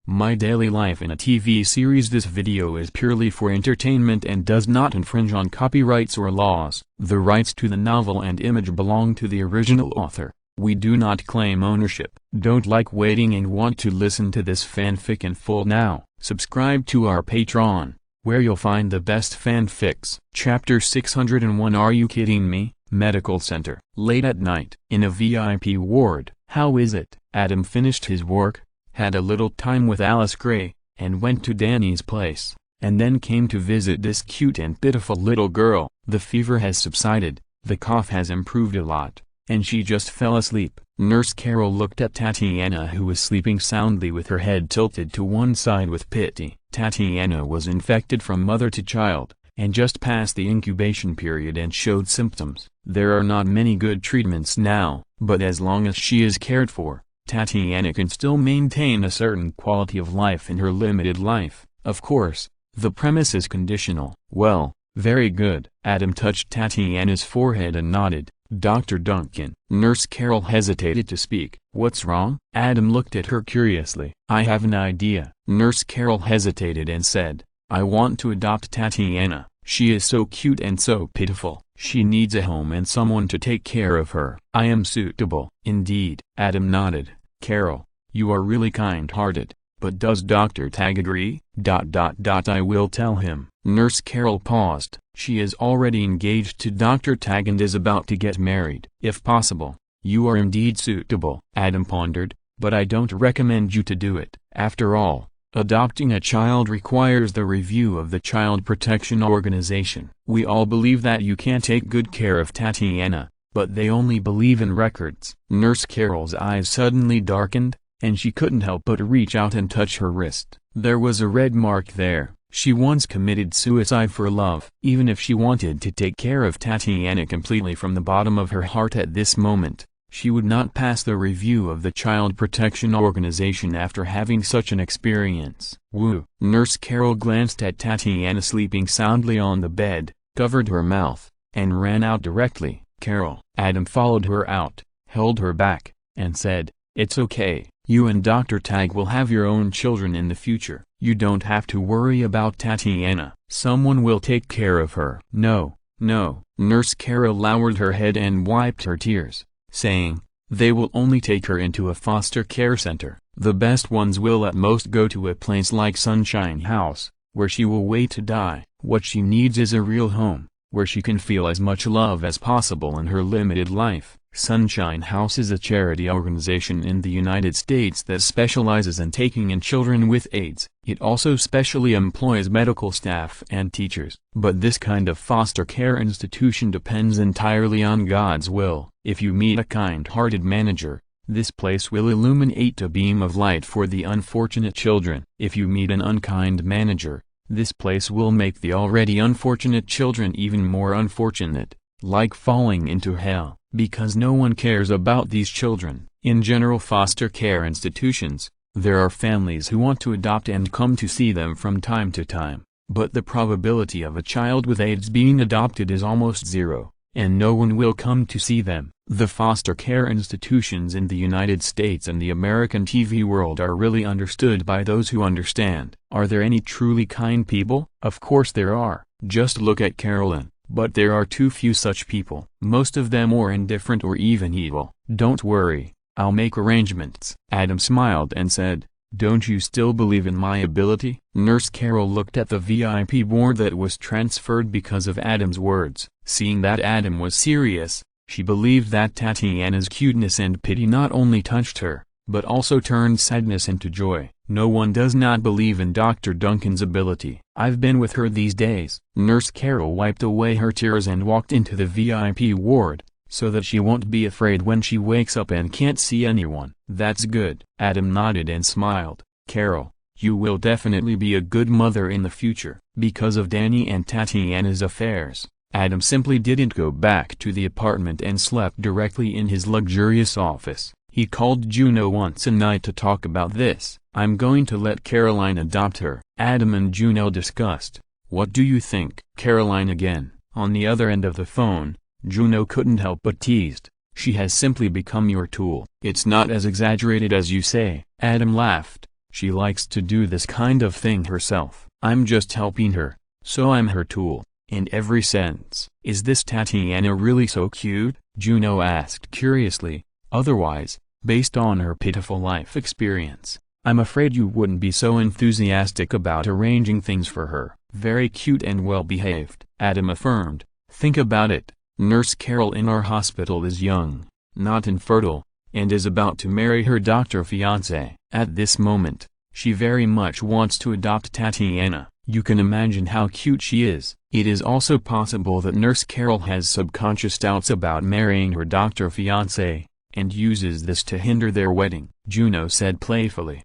My daily life in a TV series. This video is purely for entertainment and does not infringe on copyrights or laws. The rights to the novel and image belong to the original author. We do not claim ownership. Don't like waiting and want to listen to this fanfic in full now? Subscribe to our Patreon, where you'll find the best fanfics. Chapter 601. Are you kidding me? Medical center. Late at night. In a VIP ward. How is it? Adam finished his work, had a little time with Alice Gray, and went to Danny's place, and then came to visit this cute and pitiful little girl. The fever has subsided, the cough has improved a lot, and she just fell asleep. Nurse Carol looked at Tatiana, who was sleeping soundly with her head tilted to one side with pity. Tatiana was infected from mother to child, and just passed the incubation period and showed symptoms. There are not many good treatments now, but as long as she is cared for, Tatiana can still maintain a certain quality of life in her limited life. Of course, the premise is conditional. Well, very good. Adam touched Tatiana's forehead and nodded. Dr. Duncan. Nurse Carol hesitated to speak. What's wrong? Adam looked at her curiously. I have an idea. Nurse Carol hesitated and said, I want to adopt Tatiana. She is so cute and so pitiful. She needs a home and someone to take care of her. I am suitable. Indeed. Adam nodded. Carol, you are really kind-hearted, but does Dr. Tag agree? I will tell him. Nurse Carol paused. She is already engaged to Dr. Tag and is about to get married. If possible, you are indeed suitable. Adam pondered, but I don't recommend you to do it. After all, adopting a child requires the review of the Child Protection Organization. We all believe that you can take good care of Tatiana, but they only believe in records. Nurse Carol's eyes suddenly darkened, and she couldn't help but reach out and touch her wrist. There was a red mark there. She once committed suicide for love. Even if she wanted to take care of Tatiana completely from the bottom of her heart at this moment, she would not pass the review of the Child Protection Organization after having such an experience. Woo! Nurse Carol glanced at Tatiana sleeping soundly on the bed, covered her mouth, and ran out directly. Carol. Adam followed her out, held her back, and said, It's okay. You and Dr. Tag will have your own children in the future. You don't have to worry about Tatiana. Someone will take care of her. No, no. Nurse Carol lowered her head and wiped her tears, saying, They will only take her into a foster care center. The best ones will at most go to a place like Sunshine House, where she will wait to die. What she needs is a real home, where she can feel as much love as possible in her limited life. Sunshine House is a charity organization in the United States that specializes in taking in children with AIDS. It also specially employs medical staff and teachers. But this kind of foster care institution depends entirely on God's will. If you meet a kind-hearted manager, this place will illuminate a beam of light for the unfortunate children. If you meet an unkind manager, this place will make the already unfortunate children even more unfortunate, like falling into hell, because no one cares about these children. In general foster care institutions, there are families who want to adopt and come to see them from time to time, but the probability of a child with AIDS being adopted is almost zero, and no one will come to see them. The foster care institutions in the United States and the American TV world are really understood by those who understand. Are there any truly kind people? Of course there are. Just look at Carolyn. But there are too few such people. Most of them are indifferent or even evil. Don't worry, I'll make arrangements. Adam smiled and said, Don't you still believe in my ability? Nurse Carol looked at the VIP ward that was transferred because of Adam's words. Seeing that Adam was serious, she believed that Tatiana's cuteness and pity not only touched her, but also turned sadness into joy. No one does not believe in Dr. Duncan's ability. I've been with her these days. Nurse Carol wiped away her tears and walked into the VIP ward, so that she won't be afraid when she wakes up and can't see anyone. That's good. Adam nodded and smiled. Carol, you will definitely be a good mother in the future. Because of Danny and Tatiana's affairs, Adam simply didn't go back to the apartment and slept directly in his luxurious office. He called Juno once a night to talk about this. I'm going to let Caroline adopt her. Adam and Juno discussed. What do you think? Caroline again. On the other end of the phone, Juno couldn't help but teased. She has simply become your tool. It's not as exaggerated as you say. Adam laughed. She likes to do this kind of thing herself. I'm just helping her, so I'm her tool, in every sense. Is this Tatiana really so cute? Juno asked curiously. Otherwise, based on her pitiful life experience, I'm afraid you wouldn't be so enthusiastic about arranging things for her. Very cute and well-behaved, Adam affirmed. Think about it. Nurse Carol in our hospital is young, not infertile, and is about to marry her doctor fiancé. At this moment, she very much wants to adopt Tatiana. You can imagine how cute she is. It is also possible that Nurse Carol has subconscious doubts about marrying her doctor fiancé, and uses this to hinder their wedding, Juno said playfully.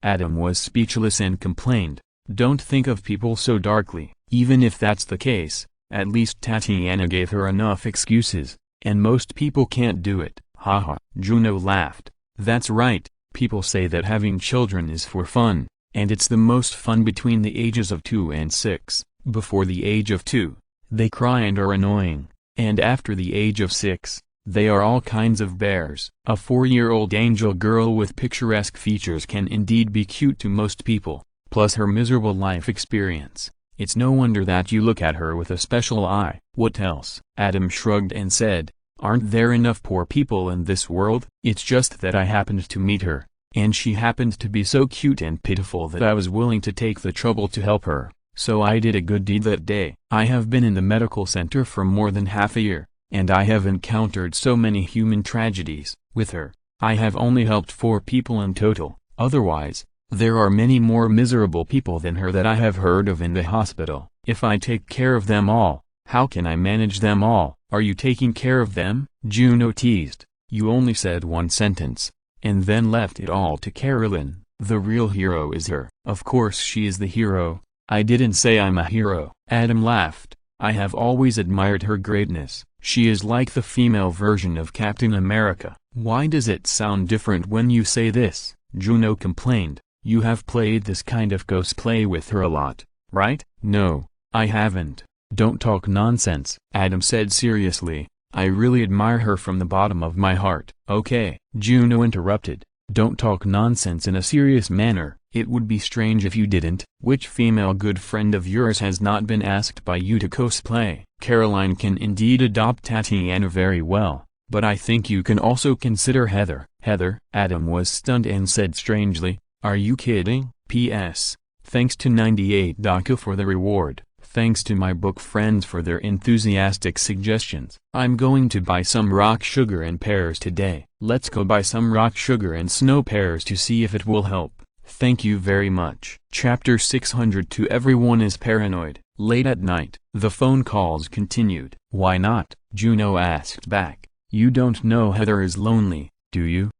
Adam was speechless and complained, "Don't think of people so darkly. Even if that's the case, at least Tatiana gave her enough excuses, and most people can't do it." Haha. Juno laughed. That's right, people say that having children is for fun, and it's the most fun between the ages of 2 and 6. Before the age of 2, they cry and are annoying, and after the age of 6, they are all kinds of bears. A 4-year-old angel girl with picturesque features can indeed be cute to most people, plus her miserable life experience. It's no wonder that you look at her with a special eye. What else? Adam shrugged and said, "Aren't there enough poor people in this world? It's just that I happened to meet her, and she happened to be so cute and pitiful that I was willing to take the trouble to help her, so I did a good deed that day." I have been in the medical center for more than half a year, and I have encountered so many human tragedies. With her, I have only helped 4 people in total. Otherwise, there are many more miserable people than her that I have heard of in the hospital. If I take care of them all, how can I manage them all? Are you taking care of them? Juno teased. You only said one sentence, and then left it all to Carolyn. The real hero is her. Of course she is the hero. I didn't say I'm a hero. Adam laughed. I have always admired her greatness. She is like the female version of Captain America. Why does it sound different when you say this? Juno complained. You have played this kind of cosplay with her a lot, right? No, I haven't. Don't talk nonsense, Adam said seriously. I really admire her from the bottom of my heart. Okay, Juno interrupted. Don't talk nonsense in a serious manner. It would be strange if you didn't. Which female good friend of yours has not been asked by you to cosplay? Caroline can indeed adopt Tatiana very well, but I think you can also consider Heather. Heather? Adam was stunned and said strangely, are you kidding? P.S. Thanks to 98 Duncan for the reward. Thanks to my book friends for their enthusiastic suggestions. I'm going to buy some rock sugar and pears today. Let's go buy some rock sugar and snow pears to see if it will help. Thank you very much. Chapter 602. Everyone is paranoid. Late at night, the phone calls continued. Why not? Juno asked back. You don't know Heather is lonely, do you?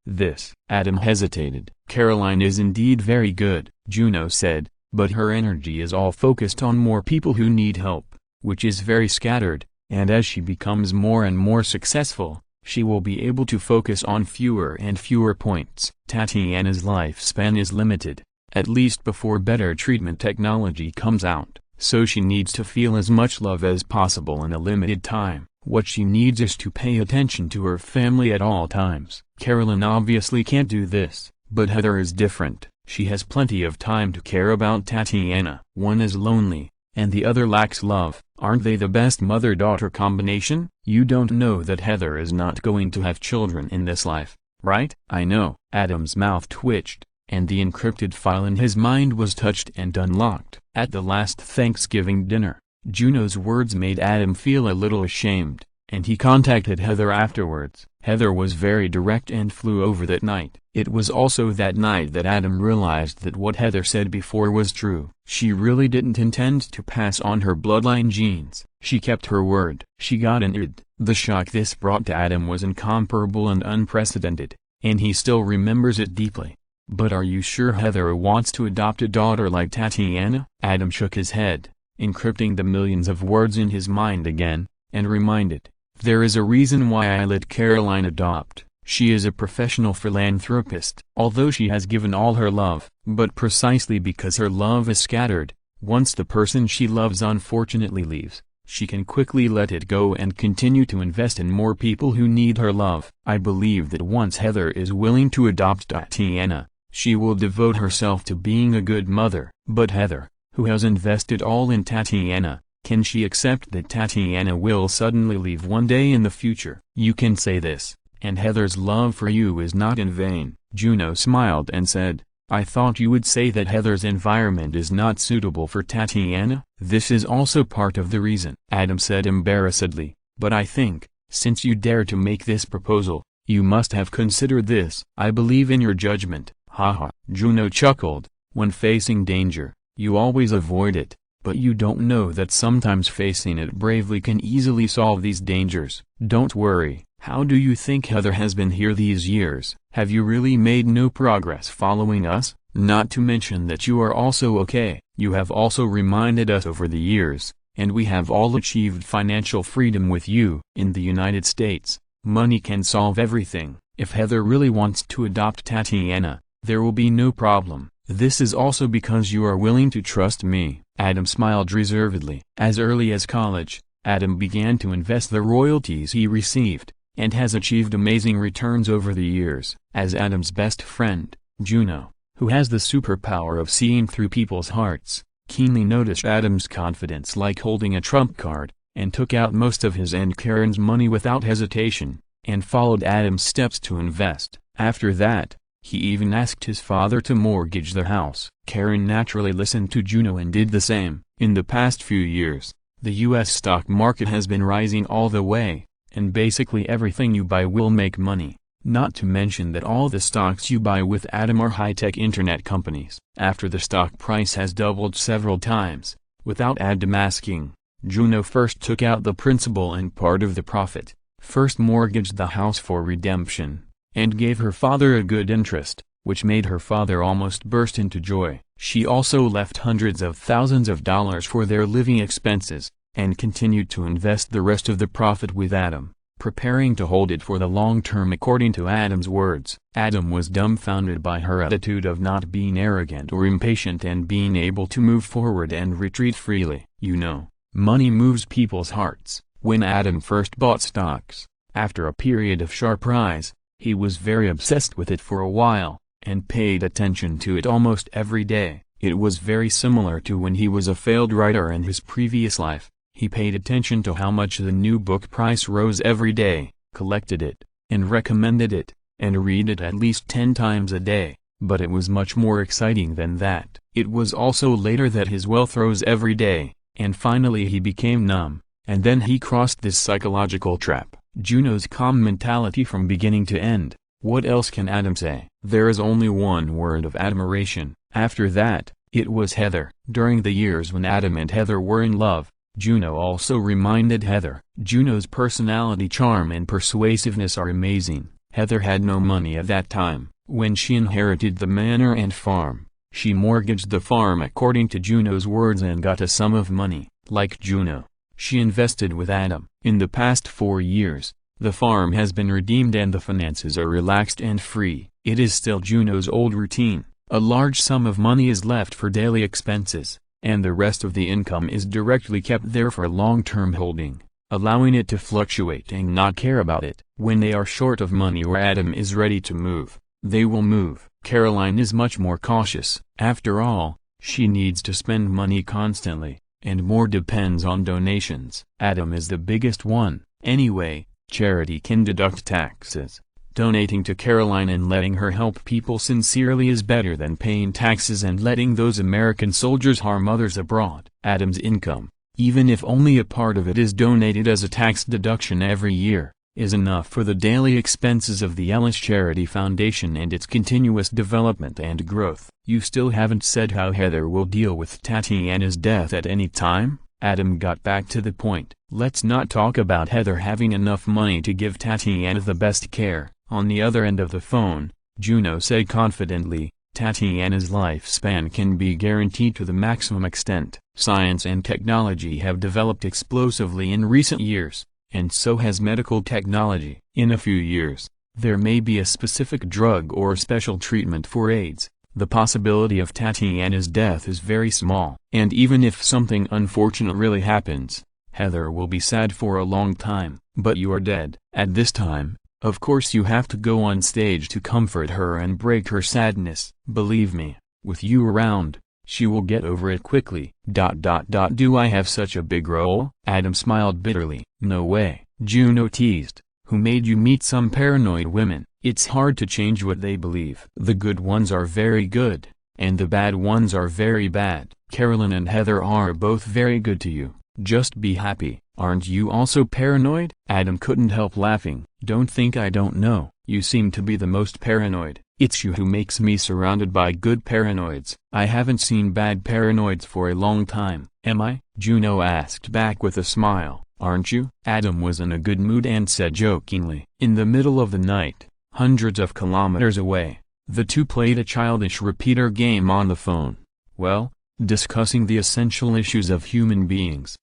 Adam hesitated. Caroline is indeed very good, Juno said, but her energy is all focused on more people who need help, which is very scattered, and as she becomes more and more successful, she will be able to focus on fewer and fewer points. Tatiana's lifespan is limited, at least before better treatment technology comes out, so she needs to feel as much love as possible in a limited time. What she needs is to pay attention to her family at all times. Carolyn obviously can't do this, but Heather is different. She has plenty of time to care about Tatiana. One is lonely, and the other lacks love. Aren't they the best mother-daughter combination? You don't know that Heather is not going to have children in this life, right? I know. Adam's mouth twitched, and the encrypted file in his mind was touched and unlocked. At the last Thanksgiving dinner, Juno's words made Adam feel a little ashamed, and he contacted Heather afterwards. Heather was very direct and flew over that night. It was also that night that Adam realized that what Heather said before was true. She really didn't intend to pass on her bloodline genes. She kept her word. She got an id. The shock this brought to Adam was incomparable and unprecedented, and he still remembers it deeply. But are you sure Heather wants to adopt a daughter like Tatiana? Adam shook his head, encrypting the millions of words in his mind again, and reminded, there is a reason why I let Caroline adopt. She is a professional philanthropist. Although she has given all her love, but precisely because her love is scattered, once the person she loves unfortunately leaves, she can quickly let it go and continue to invest in more people who need her love. I believe that once Heather is willing to adopt Tatiana, She will devote herself to being a good mother. But Heather, who has invested all in Tatiana, can she accept that Tatiana will suddenly leave one day in the future? You can say this, and Heather's love for you is not in vain. Juno smiled and said, I thought you would say that Heather's environment is not suitable for Tatiana. This is also part of the reason, Adam said embarrassedly, but I think, since you dare to make this proposal, you must have considered this. I believe in your judgment, haha. Juno chuckled. When facing danger, you always avoid it, but you don't know that sometimes facing it bravely can easily solve these dangers. Don't worry. How do you think Heather has been here these years? Have you really made no progress following us? Not to mention that you are also okay. You have also reminded us over the years, and we have all achieved financial freedom with you. In the United States, money can solve everything. If Heather really wants to adopt Tatiana, there will be no problem. This is also because you are willing to trust me. Adam smiled reservedly. As early as college, Adam began to invest the royalties he received, and has achieved amazing returns over the years. As Adam's best friend, Juno, who has the superpower of seeing through people's hearts, keenly noticed Adam's confidence like holding a trump card, and took out most of his and Karen's money without hesitation, and followed Adam's steps to invest. After that, he even asked his father to mortgage the house. Karen naturally listened to Juno and did the same. In the past few years, the U.S. stock market has been rising all the way, and basically everything you buy will make money. Not to mention that all the stocks you buy with Adam are high-tech internet companies. After the stock price has doubled several times, without Adam asking, Juno first took out the principal and part of the profit, first mortgaged the house for redemption, and gave her father a good interest, which made her father almost burst into joy. She also left hundreds of thousands of dollars for their living expenses, and continued to invest the rest of the profit with Adam, preparing to hold it for the long term. According to Adam's words, Adam was dumbfounded by her attitude of not being arrogant or impatient and being able to move forward and retreat freely. You know, money moves people's hearts. When Adam first bought stocks, after a period of sharp rise, he was very obsessed with it for a while, and paid attention to it almost every day. It was very similar to when he was a failed writer in his previous life. He paid attention to how much the new book price rose every day, collected it, and recommended it, and read it at least 10 times a day. But it was much more exciting than that. It was also later that his wealth rose every day, and finally he became numb, and then he crossed this psychological trap. Juno's calm mentality from beginning to end. What else can Adam say? There is only one word of admiration. After that, it was Heather. During the years when Adam and Heather were in love, Juno also reminded Heather. Juno's personality, charm and persuasiveness are amazing. Heather had no money at that time. When she inherited the manor and farm, she mortgaged the farm according to Juno's words and got a sum of money. Like Juno, she invested with Adam. In the past 4 years, the farm has been redeemed and the finances are relaxed and free. It is still Juno's old routine. A large sum of money is left for daily expenses, and the rest of the income is directly kept there for long-term holding, allowing it to fluctuate and not care about it. When they are short of money or Adam is ready to move, they will move. Caroline is much more cautious. After all, she needs to spend money constantly, and more depends on donations. Adam is the biggest one. Anyway, charity can deduct taxes. Donating to Caroline and letting her help people sincerely is better than paying taxes and letting those American soldiers harm others abroad. Adam's income, even if only a part of it is donated as a tax deduction every year, is enough for the daily expenses of the Ellis Charity Foundation and its continuous development and growth. You still haven't said how Heather will deal with Tatiana's death at any time? Adam got back to the point. Let's not talk about Heather having enough money to give Tatiana the best care. On the other end of the phone, Juno said confidently, Tatiana's lifespan can be guaranteed to the maximum extent. Science and technology have developed explosively in recent years, and so has medical technology. In a few years, there may be a specific drug or special treatment for AIDS. The possibility of Tatiana's death is very small. And even if something unfortunate really happens, Heather will be sad for a long time. But you are dead. At this time, Of course you have to go on stage to comfort her and break her sadness. Believe me, with you around, she will get over it quickly. Do I have such a big role? Adam smiled bitterly. No way, Juno teased. Who made you meet some paranoid women? It's hard to change what they believe. The good ones are very good, and the bad ones are very bad. Carolyn and Heather are both very good to you. Just be happy. Aren't you also paranoid? Adam couldn't help laughing. Don't think I don't know. You seem to be the most paranoid. It's you who makes me surrounded by good paranoids. I haven't seen bad paranoids for a long time. Am I? Juno asked back with a smile. Aren't you? Adam was in a good mood and said jokingly. In the middle of the night, hundreds of kilometers away, the two played a childish repeater game on the phone. Well, discussing the essential issues of human beings.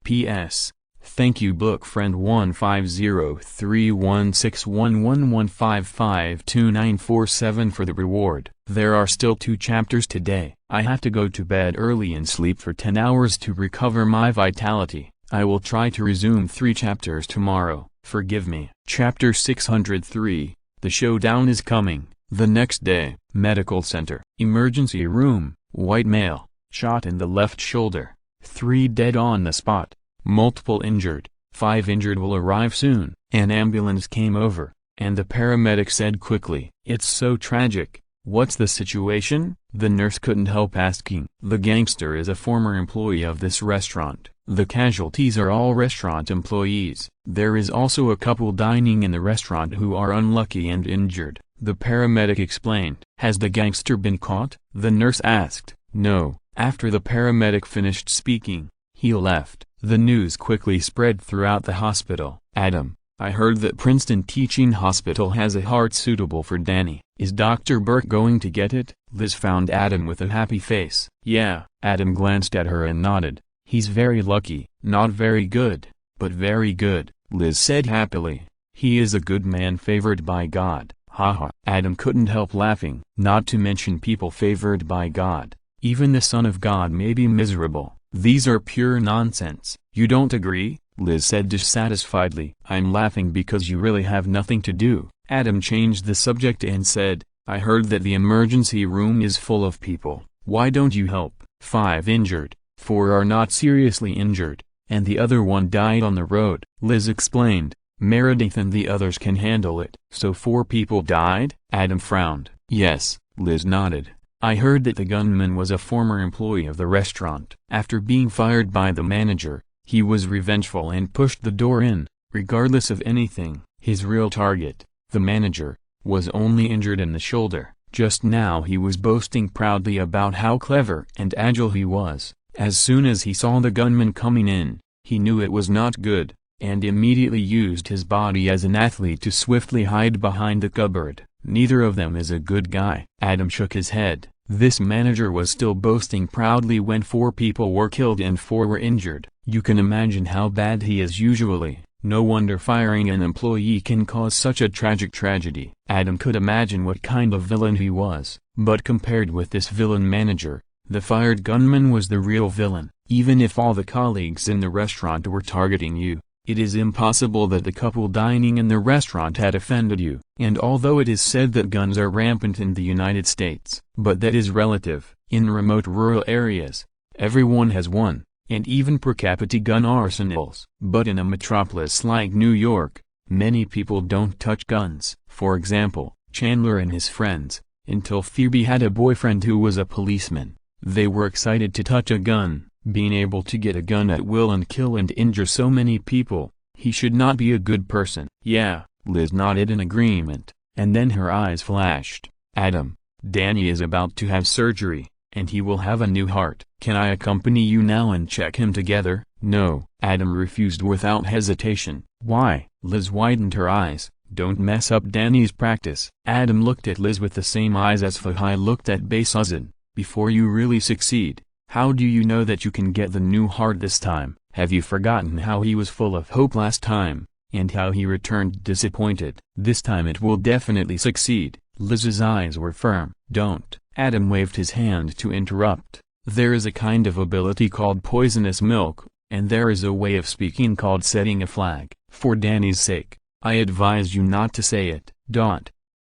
P.S. Thank you book friend 150316111552947 for the reward. There are still 2 chapters today. I have to go to bed early and sleep for 10 hours to recover my vitality. I will try to resume 3 chapters tomorrow. Forgive me. Chapter 603, The Showdown is Coming. The next day, medical center. Emergency room, white male, shot in the left shoulder. 3 dead on the spot. Multiple injured. 5 injured will arrive soon. An ambulance came over, and the paramedic said quickly, "It's so tragic. What's the situation?" The nurse couldn't help asking. The gangster is a former employee of this restaurant. The casualties are all restaurant employees. There is also a couple dining in the restaurant who are unlucky and injured. The paramedic explained. Has the gangster been caught? The nurse asked. No. After the paramedic finished speaking, he left. The news quickly spread throughout the hospital. Adam, I heard that Princeton Teaching Hospital has a heart suitable for Danny. Is Dr. Burke going to get it? Liz found Adam with a happy face. Yeah. Adam glanced at her and nodded. He's very lucky. Not very good, but very good, Liz said happily. He is a good man favored by God. Haha. Adam couldn't help laughing. Not to mention people favored by God. Even the Son of God may be miserable. These are pure nonsense. You don't agree? Liz said dissatisfiedly. I'm laughing because you really have nothing to do. Adam changed the subject and said, I heard that the emergency room is full of people. Why don't you help? 5 injured, 4 are not seriously injured, and the other one died on the road. Liz explained. Meredith and the others can handle it. So 4 people died? Adam frowned. Yes, Liz nodded. I heard that the gunman was a former employee of the restaurant. After being fired by the manager, he was revengeful and pushed the door in, regardless of anything. His real target, the manager, was only injured in the shoulder. Just now he was boasting proudly about how clever and agile he was. As soon as he saw the gunman coming in, he knew it was not good, and immediately used his body as an athlete to swiftly hide behind the cupboard. Neither of them is a good guy. Adam shook his head. This manager was still boasting proudly when 4 people were killed and 4 were injured. You can imagine how bad he is usually. No wonder firing an employee can cause such a tragic tragedy. Adam could imagine what kind of villain he was. But compared with this villain manager, the fired gunman was the real villain. Even if all the colleagues in the restaurant were targeting you, it is impossible that the couple dining in the restaurant had offended you. And although it is said that guns are rampant in the United States, but that is relative. In remote rural areas, everyone has one, and even per capita gun arsenals. But in a metropolis like New York, many people don't touch guns. For example, Chandler and his friends, until Phoebe had a boyfriend who was a policeman. They were excited to touch a gun. Being able to get a gun at will and kill and injure so many people, he should not be a good person. Yeah, Liz nodded in agreement, and then her eyes flashed. Adam, Danny is about to have surgery, and he will have a new heart. Can I accompany you now and check him together? No, Adam refused without hesitation. Why? Liz widened her eyes. Don't mess up Danny's practice. Adam looked at Liz with the same eyes as Fahai looked at Baysuzan. Before you really succeed, how do you know that you can get the new heart this time? Have you forgotten how he was full of hope last time, and how he returned disappointed? This time it will definitely succeed. Liz's eyes were firm. Don't. Adam waved his hand to interrupt. There is a kind of ability called poisonous milk, and there is a way of speaking called setting a flag. For Danny's sake, I advise you not to say it.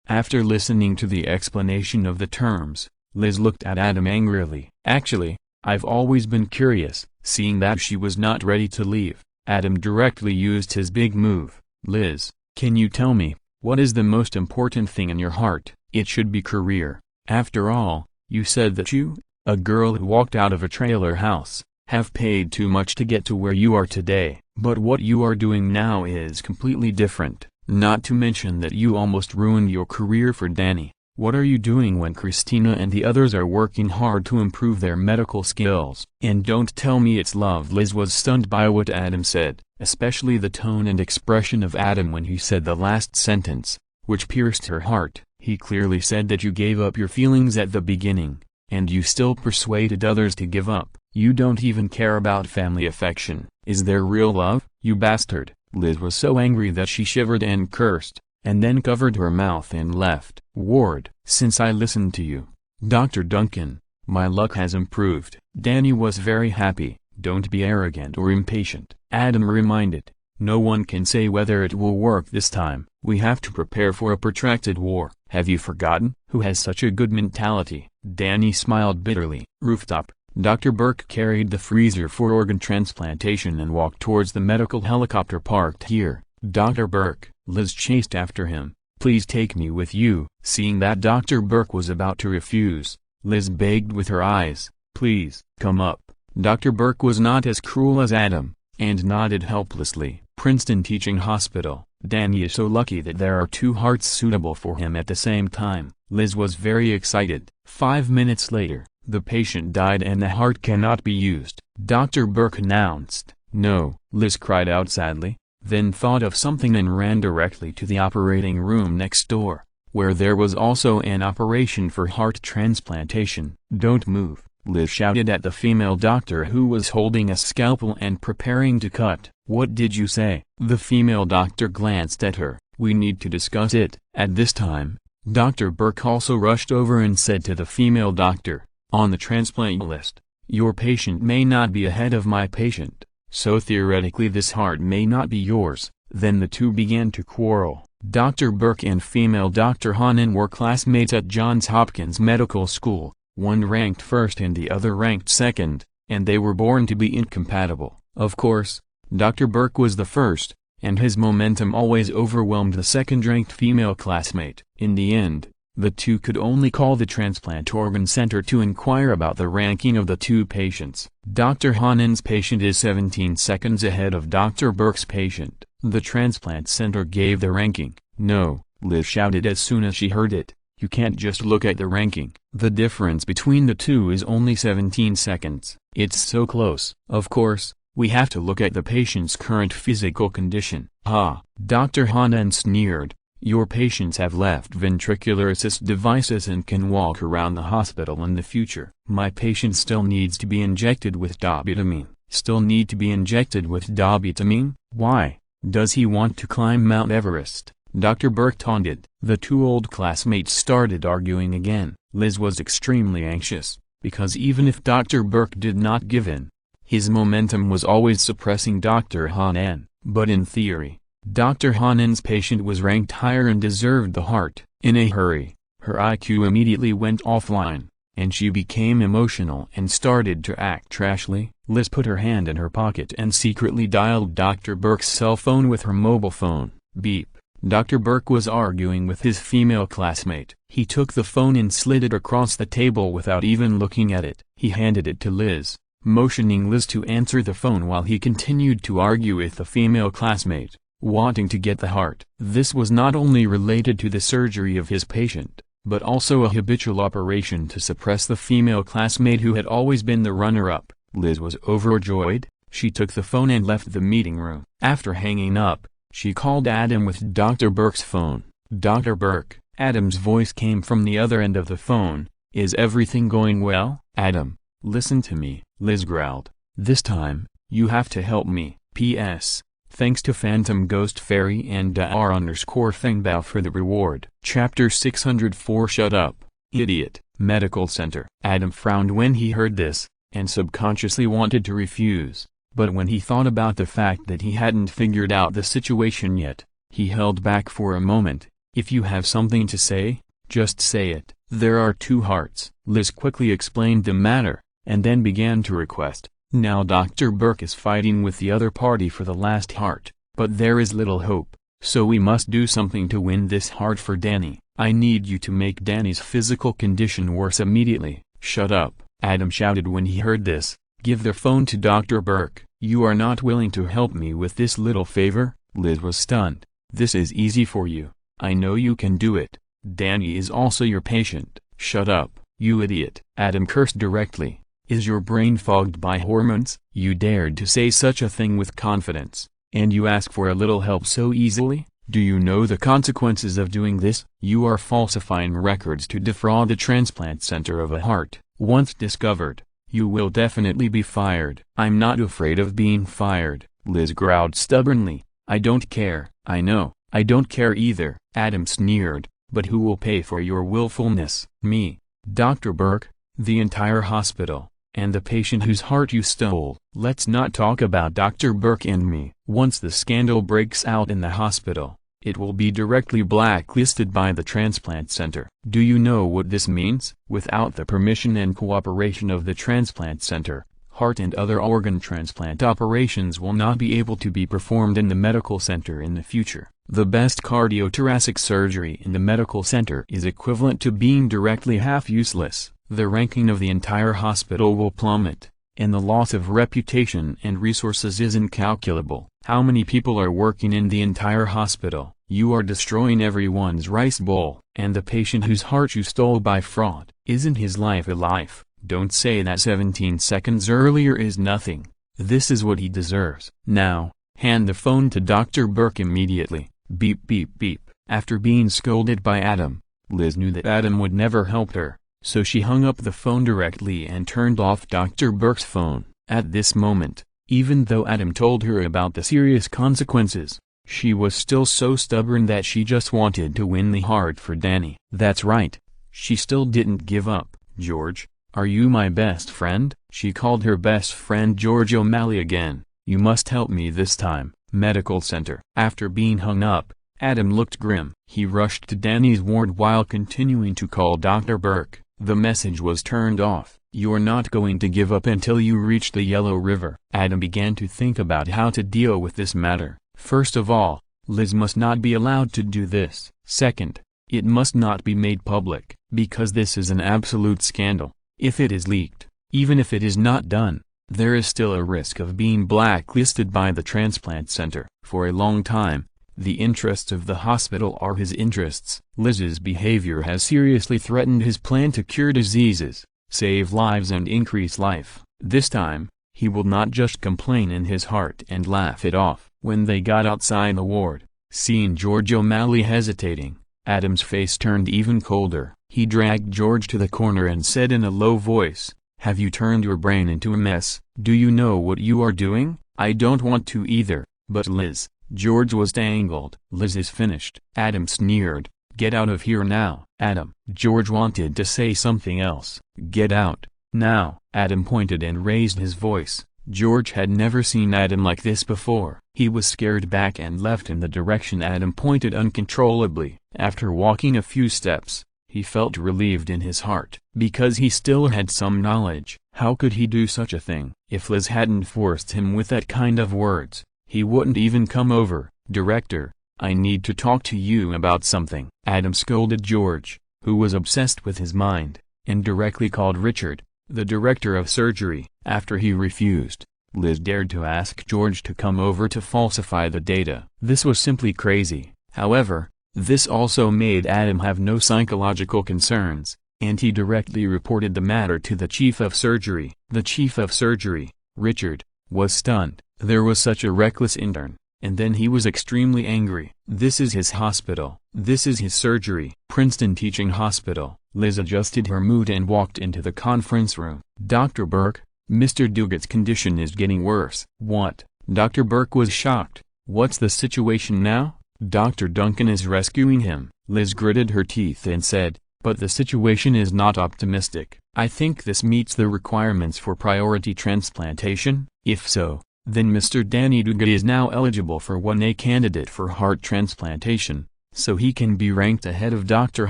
After listening to the explanation of the terms, Liz looked at Adam angrily. Actually, I've always been curious. Seeing that she was not ready to leave, Adam directly used his big move. Liz, can you tell me, what is the most important thing in your heart? It should be career. After all, you said that you, a girl who walked out of a trailer house, have paid too much to get to where you are today. But what you are doing now is completely different, not to mention that you almost ruined your career for Danny. What are you doing when Christina and the others are working hard to improve their medical skills? And don't tell me it's love. Liz was stunned by what Adam said, especially the tone and expression of Adam when he said the last sentence, which pierced her heart. He clearly said that you gave up your feelings at the beginning, and you still persuaded others to give up. You don't even care about family affection. Is there real love? You bastard. Liz was so angry that she shivered and cursed, and then covered her mouth and left. Ward, since I listened to you, Dr. Duncan, my luck has improved. Danny was very happy. Don't be arrogant or impatient, Adam reminded. No one can say whether it will work this time. We have to prepare for a protracted war. Have you forgotten who has such a good mentality? Danny smiled bitterly. Rooftop. Dr. Burke carried the freezer for organ transplantation and walked towards the medical helicopter parked here. Dr. Burke. Liz chased after him. Please take me with you. Seeing that Dr. Burke was about to refuse, Liz begged with her eyes. Please, come up. Dr. Burke was not as cruel as Adam, and nodded helplessly. Princeton Teaching Hospital. Danny is so lucky that there are two hearts suitable for him at the same time. Liz was very excited. 5 minutes later, the patient died and the heart cannot be used. Dr. Burke announced. No, Liz cried out sadly, then thought of something and ran directly to the operating room next door, where there was also an operation for heart transplantation. Don't move, Liz shouted at the female doctor who was holding a scalpel and preparing to cut. What did you say? The female doctor glanced at her. We need to discuss it. At this time, Dr. Burke also rushed over and said to the female doctor, on the transplant list, your patient may not be ahead of my patient, so theoretically this heart may not be yours. Then the two began to quarrel. Dr. Burke and female Dr. Hanan were classmates at Johns Hopkins Medical School, one ranked first and the other ranked second, and they were born to be incompatible. Of course, Dr. Burke was the first, and his momentum always overwhelmed the second-ranked female classmate. In the end, the two could only call the transplant organ center to inquire about the ranking of the two patients. Dr. Hanan's patient is 17 seconds ahead of Dr. Burke's patient. The transplant center gave the ranking. No, Liz shouted as soon as she heard it. You can't just look at the ranking. The difference between the two is only 17 seconds. It's so close. Of course, we have to look at the patient's current physical condition. Ah, Dr. Hanan sneered. Your patients have left ventricular assist devices and can walk around the hospital in the future. My patient still needs to be injected with dobutamine. Still need to be injected with dobutamine? Why? Does he want to climb Mount Everest? Dr. Burke taunted. The two old classmates started arguing again. Liz was extremely anxious, because even if Dr. Burke did not give in, his momentum was always suppressing Dr. Hanan. But in theory, Dr. Hanan's patient was ranked higher and deserved the heart. In a hurry, her IQ immediately went offline, and she became emotional and started to act trashly. Liz put her hand in her pocket and secretly dialed Dr. Burke's cell phone with her mobile phone. Beep. Dr. Burke was arguing with his female classmate. He took the phone and slid it across the table without even looking at it. He handed it to Liz, motioning Liz to answer the phone while he continued to argue with the female classmate, wanting to get the heart. This was not only related to the surgery of his patient, but also a habitual operation to suppress the female classmate who had always been the runner-up. Liz was overjoyed. She took the phone and left the meeting room. After hanging up, she called Adam with Dr. Burke's phone. Dr. Burke. Adam's voice came from the other end of the phone. Is everything going well? Adam, listen to me, Liz growled. This time, you have to help me. P.S. Thanks to Phantom Ghost Fairy and _Thingbao for the reward. Chapter 604. Shut up, idiot. Medical Center. Adam frowned when he heard this, and subconsciously wanted to refuse. But when he thought about the fact that he hadn't figured out the situation yet, He held back for a moment. "If you have something to say, just say it. There are two hearts." Liz quickly explained the matter, and then began to request, "Now Dr. Burke is fighting with the other party for the last heart, but there is little hope, so we must do something to win this heart for Danny. I need you to make Danny's physical condition worse immediately." "Shut up," Adam shouted when he heard this. "Give the phone to Dr. Burke." "You are not willing to help me with this little favor?" Liz was stunned. "This is easy for you. I know you can do it. Danny is also your patient." "Shut up, you idiot," Adam cursed directly. "Is your brain fogged by hormones? You dared to say such a thing with confidence, and you ask for a little help so easily? Do you know the consequences of doing this? You are falsifying records to defraud the transplant center of a heart. Once discovered, you will definitely be fired." "I'm not afraid of being fired," Liz growled stubbornly. "I don't care." "I know, I don't care either," Adam sneered, "but who will pay for your willfulness?" "Me, Dr. Burke, the entire hospital, and the patient whose heart you stole." "Let's not talk about Dr. Burke and me. Once the scandal breaks out in the hospital, it will be directly blacklisted by the transplant center. Do you know what this means? Without the permission and cooperation of the transplant center, heart and other organ transplant operations will not be able to be performed in the medical center in the future. The best cardiothoracic surgery in the medical center is equivalent to being directly half useless. The ranking of the entire hospital will plummet, and the loss of reputation and resources is incalculable. How many people are working in the entire hospital? You are destroying everyone's rice bowl. And the patient whose heart you stole by fraud, isn't his life a life? Don't say that 17 seconds earlier is nothing. This is what he deserves. Now, hand the phone to Dr. Burke immediately." Beep beep beep. After being scolded by Adam, Liz knew that Adam would never help her, so she hung up the phone directly and turned off Dr. Burke's phone. At this moment, even though Adam told her about the serious consequences, she was still so stubborn that she just wanted to win the heart for Danny. That's right, she still didn't give up. "George, are you my best friend?" She called her best friend George O'Malley again. "You must help me this time." Medical center. After being hung up, Adam looked grim. He rushed to Danny's ward while continuing to call Dr. Burke. The message was turned off. "You're not going to give up until you reach the Yellow River." Adam began to think about how to deal with this matter. First of all, Liz must not be allowed to do this. Second, it must not be made public, because this is an absolute scandal. If it is leaked, even if it is not done, there is still a risk of being blacklisted by the transplant center. For a long time, the interests of the hospital are his interests. Liz's behavior has seriously threatened his plan to cure diseases, save lives and increase life. This time, he will not just complain in his heart and laugh it off. When they got outside the ward, seeing George O'Malley hesitating, Adam's face turned even colder. He dragged George to the corner and said in a low voice, "Have you turned your brain into a mess? Do you know what you are doing?" "I don't want to either, but Liz." George was tangled. "Liz is finished." Adam sneered. "Get out of here now." "Adam." George wanted to say something else. "Get out, now." Adam pointed and raised his voice. George had never seen Adam like this before. He was scared back and left in the direction Adam pointed uncontrollably. After walking a few steps, he felt relieved in his heart, because he still had some knowledge. How could he do such a thing? If Liz hadn't forced him with that kind of words, he wouldn't even come over. "Director, I need to talk to you about something." Adam scolded George, who was obsessed with his mind, and directly called Richard, the director of surgery. After he refused, Liz dared to ask George to come over to falsify the data. This was simply crazy. However, this also made Adam have no psychological concerns, and he directly reported the matter to the chief of surgery. The chief of surgery, Richard, was stunned. There was such a reckless intern, and then he was extremely angry. This is his hospital. This is his surgery. Princeton Teaching Hospital. Liz adjusted her mood and walked into the conference room. "Dr. Burke, Mr. Dugat's condition is getting worse." "What?" Dr. Burke was shocked. "What's the situation now?" "Dr. Duncan is rescuing him." Liz gritted her teeth and said, "But the situation is not optimistic. I think this meets the requirements for priority transplantation. If so, Then Mr. Danny Dugan is now eligible for 1A candidate for heart transplantation, so he can be ranked ahead of Dr.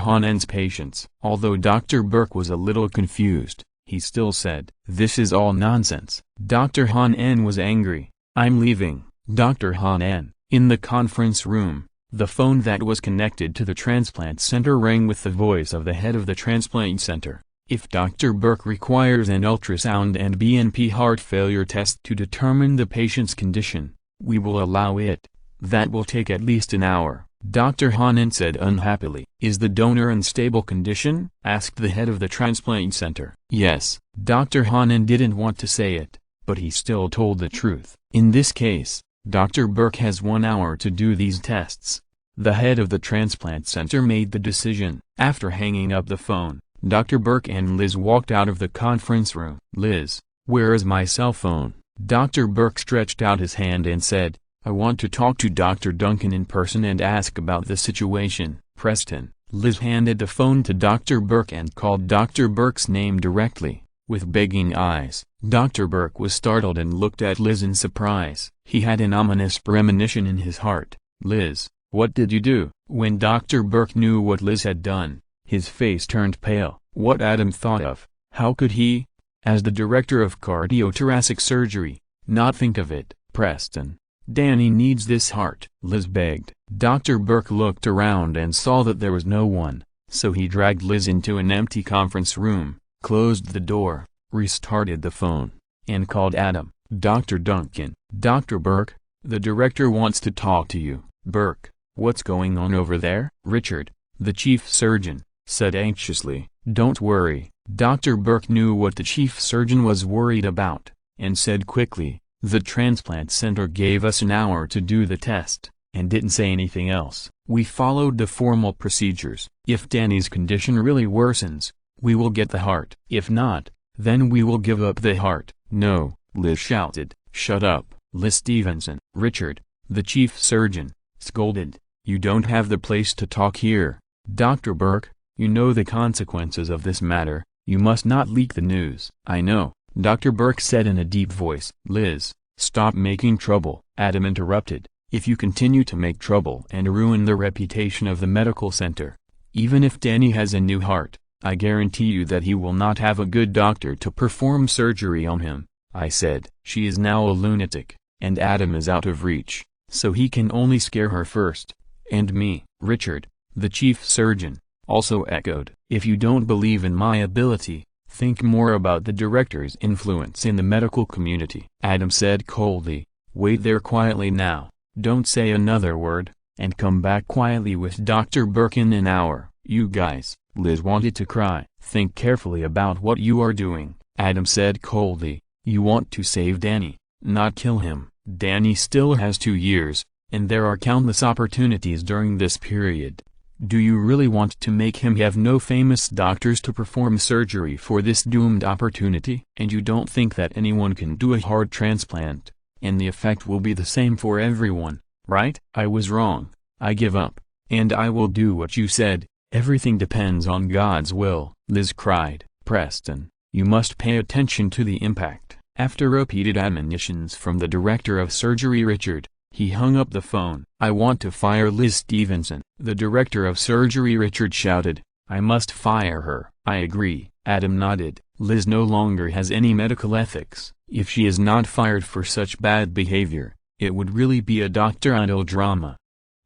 Hanen's patients. Although Dr. Burke was a little confused, he still said, "This is all nonsense." Dr. Hanen was angry. "I'm leaving, Dr. Hanen." In the conference room, the phone that was connected to the transplant center rang with the voice of the head of the transplant center. "If Dr. Burke requires an ultrasound and BNP heart failure test to determine the patient's condition, we will allow it. That will take at least an hour," Dr. Hanen said unhappily. "Is the donor in stable condition?" asked the head of the transplant center. "Yes." Dr. Hanen didn't want to say it, but he still told the truth. "In this case, Dr. Burke has 1 hour to do these tests." The head of the transplant center made the decision. After hanging up the phone, Dr. Burke and Liz walked out of the conference room. "Liz, where is my cell phone?" Dr. Burke stretched out his hand and said, "I want to talk to Dr. Duncan in person and ask about the situation." "Preston." Liz handed the phone to Dr. Burke and called Dr. Burke's name directly, with begging eyes. Dr. Burke was startled and looked at Liz in surprise. He had an ominous premonition in his heart. "Liz, what did you do?" When Dr. Burke knew what Liz had done, his face turned pale. What Adam thought of, how could he, as the director of cardiothoracic surgery, not think of it? "Preston, Danny needs this heart," Liz begged. Dr. Burke looked around and saw that there was no one, so he dragged Liz into an empty conference room, closed the door, restarted the phone, and called Adam. "Dr. Duncan." "Dr. Burke, the director wants to talk to you." "Burke, what's going on over there?" Richard, the chief surgeon, said anxiously. "Don't worry." Dr. Burke knew what the chief surgeon was worried about, and said quickly, "The transplant center gave us an hour to do the test, and didn't say anything else. We followed the formal procedures. If Danny's condition really worsens, we will get the heart. If not, then we will give up the heart." "No," Liz shouted. "Shut up, Liz Stevenson." Richard, the chief surgeon, scolded, "You don't have the place to talk here. Dr. Burke, you know the consequences of this matter, you must not leak the news." "I know," Dr. Burke said in a deep voice. "Liz, stop making trouble," Adam interrupted. "If you continue to make trouble and ruin the reputation of the medical center, even if Danny has a new heart, I guarantee you that he will not have a good doctor to perform surgery on him." I said, "She is now a lunatic, and Adam is out of reach, so he can only scare her first. And me." Richard, the chief surgeon, also echoed. "If you don't believe in my ability, think more about the director's influence in the medical community." Adam said coldly, "Wait there quietly now, don't say another word, and come back quietly with Dr. Burke in an hour." "You guys," Liz wanted to cry. "Think carefully about what you are doing," Adam said coldly. "You want to save Danny, not kill him. Danny still has 2 years, and there are countless opportunities during this period. Do you really want to make him have no famous doctors to perform surgery for this doomed opportunity? And you don't think that anyone can do a heart transplant, and the effect will be the same for everyone, right?" "I was wrong, I give up, and I will do what you said. Everything depends on God's will," Liz cried. "Preston, you must pay attention to the impact." After repeated admonitions from the director of surgery Richard, he hung up the phone. "I want to fire Liz Stevenson," the director of surgery Richard shouted. "I must fire her." "I agree," Adam nodded. "Liz no longer has any medical ethics. If she is not fired for such bad behavior, it would really be a doctoral drama."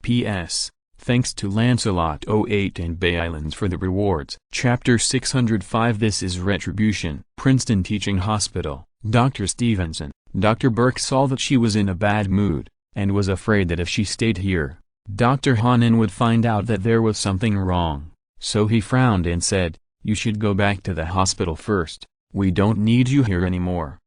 P.S. Thanks to Lancelot08 and Bay Islands for the rewards. Chapter 605 This is Retribution. Princeton Teaching Hospital. Dr. Stevenson. Dr. Burke saw that she was in a bad mood, and was afraid that if she stayed here, Dr. Hanen would find out that there was something wrong. So he frowned and said, "You should go back to the hospital first. We don't need you here anymore."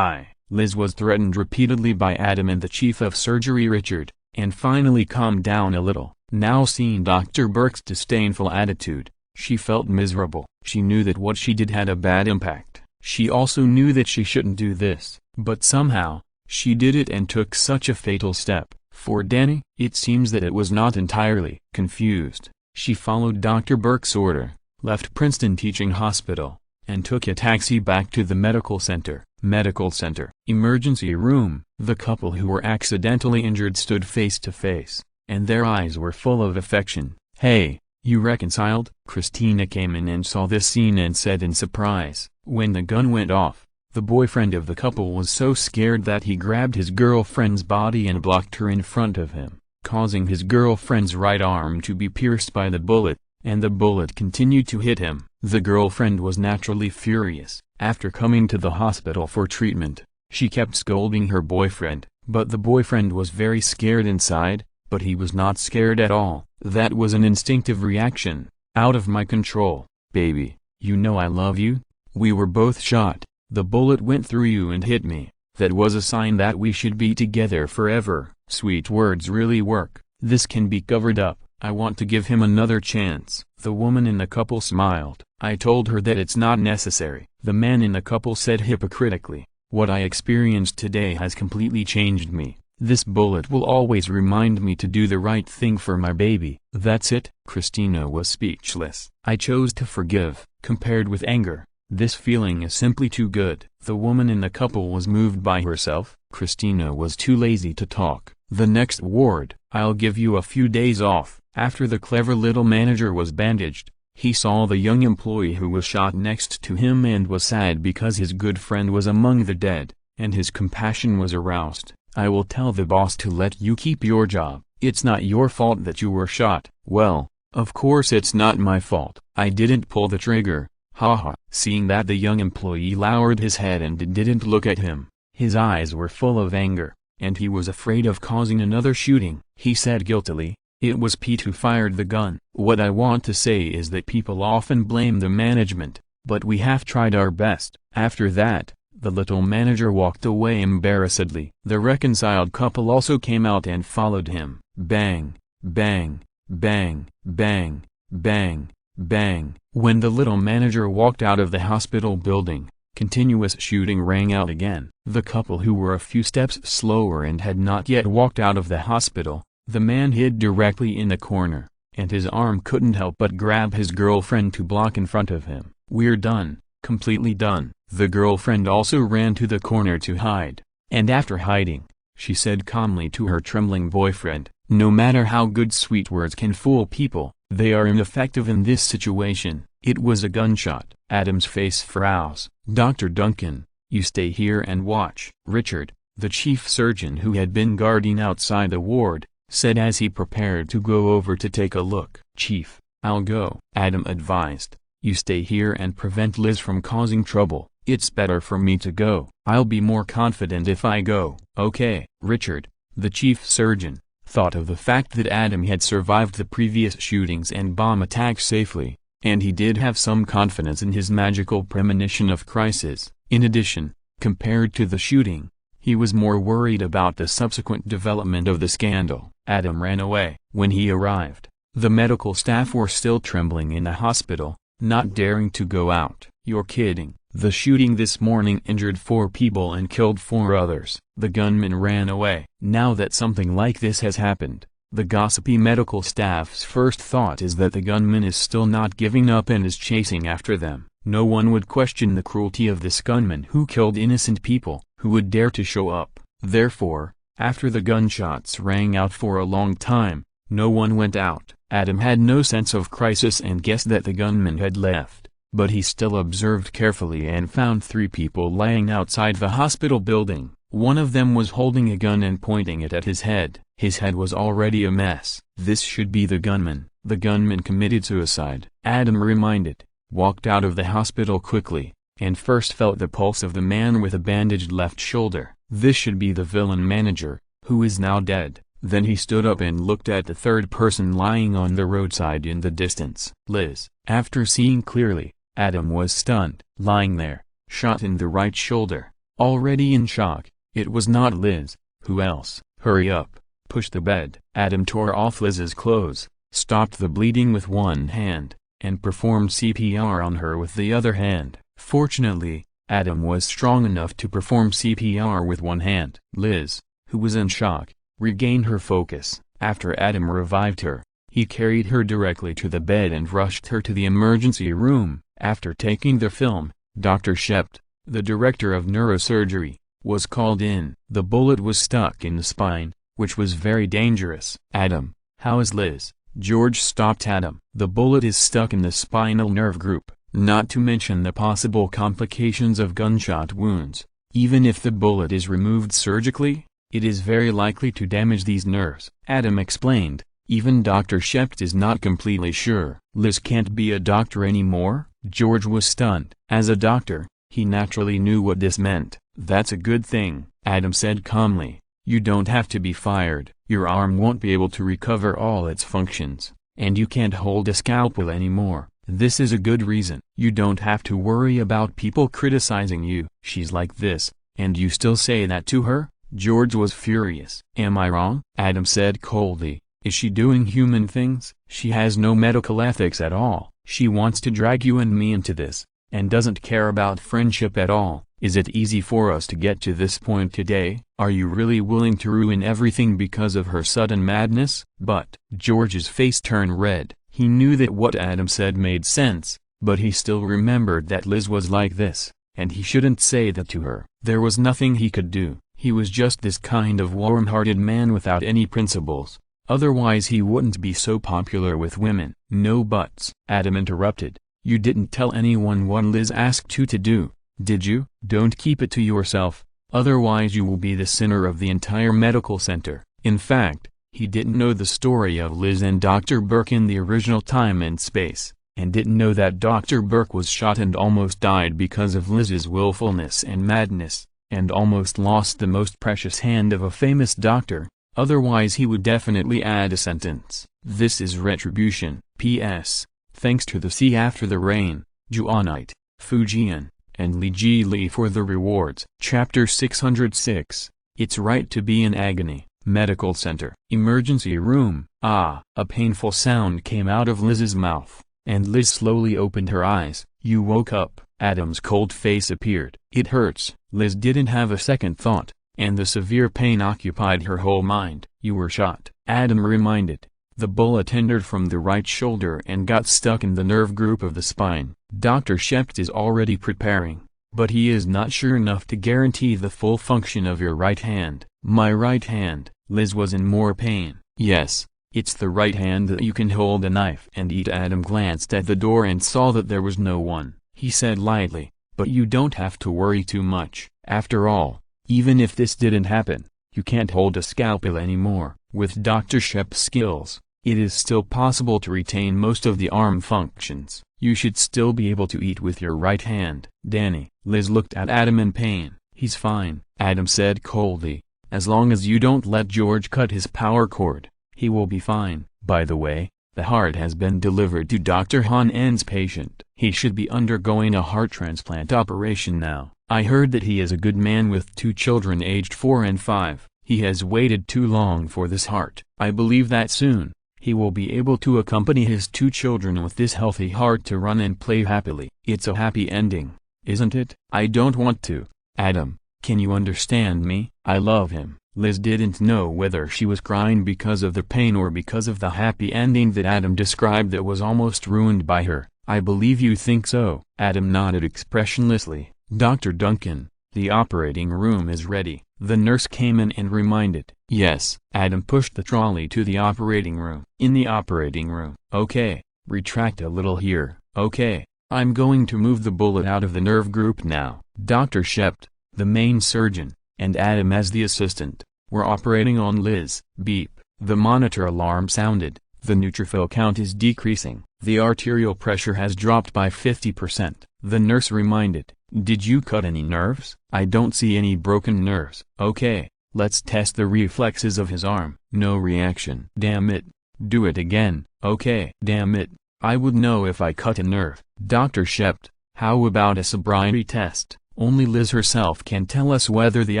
Liz was threatened repeatedly by Adam and the chief of surgery Richard, and finally calmed down a little. Now seeing Dr. Burke's disdainful attitude, she felt miserable. She knew that what she did had a bad impact. She also knew that she shouldn't do this, but somehow, she did it and took such a fatal step. For Danny, it seems that it was not entirely. Confused, she followed Dr. Burke's order, left Princeton Teaching Hospital, and took a taxi back to the medical center. Medical center. Emergency room. The couple who were accidentally injured stood face to face, and their eyes were full of affection. "Hey, you reconciled?" Christina came in and saw this scene and said in surprise. When the gun went off, the boyfriend of the couple was so scared that he grabbed his girlfriend's body and blocked her in front of him, causing his girlfriend's right arm to be pierced by the bullet, and the bullet continued to hit him. The girlfriend was naturally furious. After coming to the hospital for treatment, she kept scolding her boyfriend, but the boyfriend was very scared inside, but he was not scared at all. "That was an instinctive reaction, out of my control. Baby, you know I love you. We were both shot. The bullet went through you and hit me. That was a sign that we should be together forever." Sweet words really work. This can be covered up. "I want to give him another chance." The woman in the couple smiled. "I told her that it's not necessary." The man in the couple said hypocritically, "What I experienced today has completely changed me. This bullet will always remind me to do the right thing for my baby." "That's it." Christina was speechless. "I chose to forgive." Compared with anger, this feeling is simply too good. The woman in the couple was moved by herself. Christina was too lazy to talk. The next ward. "I'll give you a few days off." After the clever little manager was bandaged, he saw the young employee who was shot next to him and was sad because his good friend was among the dead, and his compassion was aroused. "I will tell the boss to let you keep your job. It's not your fault that you were shot." "Well, of course it's not my fault. I didn't pull the trigger. Haha." Seeing that the young employee lowered his head and didn't look at him, his eyes were full of anger, and he was afraid of causing another shooting. He said guiltily, "It was Pete who fired the gun." What I want to say is that people often blame the management, but we have tried our best. After that, the little manager walked away embarrassedly. The reconciled couple also came out and followed him. Bang, bang, bang, bang, bang, bang. When the little manager walked out of the hospital building, continuous shooting rang out again. The couple who were a few steps slower and had not yet walked out of the hospital, the man hid directly in the corner, and his arm couldn't help but grab his girlfriend to block in front of him. "We're done, completely done." The girlfriend also ran to the corner to hide, and after hiding, she said calmly to her trembling boyfriend, "No matter how good sweet words can fool people, they are ineffective in this situation. It was a gunshot." Adam's face frowns. "Dr. Duncan, you stay here and watch." Richard, the chief surgeon who had been guarding outside the ward, said as he prepared to go over to take a look. "Chief, I'll go." Adam advised, "You stay here and prevent Liz from causing trouble." "It's better for me to go. I'll be more confident if I go." "Okay." Richard, the chief surgeon, thought of the fact that Adam had survived the previous shootings and bomb attacks safely, and he did have some confidence in his magical premonition of crisis. In addition, compared to the shooting, he was more worried about the subsequent development of the scandal. Adam ran away. When he arrived, the medical staff were still trembling in the hospital, not daring to go out. "You're kidding. The shooting this morning injured 4 people and killed 4 others. The gunman ran away." Now that something like this has happened, the gossipy medical staff's first thought is that the gunman is still not giving up and is chasing after them. No one would question the cruelty of this gunman who killed innocent people, who would dare to show up. Therefore, after the gunshots rang out for a long time, no one went out. Adam had no sense of crisis and guessed that the gunman had left, but he still observed carefully and found 3 people lying outside the hospital building. One of them was holding a gun and pointing it at his head. His head was already a mess. This should be the gunman. The gunman committed suicide. Adam reminded, walked out of the hospital quickly, and first felt the pulse of the man with a bandaged left shoulder. This should be the villain manager, who is now dead. Then he stood up and looked at the third person lying on the roadside in the distance. Liz. After seeing clearly, Adam was stunned. Lying there, shot in the right shoulder, already in shock. It was not Liz. Who else? "Hurry up. Push the bed." Adam tore off Liz's clothes, stopped the bleeding with one hand, and performed CPR on her with the other hand. Fortunately, Adam was strong enough to perform CPR with one hand. Liz, who was in shock, regained her focus. After Adam revived her, he carried her directly to the bed and rushed her to the emergency room. After taking the film, Dr. Shept, the director of neurosurgery, was called in. The bullet was stuck in the spine, which was very dangerous. "Adam, how is Liz?" George stopped Adam. "The bullet is stuck in the spinal nerve group, not to mention the possible complications of gunshot wounds. Even if the bullet is removed surgically, it is very likely to damage these nerves," Adam explained. Even Dr. Shept is not completely sure. "Liz can't be a doctor anymore?" George was stunned. As a doctor, he naturally knew what this meant. "That's a good thing," Adam said calmly. "You don't have to be fired. Your arm won't be able to recover all its functions, and you can't hold a scalpel anymore. This is a good reason. You don't have to worry about people criticizing you." "She's like this, and you still say that to her?" George was furious. "Am I wrong?" Adam said coldly. "Is she doing human things?" "She has no medical ethics at all. She wants to drag you and me into this, and doesn't care about friendship at all. Is it easy for us to get to this point today? Are you really willing to ruin everything because of her sudden madness?" But George's face turned red. He knew that what Adam said made sense, but he still remembered that Liz was like this, and he shouldn't say that to her. There was nothing he could do. He was just this kind of warm-hearted man without any principles. Otherwise he wouldn't be so popular with women. "No buts," Adam interrupted. "You didn't tell anyone what Liz asked you to do, did you? Don't keep it to yourself, otherwise you will be the sinner of the entire medical center." In fact, he didn't know the story of Liz and Dr. Burke in the original time and space, and didn't know that Dr. Burke was shot and almost died because of Liz's willfulness and madness, and almost lost the most precious hand of a famous doctor. Otherwise he would definitely add a sentence: "This is retribution. P.S. Thanks to the sea after the rain, Juanite, Fujian, and Li Ji Li for the rewards." Chapter 606. It's right to be in agony. Medical center. Emergency room. "Ah!" A painful sound came out of Liz's mouth, and Liz slowly opened her eyes. "You woke up." Adam's cold face appeared. "It hurts." Liz didn't have a second thought, and the severe pain occupied her whole mind. "You were shot," Adam reminded. "The bullet entered from the right shoulder and got stuck in the nerve group of the spine. Dr. Shept is already preparing, but he is not sure enough to guarantee the full function of your right hand." "My right hand." Liz was in more pain. "Yes, it's the right hand that you can hold a knife and eat." Adam glanced at the door and saw that there was no one. He said lightly, "But you don't have to worry too much. After all, even if this didn't happen, you can't hold a scalpel anymore. With Dr. Shep's skills, it is still possible to retain most of the arm functions. You should still be able to eat with your right hand." "Danny." Liz looked at Adam in pain. "He's fine," Adam said coldly. "As long as you don't let George cut his power cord, he will be fine. By the way, the heart has been delivered to Dr. Han En's patient. He should be undergoing a heart transplant operation now. I heard that he is a good man with 2 children aged 4 and 5. He has waited too long for this heart. I believe that soon, he will be able to accompany his 2 children with this healthy heart to run and play happily." "It's a happy ending, isn't it?" "I don't want to." "Adam, can you understand me? I love him." Liz didn't know whether she was crying because of the pain or because of the happy ending that Adam described that was almost ruined by her. "I believe you think so." Adam nodded expressionlessly. "Dr. Duncan, the operating room is ready." The nurse came in and reminded. "Yes." Adam pushed the trolley to the operating room. "In the operating room." "Okay, retract a little here." "Okay, I'm going to move the bullet out of the nerve group now." Dr. Shept, the main surgeon, and Adam as the assistant, were operating on Liz. Beep. The monitor alarm sounded. "The neutrophil count is decreasing. The arterial pressure has dropped by 50%. The nurse reminded. "Did you cut any nerves?" "I don't see any broken nerves." "Okay, let's test the reflexes of his arm." "No reaction." "Damn it. Do it again." "Okay." "Damn it. I would know if I cut a nerve." "Dr. Shept, how about a sobriety test? Only Liz herself can tell us whether the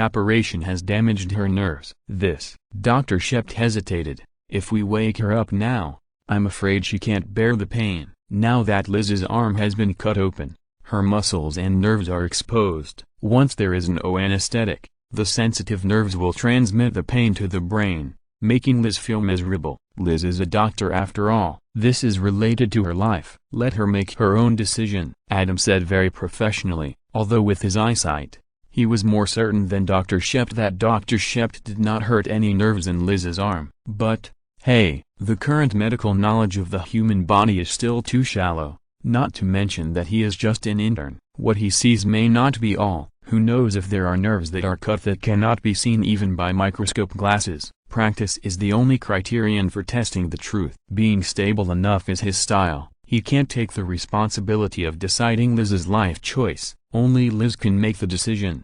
operation has damaged her nerves." "This." Dr. Shept hesitated. "If we wake her up now, I'm afraid she can't bear the pain. Now that Liz's arm has been cut open, her muscles and nerves are exposed. Once there is no anesthetic, the sensitive nerves will transmit the pain to the brain, making Liz feel miserable. Liz is a doctor after all. This is related to her life. Let her make her own decision." Adam said very professionally. Although with his eyesight, he was more certain than Dr. Shept that Dr. Shept did not hurt any nerves in Liz's arm. But, hey, the current medical knowledge of the human body is still too shallow, not to mention that he is just an intern. What he sees may not be all. Who knows if there are nerves that are cut that cannot be seen even by microscope glasses. Practice is the only criterion for testing the truth. Being stable enough is his style. He can't take the responsibility of deciding Liz's life choice. Only Liz can make the decision.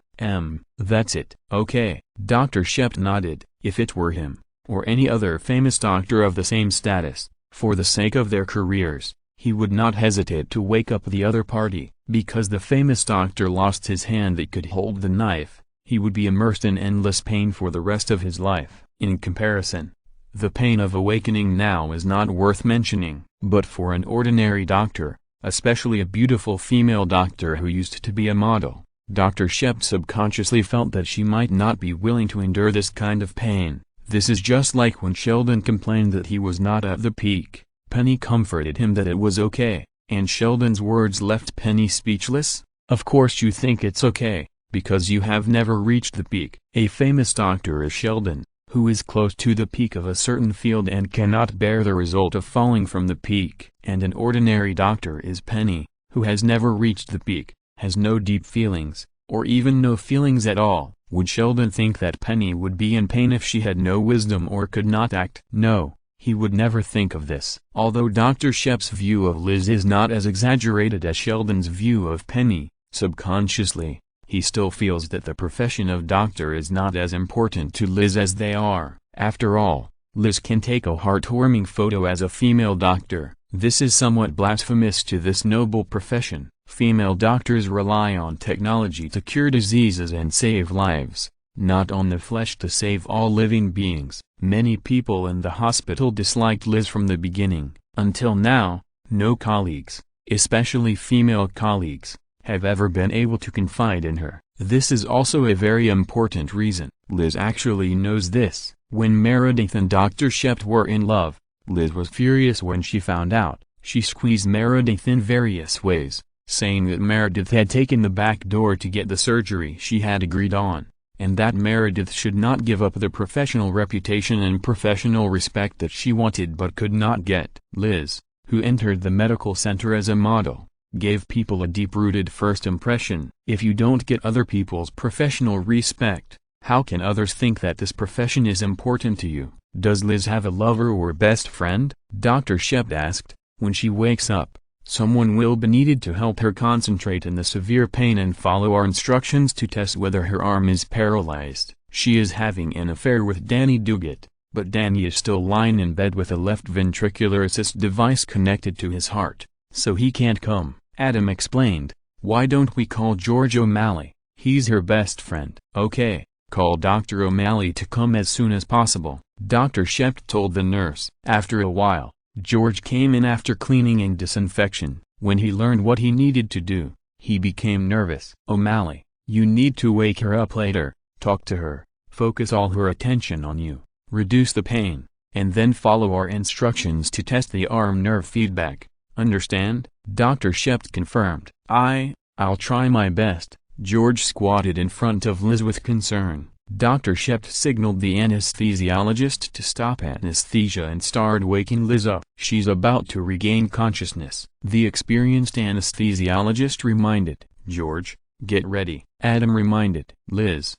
That's it. Okay. Dr. Shept nodded. If it were him, or any other famous doctor of the same status, for the sake of their careers, he would not hesitate to wake up the other party. Because the famous doctor lost his hand that could hold the knife, he would be immersed in endless pain for the rest of his life. In comparison, the pain of awakening now is not worth mentioning. But for an ordinary doctor, especially a beautiful female doctor who used to be a model, Dr. Shept subconsciously felt that she might not be willing to endure this kind of pain. This is just like when Sheldon complained that he was not at the peak. Penny comforted him that it was okay. And Sheldon's words left Penny speechless. Of course you think it's okay, because you have never reached the peak. A famous doctor is Sheldon, who is close to the peak of a certain field and cannot bear the result of falling from the peak. And an ordinary doctor is Penny, who has never reached the peak, has no deep feelings, or even no feelings at all. Would Sheldon think that Penny would be in pain if she had no wisdom or could not act? No. He would never think of this. Although Dr. Shep's view of Liz is not as exaggerated as Sheldon's view of Penny, subconsciously, he still feels that the profession of doctor is not as important to Liz as they are. After all, Liz can take a heartwarming photo as a female doctor. This is somewhat blasphemous to this noble profession. Female doctors rely on technology to cure diseases and save lives, not on the flesh to save all living beings. Many people in the hospital disliked Liz from the beginning. Until now, no colleagues, especially female colleagues, have ever been able to confide in her. This is also a very important reason. Liz actually knows this. When Meredith and Dr. Shept were in love, Liz was furious when she found out. She squeezed Meredith in various ways, saying that Meredith had taken the back door to get the surgery she had agreed on, and that Meredith should not give up the professional reputation and professional respect that she wanted but could not get. Liz, who entered the medical center as a model, gave people a deep-rooted first impression. If you don't get other people's professional respect, how can others think that this profession is important to you? Does Liz have a lover or best friend? Dr. Shept asked. When she wakes up, someone will be needed to help her concentrate in the severe pain and follow our instructions to test whether her arm is paralyzed. She is having an affair with Danny Duguid, but Danny is still lying in bed with a left ventricular assist device connected to his heart, so he can't come. Adam explained. Why don't we call George O'Malley? He's her best friend. Okay, call Dr. O'Malley to come as soon as possible, Dr. Shept told the nurse. After a while, George came in after cleaning and disinfection. When he learned what he needed to do, he became nervous. O'Malley, you need to wake her up later, talk to her, focus all her attention on you, reduce the pain, and then follow our instructions to test the arm nerve feedback. Understand? Dr. Shept confirmed. I'll try my best. George squatted in front of Liz with concern. Dr. Shept signaled the anesthesiologist to stop anesthesia and started waking Liz up. She's about to regain consciousness. The experienced anesthesiologist reminded. George, get ready. Adam reminded. Liz,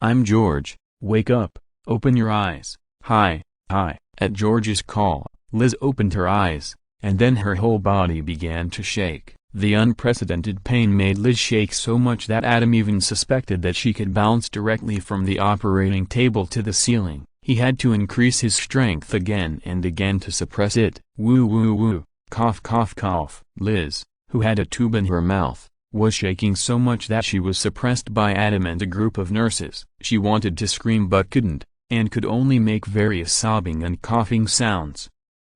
I'm George. Wake up. Open your eyes. Hi. At George's call, Liz opened her eyes, and then her whole body began to shake. The unprecedented pain made Liz shake so much that Adam even suspected that she could bounce directly from the operating table to the ceiling. He had to increase his strength again and again to suppress it. Woo woo woo, cough cough cough. Liz, who had a tube in her mouth, was shaking so much that she was suppressed by Adam and a group of nurses. She wanted to scream but couldn't, and could only make various sobbing and coughing sounds.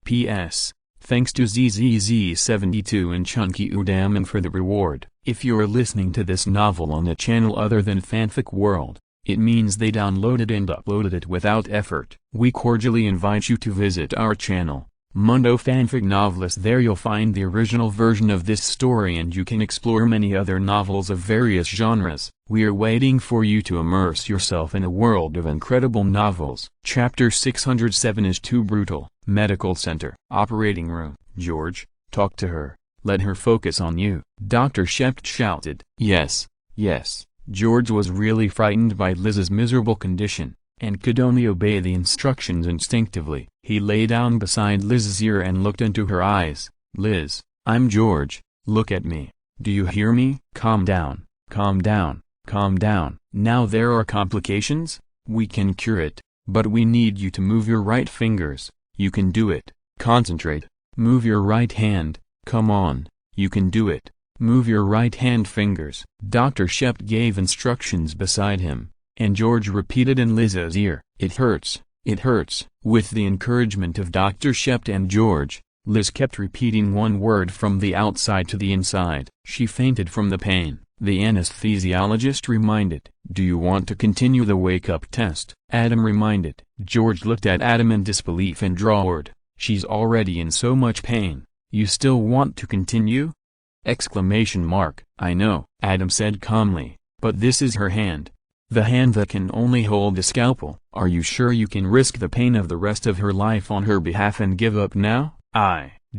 P.S. Thanks to ZZZ72 and Chunky Udaman for the reward. If you're listening to this novel on a channel other than Fanfic World, it means they downloaded and uploaded it without effort. We cordially invite you to visit our channel, Mundo fanfic novelist. There you'll find the original version of this story, and you can explore many other novels of various genres. We are waiting for you to immerse yourself in a world of incredible novels. Chapter 607 is too brutal. Medical center. Operating room. George, talk to her. Let her focus on you. Dr. Shept shouted. Yes, yes. George was really frightened by Liz's miserable condition, and could only obey the instructions instinctively. He lay down beside Liz's ear and looked into her eyes. Liz, I'm George, look at me. Do you hear me? Calm down, calm down, calm down. Now there are complications? We can cure it, but we need you to move your right fingers. You can do it. Concentrate. Move your right hand. Come on, you can do it. Move your right hand fingers. Dr. Shept gave instructions beside him, and George repeated in Liz's ear. It hurts, it hurts. With the encouragement of Dr. Shept and George, Liz kept repeating one word from the outside to the inside. She fainted from the pain. The anesthesiologist reminded. Do you want to continue the wake-up test? Adam reminded. George looked at Adam in disbelief and drawled. She's already in so much pain. You still want to continue? Exclamation mark. I know, Adam said calmly, but this is her hand. The hand that can only hold a scalpel. Are you sure you can risk the pain of the rest of her life on her behalf and give up now?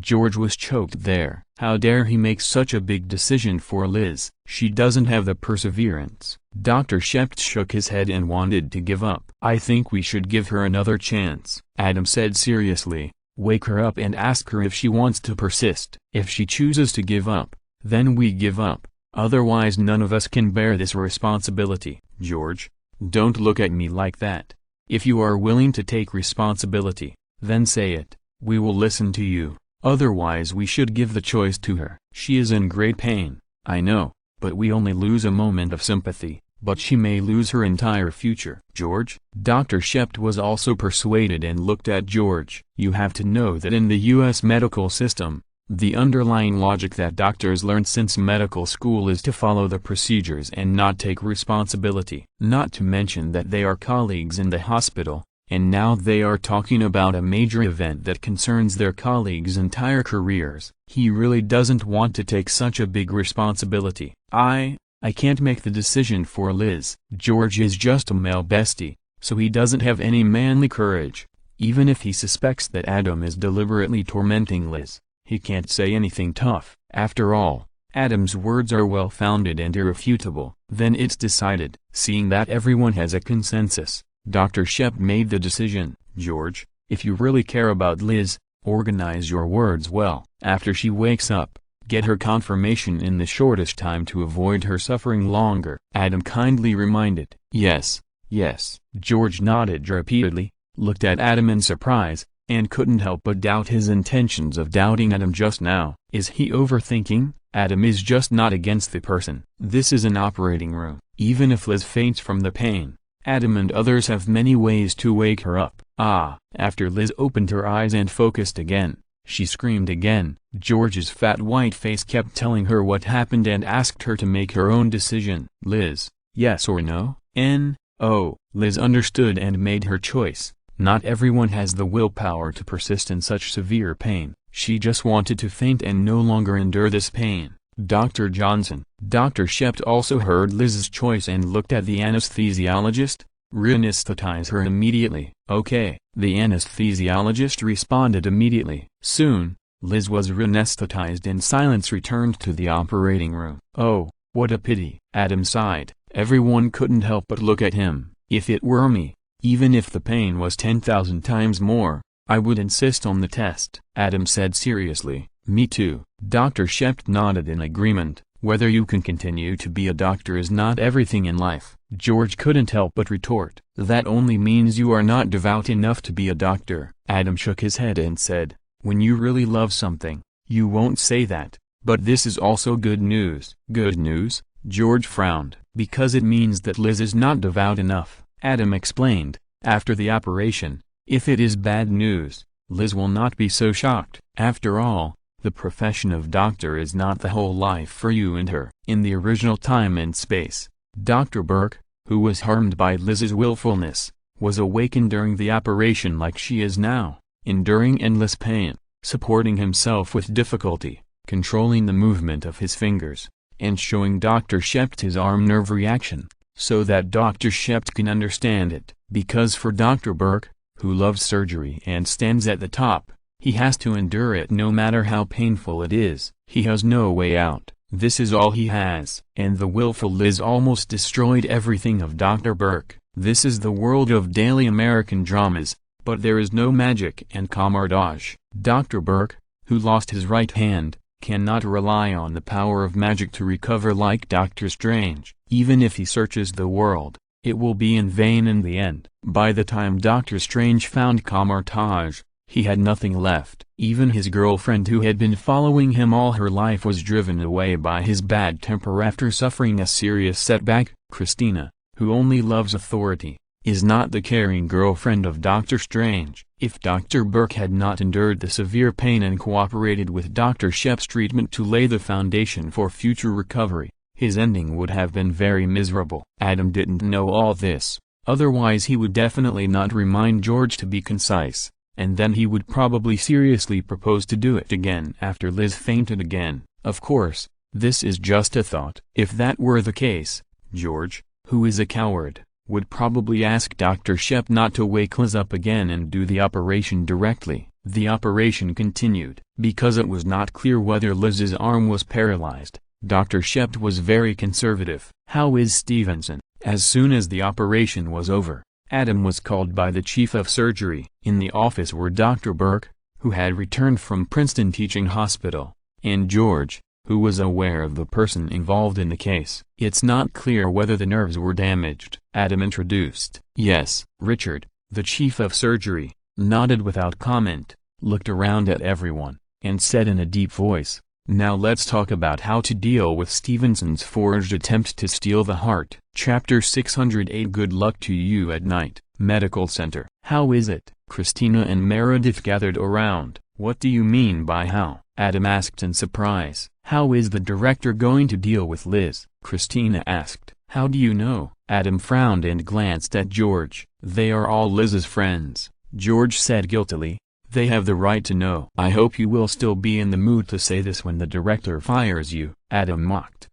George was choked there. How dare he make such a big decision for Liz? She doesn't have the perseverance. Dr. Shept shook his head and wanted to give up. I think we should give her another chance, Adam said seriously. Wake her up and ask her if she wants to persist. If she chooses to give up, then we give up. Otherwise none of us can bear this responsibility. George, don't look at me like that. If you are willing to take responsibility, then say it. We will listen to you. Otherwise we should give the choice to her. She is in great pain, I know, but we only lose a moment of sympathy, but she may lose her entire future. George? Dr. Shept was also persuaded and looked at George. You have to know that in the U.S. medical system, the underlying logic that doctors learned since medical school is to follow the procedures and not take responsibility. Not to mention that they are colleagues in the hospital, and now they are talking about a major event that concerns their colleagues' entire careers. He really doesn't want to take such a big responsibility. I can't make the decision for Liz. George is just a male bestie, so he doesn't have any manly courage. Even if he suspects that Adam is deliberately tormenting Liz, he can't say anything tough. After all, Adam's words are well-founded and irrefutable. Then it's decided. Seeing that everyone has a consensus, Dr. Shept made the decision. George, if you really care about Liz, organize your words well. After she wakes up, get her confirmation in the shortest time to avoid her suffering longer. Adam kindly reminded. Yes, yes. George nodded repeatedly, looked at Adam in surprise, and couldn't help but doubt his intentions of doubting Adam just now. Is he overthinking? Adam is just not against the person. This is an operating room. Even if Liz faints from the pain, Adam and others have many ways to wake her up. After Liz opened her eyes and focused again, she screamed again. George's fat white face kept telling her what happened and asked her to make her own decision. Liz, yes or no? No. Liz understood and made her choice. Not everyone has the willpower to persist in such severe pain. She just wanted to faint and no longer endure this pain. Dr. Johnson. Dr. Shept also heard Liz's choice and looked at the anesthesiologist. Re-anesthetize her immediately. Okay. The anesthesiologist responded immediately. Soon, Liz was re-anesthetized and silence returned to the operating room. Oh, what a pity. Adam sighed. Everyone couldn't help but look at him. If it were me, even if the pain was 10,000 times more, I would insist on the test. Adam said seriously. Me too. Dr. Shept nodded in agreement. Whether you can continue to be a doctor is not everything in life. George couldn't help but retort. That only means you are not devout enough to be a doctor. Adam shook his head and said, when you really love something, you won't say that. But this is also good news. Good news? George frowned. Because it means that Liz is not devout enough. Adam explained. After the operation, if it is bad news, Liz will not be so shocked. After all, the profession of doctor is not the whole life for you and her. In the original time and space, Dr. Burke, who was harmed by Liz's willfulness, was awakened during the operation like she is now, enduring endless pain. supporting himself with difficulty, controlling the movement of his fingers, and showing Dr. Shept his arm nerve reaction, so that Dr. Shept can understand it. Because for Dr. Burke, who loves surgery and stands at the top, he has to endure it no matter how painful it is. He has no way out. This is all he has. And the willful Liz almost destroyed everything of Dr. Burke. This is the world of daily American dramas, but there is no magic and camaraderie. Dr. Burke, who lost his right hand, cannot rely on the power of magic to recover like Doctor Strange. Even if he searches the world, it will be in vain in the end. By the time Doctor Strange found camaraderie, he had nothing left. Even his girlfriend who had been following him all her life was driven away by his bad temper after suffering a serious setback. Christina, who only loves authority, is not the caring girlfriend of Doctor Strange. If Dr. Burke had not endured the severe pain and cooperated with Dr. Shep's treatment to lay the foundation for future recovery, his ending would have been very miserable. Adam didn't know all this, otherwise he would definitely not remind George to be concise, and then he would probably seriously propose to do it again after Liz fainted again. Of course, this is just a thought. If that were the case, George, who is a coward, would probably ask Dr. Shep not to wake Liz up again and do the operation directly. The operation continued. Because it was not clear whether Liz's arm was paralyzed, Dr. Shep was very conservative. "How is Stevenson?" As soon as the operation was over, Adam was called by the chief of surgery. In the office were Dr. Burke, who had returned from Princeton Teaching Hospital, and George, who was aware of the person involved in the case. "It's not clear whether the nerves were damaged," Adam introduced. "Yes." Richard, the chief of surgery, nodded without comment, looked around at everyone, and said in a deep voice, "Now let's talk about how to deal with Stevenson's forged attempt to steal the heart." Chapter 608. Good luck to you at night. Medical Center. "How is it?" Christina and Meredith gathered around. "What do you mean by how?" Adam asked in surprise. "How is the director going to deal with Liz?" Christina asked. "How do you know?" Adam frowned and glanced at George. "They are all Liz's friends," George said guiltily. "They have the right to know." "I hope you will still be in the mood to say this when the director fires you," Adam mocked.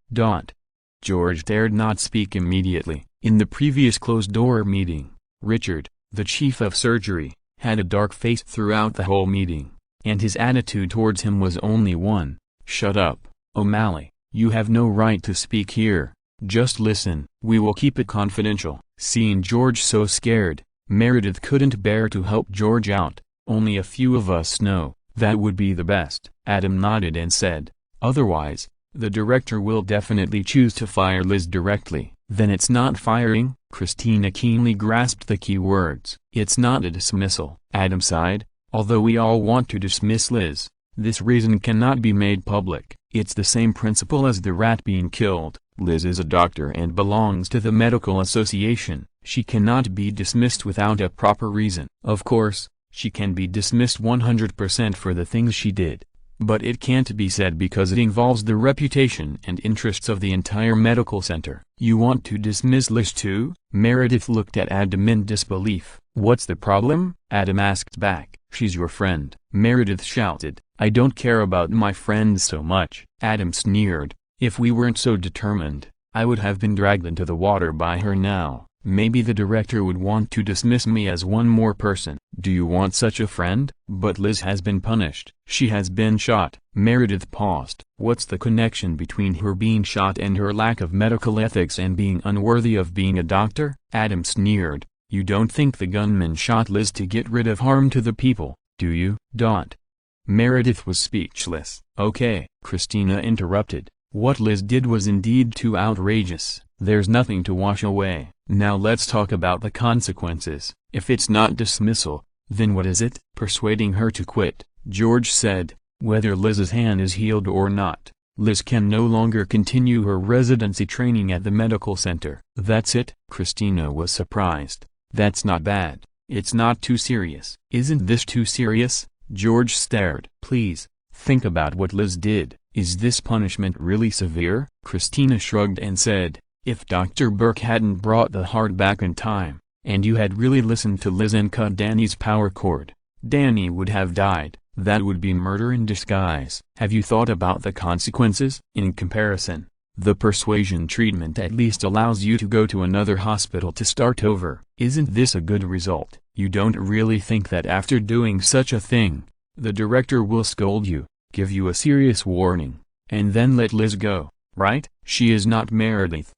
George dared not speak immediately. In the previous closed-door meeting, Richard, the chief of surgery, had a dark face throughout the whole meeting, and his attitude towards him was only one: "Shut up, O'Malley, you have no right to speak here. Just listen. We will keep it confidential." Seeing George so scared, Meredith couldn't bear to help George out. "Only a few of us know." "That would be the best." Adam nodded and said. "Otherwise, the director will definitely choose to fire Liz directly." "Then it's not firing?" Christina keenly grasped the key words. "It's not a dismissal." Adam sighed. "Although we all want to dismiss Liz, this reason cannot be made public. It's the same principle as the rat being killed. Liz is a doctor and belongs to the medical association. She cannot be dismissed without a proper reason. Of course, she can be dismissed 100% for the things she did, but it can't be said because it involves the reputation and interests of the entire medical center." "You want to dismiss Liz too?" Meredith looked at Adam in disbelief. "What's the problem?" Adam asked back. "She's your friend," Meredith shouted. "I don't care about my friends so much," Adam sneered. "If we weren't so determined, I would have been dragged into the water by her now. Maybe the director would want to dismiss me as one more person." "Do you want such a friend?" "But Liz has been punished. She has been shot." Meredith paused. "What's the connection between her being shot and her lack of medical ethics and being unworthy of being a doctor?" Adam sneered. "You don't think the gunman shot Liz to get rid of harm to the people, do you?" Meredith was speechless. "Okay," Christina interrupted. "What Liz did was indeed too outrageous. There's nothing to wash away. Now let's talk about the consequences. If it's not dismissal, then what is it?" "Persuading her to quit," George said, "whether Liz's hand is healed or not. Liz can no longer continue her residency training at the medical center." "That's it?" Christina was surprised. "That's not bad. It's not too serious." "Isn't this too serious?" George stared. "Please, think about what Liz did. Is this punishment really severe?" Christina shrugged and said, "If Dr. Burke hadn't brought the heart back in time, and you had really listened to Liz and cut Danny's power cord, Danny would have died. That would be murder in disguise. Have you thought about the consequences? In comparison, the persuasion treatment at least allows you to go to another hospital to start over. Isn't this a good result? You don't really think that after doing such a thing, the director will scold you, give you a serious warning, and then let Liz go, right? She is not Meredith.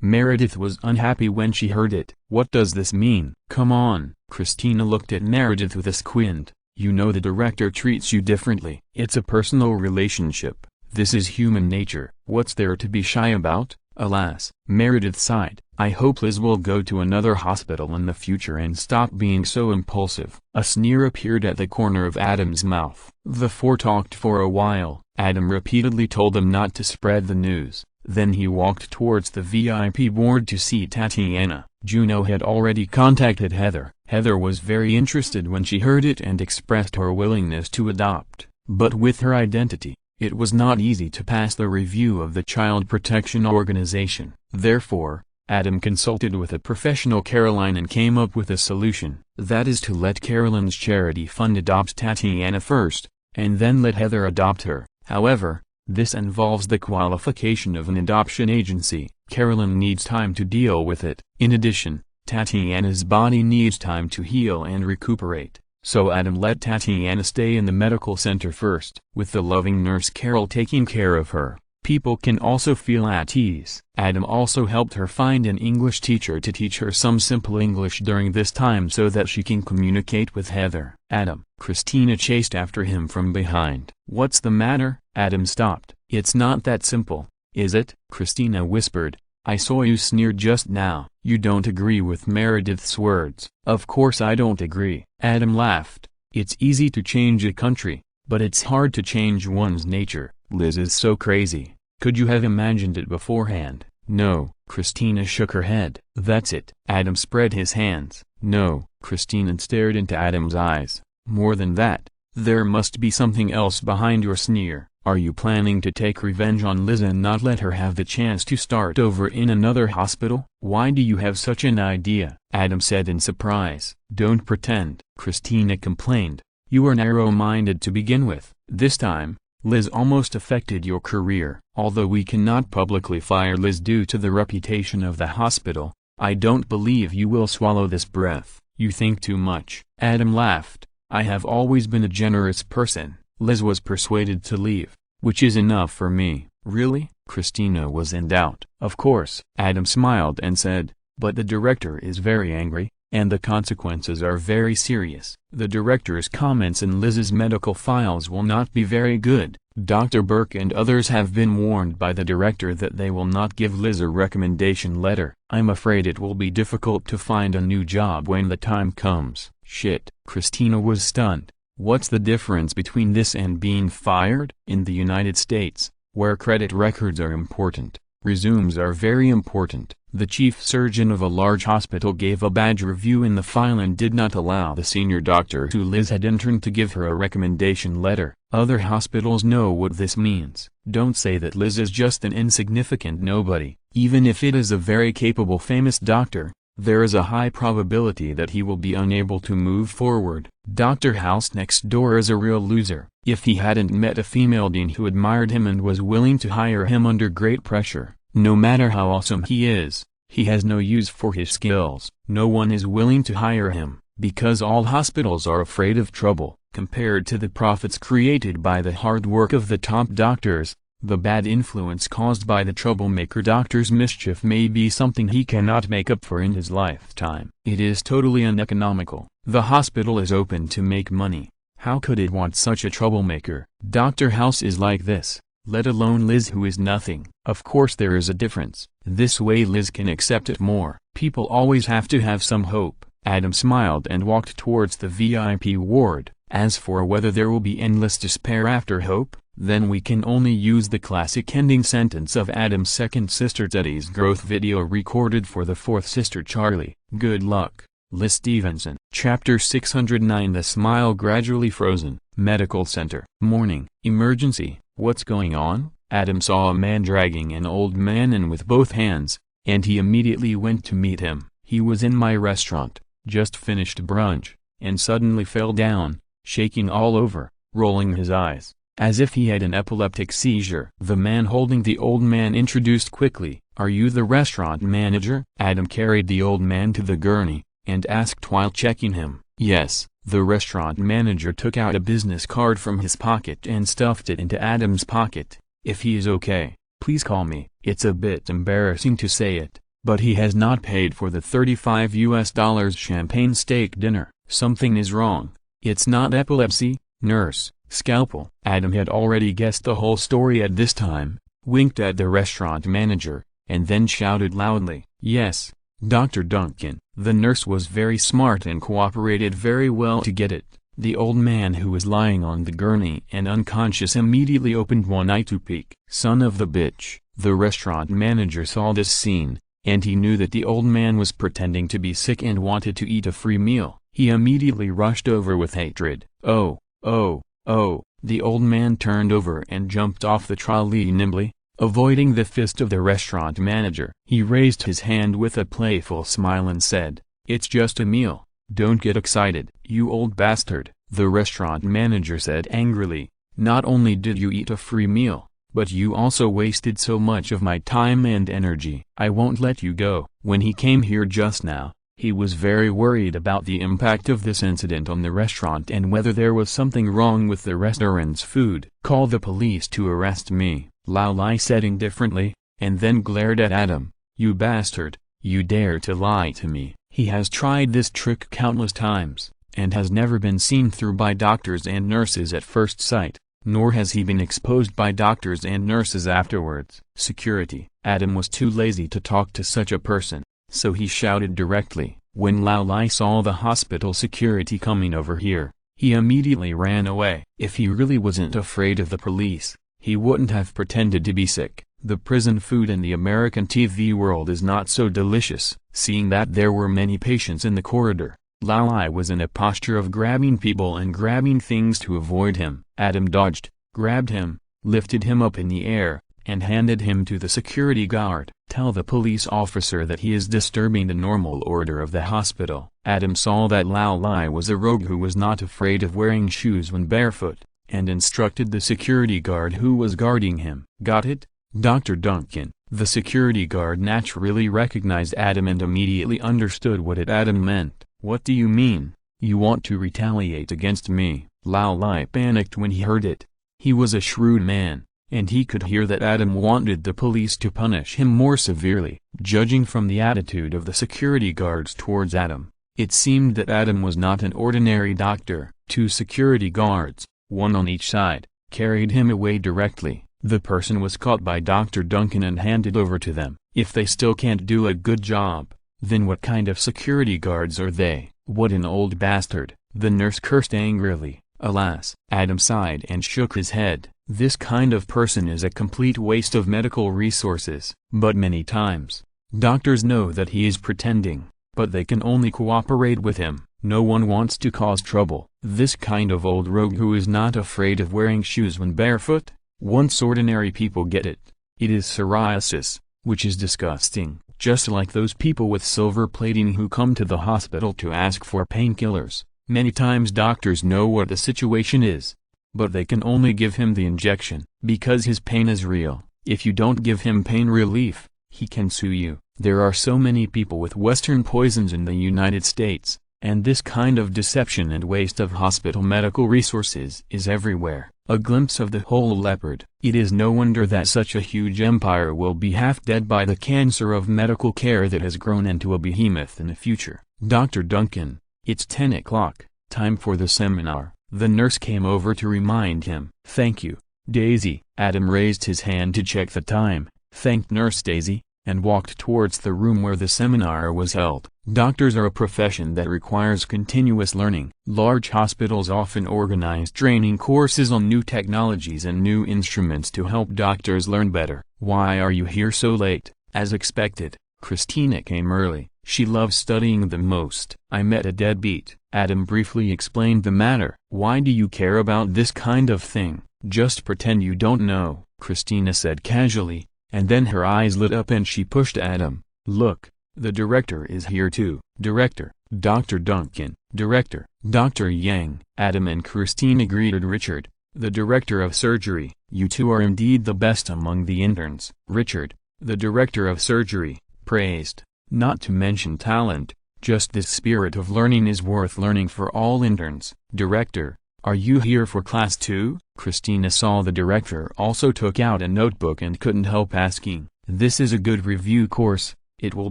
Meredith was unhappy when she heard it. What does this mean? Come on. Christina looked at Meredith with a squint. You know the director treats you differently. It's a personal relationship. This is human nature. What's there to be shy about? Alas. Meredith sighed. I hope Liz will go to another hospital in the future and stop being so impulsive. A sneer appeared at the corner of Adam's mouth. The four talked for a while. Adam repeatedly told them not to spread the news. Then he walked towards the VIP ward to see Tatiana. Juno had already contacted Heather. Heather was very interested when she heard it and expressed her willingness to adopt. But with her identity, it was not easy to pass the review of the Child Protection Organization. Therefore, Adam consulted with a professional Caroline and came up with a solution. That is to let Caroline's charity fund adopt Tatiana first, and then let Heather adopt her. However, this involves the qualification of an adoption agency. Caroline needs time to deal with it. In addition, Tatiana's body needs time to heal and recuperate. So Adam let Tatiana stay in the medical center first. With the loving nurse Carol taking care of her, people can also feel at ease. Adam also helped her find an English teacher to teach her some simple English during this time so that she can communicate with Heather. Adam. Christina chased after him from behind. What's the matter? Adam stopped. It's not that simple, is it? Christina whispered. I saw you sneer just now. You don't agree with Meredith's words. Of course I don't agree. Adam laughed. It's easy to change a country, but it's hard to change one's nature. Liz is so crazy. Could you have imagined it beforehand? No. Christina shook her head. That's it. Adam spread his hands. No. Christina stared into Adam's eyes. More than that, there must be something else behind your sneer. Are you planning to take revenge on Liz and not let her have the chance to start over in another hospital? Why do you have such an idea? Adam said in surprise. Don't pretend. Christina complained. You were narrow-minded to begin with. This time, Liz almost affected your career. Although we cannot publicly fire Liz due to the reputation of the hospital, I don't believe you will swallow this breath. You think too much. Adam laughed. I have always been a generous person. Liz was persuaded to leave, which is enough for me. Really? Christina was in doubt. Of course. Adam smiled and said, but the director is very angry, and the consequences are very serious. The director's comments in Liz's medical files will not be very good. Dr. Burke and others have been warned by the director that they will not give Liz a recommendation letter. I'm afraid it will be difficult to find a new job when the time comes. Shit. Christina was stunned. What's the difference between this and being fired? In the United States, where credit records are important, resumes are very important. The chief surgeon of a large hospital gave a bad review in the file and did not allow the senior doctor who Liz had interned to give her a recommendation letter. Other hospitals know what this means. Don't say that Liz is just an insignificant nobody. Even if it is a very capable famous doctor, there is a high probability that he will be unable to move forward. Dr. House next door is a real loser. If he hadn't met a female dean who admired him and was willing to hire him under great pressure, no matter how awesome he is, he has no use for his skills. No one is willing to hire him, because all hospitals are afraid of trouble. Compared to the profits created by the hard work of the top doctors, the bad influence caused by the troublemaker doctor's mischief may be something he cannot make up for in his lifetime. It is totally uneconomical. The hospital is open to make money. How could it want such a troublemaker? Dr. House is like this, let alone Liz, who is nothing. Of course there is a difference. This way Liz can accept it more. People always have to have some hope. Adam smiled and walked towards the VIP ward. As for whether there will be endless despair after hope, then we can only use the classic ending sentence of Adam's second sister Teddy's growth video recorded for the fourth sister Charlie. Good luck, Liz Stevenson. Chapter 609. The smile gradually frozen. Medical center. Morning. Emergency. What's going on? Adam saw a man dragging an old man in with both hands, and he immediately went to meet him. He was in my restaurant, just finished brunch, and suddenly fell down, shaking all over. rolling his eyes, as if he had an epileptic seizure. The man holding the old man introduced quickly, "Are you the restaurant manager?" Adam carried the old man to the gurney, and asked while checking him. "Yes." The restaurant manager took out a business card from his pocket and stuffed it into Adam's pocket. "If he is okay, please call me." It's a bit embarrassing to say it, but he has not paid for the $35 champagne steak dinner. Something is wrong. It's not epilepsy, nurse. Scalpel. Adam had already guessed the whole story at this time, winked at the restaurant manager, and then shouted loudly, "Yes, Dr. Duncan." The nurse was very smart and cooperated very well to get it. The old man who was lying on the gurney and unconscious immediately opened one eye to peek. "Son of the bitch." The restaurant manager saw this scene, and he knew that the old man was pretending to be sick and wanted to eat a free meal. He immediately rushed over with hatred. "Oh, oh, oh." The old man turned over and jumped off the trolley nimbly, avoiding the fist of the restaurant manager. He raised his hand with a playful smile and said, "It's just a meal. Don't get excited." "You old bastard," the restaurant manager said angrily, "not only did you eat a free meal, but you also wasted so much of my time and energy. I won't let you go." When he came here just now, he was very worried about the impact of this incident on the restaurant and whether there was something wrong with the restaurant's food. "Call the police to arrest me," Laulai said indifferently, and then glared at Adam. "You bastard, you dare to lie to me." He has tried this trick countless times, and has never been seen through by doctors and nurses at first sight, nor has he been exposed by doctors and nurses afterwards. Security. Adam was too lazy to talk to such a person, so he shouted directly. When Laulai saw the hospital security coming over here, he immediately ran away. If he really wasn't afraid of the police, he wouldn't have pretended to be sick. The prison food in the American TV world is not so delicious. Seeing that there were many patients in the corridor, Laulai was in a posture of grabbing people and grabbing things to avoid him. Adam dodged, grabbed him, lifted him up in the air, and handed him to the security guard. "Tell the police officer that he is disturbing the normal order of the hospital." Adam saw that Laulai was a rogue who was not afraid of wearing shoes when barefoot, and instructed the security guard who was guarding him. "Got it, Dr. Duncan?" The security guard naturally recognized Adam and immediately understood what Adam meant. "What do you mean? You want to retaliate against me?" Laulai panicked when he heard it. He was a shrewd man, and he could hear that Adam wanted the police to punish him more severely. Judging from the attitude of the security guards towards Adam, it seemed that Adam was not an ordinary doctor. Two security guards, one on each side, carried him away directly. The person was caught by Dr. Duncan and handed over to them. If they still can't do a good job, then what kind of security guards are they? What an old bastard. The nurse cursed angrily. Alas. Adam sighed and shook his head. This kind of person is a complete waste of medical resources. But many times, doctors know that he is pretending, but they can only cooperate with him. No one wants to cause trouble. This kind of old rogue who is not afraid of wearing shoes when barefoot? Once ordinary people get it, it is psoriasis, which is disgusting. Just like those people with silver plating who come to the hospital to ask for painkillers. Many times doctors know what the situation is, but they can only give him the injection. Because his pain is real, if you don't give him pain relief, he can sue you. There are so many people with Western poisons in the United States, and this kind of deception and waste of hospital medical resources is everywhere. A glimpse of the whole leopard. It is no wonder that such a huge empire will be half dead by the cancer of medical care that has grown into a behemoth in the future. "Dr. Duncan, it's 10 o'clock, time for the seminar." The nurse came over to remind him. "Thank you, Daisy." Adam raised his hand to check the time, thanked Nurse Daisy, and walked towards the room where the seminar was held. Doctors are a profession that requires continuous learning. Large hospitals often organize training courses on new technologies and new instruments to help doctors learn better. "Why are you here so late?" As expected, Christina came early. She loves studying the most. "I met a deadbeat." Adam briefly explained the matter. "Why do you care about this kind of thing?" "Just pretend you don't know," Christina said casually, and then her eyes lit up and she pushed Adam. "Look, the director is here too." "Director, Dr. Duncan." "Director, Dr. Yang." Adam and Christina greeted Richard, the director of surgery. You two are indeed the best among the interns. Richard, the director of surgery, praised, not to mention talent, just this spirit of learning is worth learning for all interns. Director, are you here for class 2? Christina saw the director also took out a notebook and couldn't help asking. This is a good review course, it will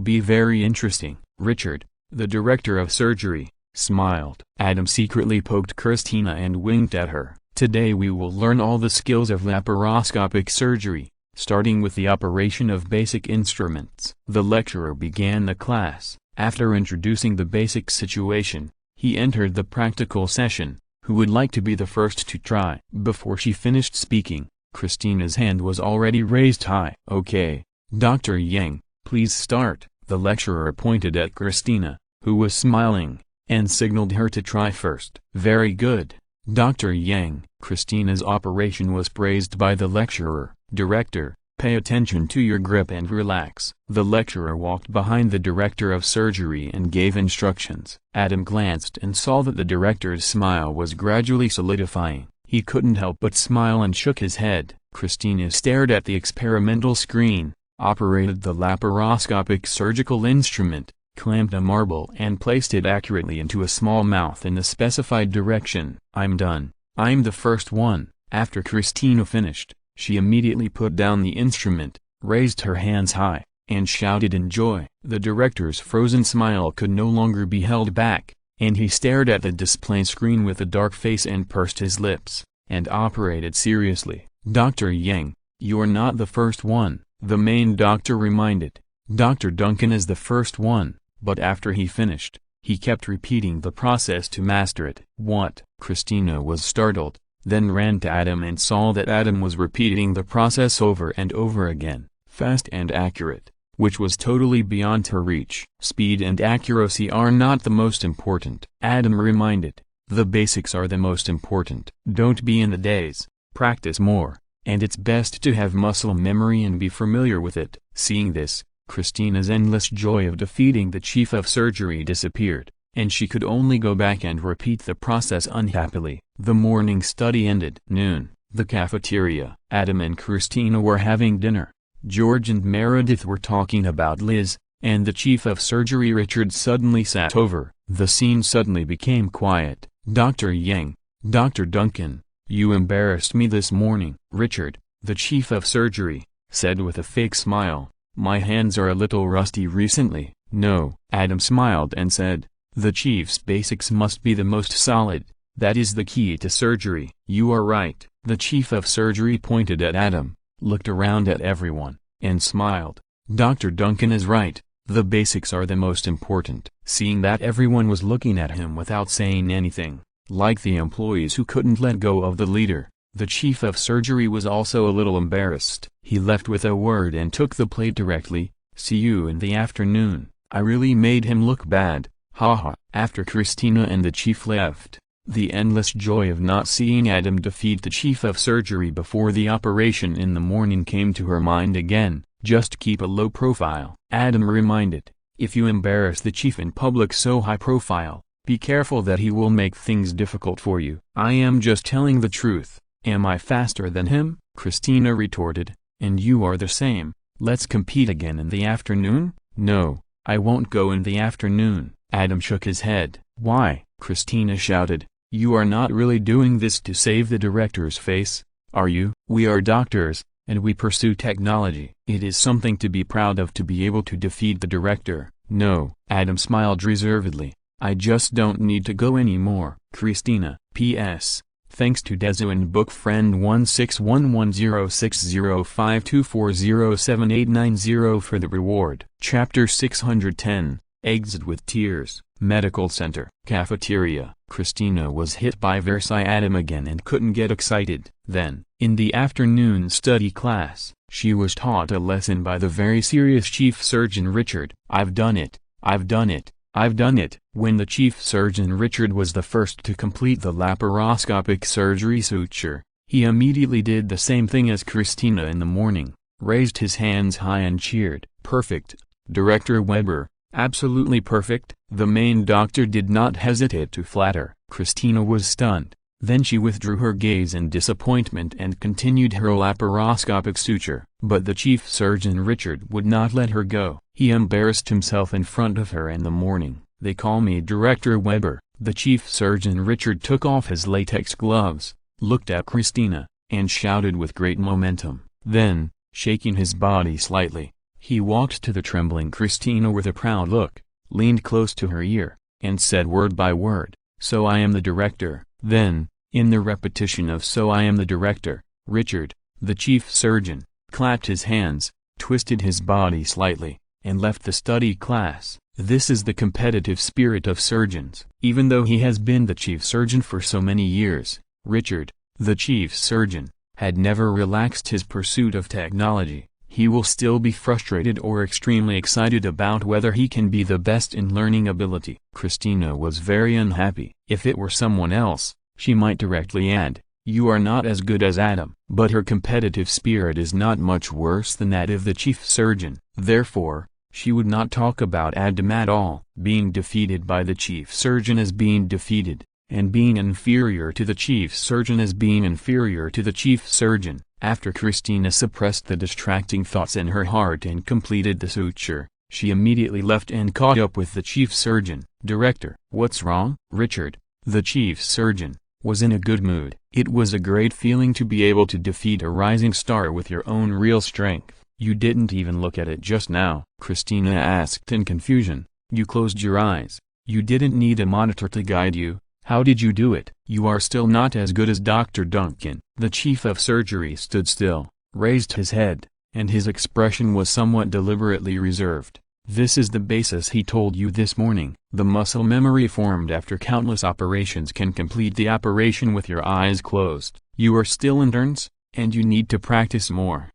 be very interesting. Richard, the director of surgery, smiled. Adam secretly poked Christina and winked at her. Today we will learn all the skills of laparoscopic surgery, starting with the operation of basic instruments. The lecturer began the class. After introducing the basic situation, he entered the practical session. Who would like to be the first to try? Before she finished speaking, Christina's hand was already raised high. Okay, Dr. Yang, please start. The lecturer pointed at Christina, who was smiling, and signaled her to try first. Very good, Dr. Yang. Christina's operation was praised by the lecturer. Director, pay attention to your grip and relax. The lecturer walked behind the director of surgery and gave instructions. Adam glanced and saw that the director's smile was gradually solidifying. He couldn't help but smile and shook his head. Christina stared at the experimental screen, operated the laparoscopic surgical instrument, clamped a marble and placed it accurately into a small mouth in the specified direction. I'm done. I'm the first one. After Christina finished, she immediately put down the instrument, raised her hands high, and shouted in joy. The director's frozen smile could no longer be held back, and he stared at the display screen with a dark face and pursed his lips, and operated seriously. Dr. Yang, you're not the first one, the main doctor reminded. Dr. Duncan is the first one, but after he finished, he kept repeating the process to master it. What? Christina was startled, then ran to Adam and saw that Adam was repeating the process over and over again, fast and accurate, which was totally beyond her reach. Speed and accuracy are not the most important, Adam reminded. The basics are the most important. Don't be in the daze, practice more, and it's best to have muscle memory and be familiar with it. Seeing this, Christina's endless joy of defeating the chief of surgery disappeared, and she could only go back and repeat the process unhappily. The morning study ended. Noon, the cafeteria. Adam and Christina were having dinner. George and Meredith were talking about Liz, and the chief of surgery Richard suddenly sat over. The scene suddenly became quiet. Dr. Yang, Dr. Duncan, you embarrassed me this morning. Richard, the chief of surgery, said with a fake smile, my hands are a little rusty recently. No. Adam smiled and said, the chief's basics must be the most solid. That is the key to surgery. You are right. The chief of surgery pointed at Adam, looked around at everyone, and smiled. Dr. Duncan is right. The basics are the most important. Seeing that everyone was looking at him without saying anything, like the employees who couldn't let go of the leader, the chief of surgery was also a little embarrassed. He left with a word and took the plate directly. See you in the afternoon. I really made him look bad. Haha. After Christina and the chief left, the endless joy of not seeing Adam defeat the chief of surgery before the operation in the morning came to her mind again. Just keep a low profile. Adam reminded, if you embarrass the chief in public so high profile, be careful that he will make things difficult for you. I am just telling the truth. Am I faster than him? Christina retorted, and you are the same. Let's compete again in the afternoon? No, I won't go in the afternoon. Adam shook his head. Why? Christina shouted. You are not really doing this to save the director's face, are you? We are doctors, and we pursue technology. It is something to be proud of to be able to defeat the director. No. Adam smiled reservedly. I just don't need to go anymore. Christina. P.S. Thanks to Dezu and book friend 16110605240789 for the reward. Chapter 610, Exit with Tears. Medical Center. Cafeteria. Christina was hit by Versailles Adam again and couldn't get excited. Then, in the afternoon study class, she was taught a lesson by the very serious chief surgeon Richard. I've done it. I've done it. I've done it. When the chief surgeon Richard was the first to complete the laparoscopic surgery suture, he immediately did the same thing as Christina in the morning, raised his hands high and cheered. Perfect, Director Weber, absolutely perfect. The main doctor did not hesitate to flatter. Christina was stunned. Then she withdrew her gaze in disappointment and continued her laparoscopic suture. But the chief surgeon Richard would not let her go. He embarrassed himself in front of her in the morning. "They call me Director Weber." The chief surgeon Richard took off his latex gloves, looked at Christina, and shouted with great momentum. Then, shaking his body slightly, he walked to the trembling Christina with a proud look, leaned close to her ear, and said word by word, "So I am the director." Then, in the repetition of "so I am the director," Richard, the chief surgeon, clapped his hands, twisted his body slightly, and left the study class. This is the competitive spirit of surgeons. Even though he has been the chief surgeon for so many years, Richard, the chief surgeon, had never relaxed his pursuit of technology. He will still be frustrated or extremely excited about whether he can be the best in learning ability. Christina was very unhappy. If it were someone else, she might directly add, "You are not as good as Adam." But her competitive spirit is not much worse than that of the chief surgeon. Therefore, she would not talk about Adam at all. Being defeated by the chief surgeon as being defeated, and being inferior to the chief surgeon as being inferior to the chief surgeon. After Christina suppressed the distracting thoughts in her heart and completed the suture, she immediately left and caught up with the chief surgeon. "Director, what's wrong?" Richard, the chief surgeon, was in a good mood. It was a great feeling to be able to defeat a rising star with your own real strength. "You didn't even look at it just now," Christina asked in confusion. "You closed your eyes. You didn't need a monitor to guide you. How did you do it?" "You are still not as good as Dr. Duncan." The chief of surgery stood still, raised his head, and his expression was somewhat deliberately reserved. "This is the basis he told you this morning. The muscle memory formed after countless operations can complete the operation with your eyes closed. You are still interns, and you need to practice more."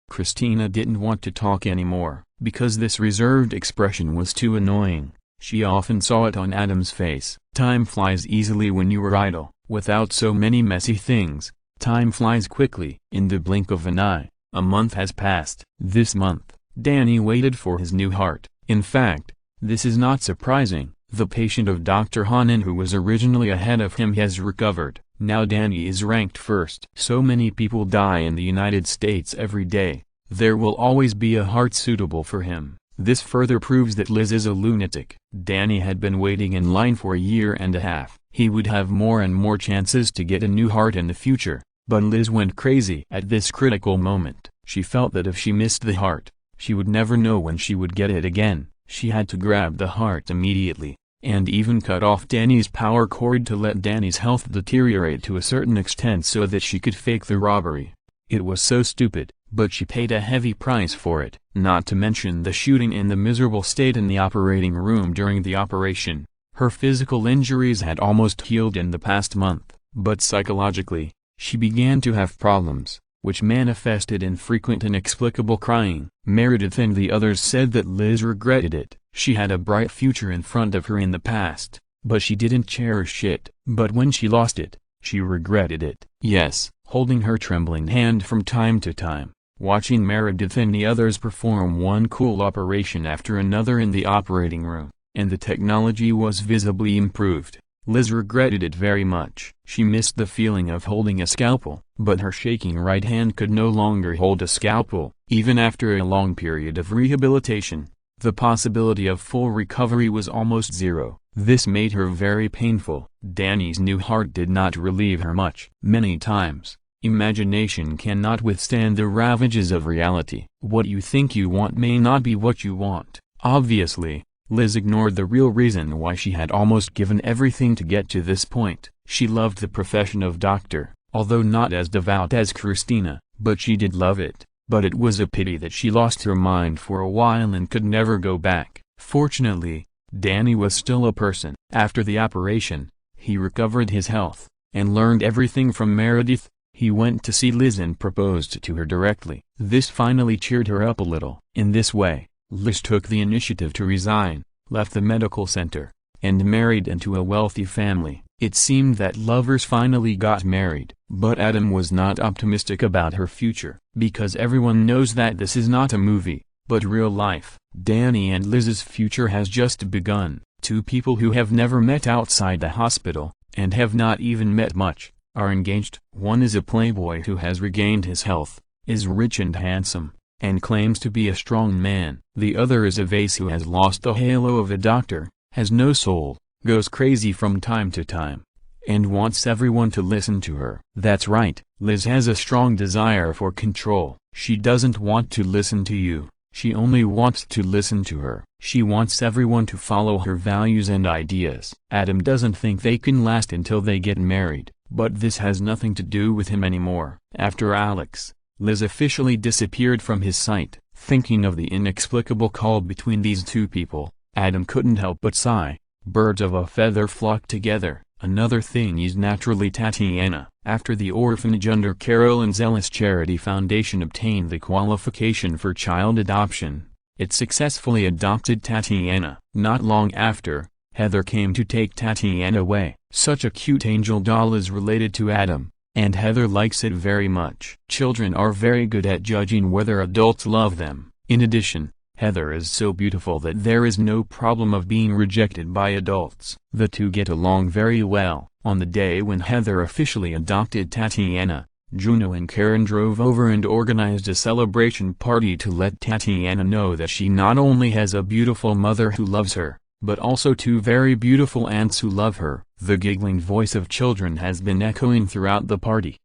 Christina didn't want to talk anymore, because this reserved expression was too annoying. She often saw it on Adam's face. Time flies easily when you are idle. Without so many messy things, time flies quickly. In the blink of an eye, a month has passed. This month, Danny waited for his new heart. In fact, this is not surprising. The patient of Dr. Hanan who was originally ahead of him has recovered. Now Danny is ranked first. So many people die in the United States every day. There will always be a heart suitable for him. This further proves that Liz is a lunatic. Danny had been waiting in line for a year and a half. He would have more and more chances to get a new heart in the future, but Liz went crazy. At this critical moment, she felt that if she missed the heart, she would never know when she would get it again. She had to grab the heart immediately, and even cut off Danny's power cord to let Danny's health deteriorate to a certain extent so that she could fake the robbery. It was so stupid, but she paid a heavy price for it. Not to mention the shooting and the miserable state in the operating room during the operation. Her physical injuries had almost healed in the past month, but psychologically, she began to have problems, which manifested in frequent inexplicable crying. Meredith and the others said that Liz regretted it. She had a bright future in front of her in the past, but she didn't cherish it. But when she lost it, she regretted it. Yes, holding her trembling hand from time to time, watching Meredith and the others perform one cool operation after another in the operating room, and the technology was visibly improved. Liz regretted it very much. She missed the feeling of holding a scalpel, but her shaking right hand could no longer hold a scalpel. Even after a long period of rehabilitation, the possibility of full recovery was almost zero. This made her very painful. Danny's new heart did not relieve her much. Many times, imagination cannot withstand the ravages of reality. What you think you want may not be what you want. Obviously, Liz ignored the real reason why she had almost given everything to get to this point. She loved the profession of doctor, although not as devout as Christina, but she did love it. But it was a pity that she lost her mind for a while and could never go back. Fortunately, Danny was still a person. After the operation, he recovered his health, and learned everything from Meredith. He went to see Liz and proposed to her directly. This finally cheered her up a little. In this way, Liz took the initiative to resign, left the medical center, and married into a wealthy family. It seemed that lovers finally got married. But Adam was not optimistic about her future, because everyone knows that this is not a movie, but real life. Danny and Liz's future has just begun. Two people who have never met outside the hospital, and have not even met much, are engaged. One is a playboy who has regained his health, is rich and handsome, and claims to be a strong man. The other is a vase who has lost the halo of a doctor, has no soul, goes crazy from time to time, and wants everyone to listen to her. That's right, Liz has a strong desire for control. She doesn't want to listen to you, she only wants to listen to her. She wants everyone to follow her values and ideas. Adam doesn't think they can last until they get married, but this has nothing to do with him anymore. After Alex, Liz officially disappeared from his sight. Thinking of the inexplicable call between these two people, Adam couldn't help but sigh. Birds of a feather flock together. Another thing is naturally Tatiana. After the orphanage under Carolyn's Ellis Charity Foundation obtained the qualification for child adoption, it successfully adopted Tatiana. Not long after, Heather came to take Tatiana away. Such a cute angel doll is related to Adam, and Heather likes it very much. Children are very good at judging whether adults love them. In addition, Heather is so beautiful that there is no problem of being rejected by adults. The two get along very well. On the day when Heather officially adopted Tatiana, Juno and Karen drove over and organized a celebration party to let Tatiana know that she not only has a beautiful mother who loves her, but also two very beautiful aunts who love her. The giggling voice of children has been echoing throughout the party.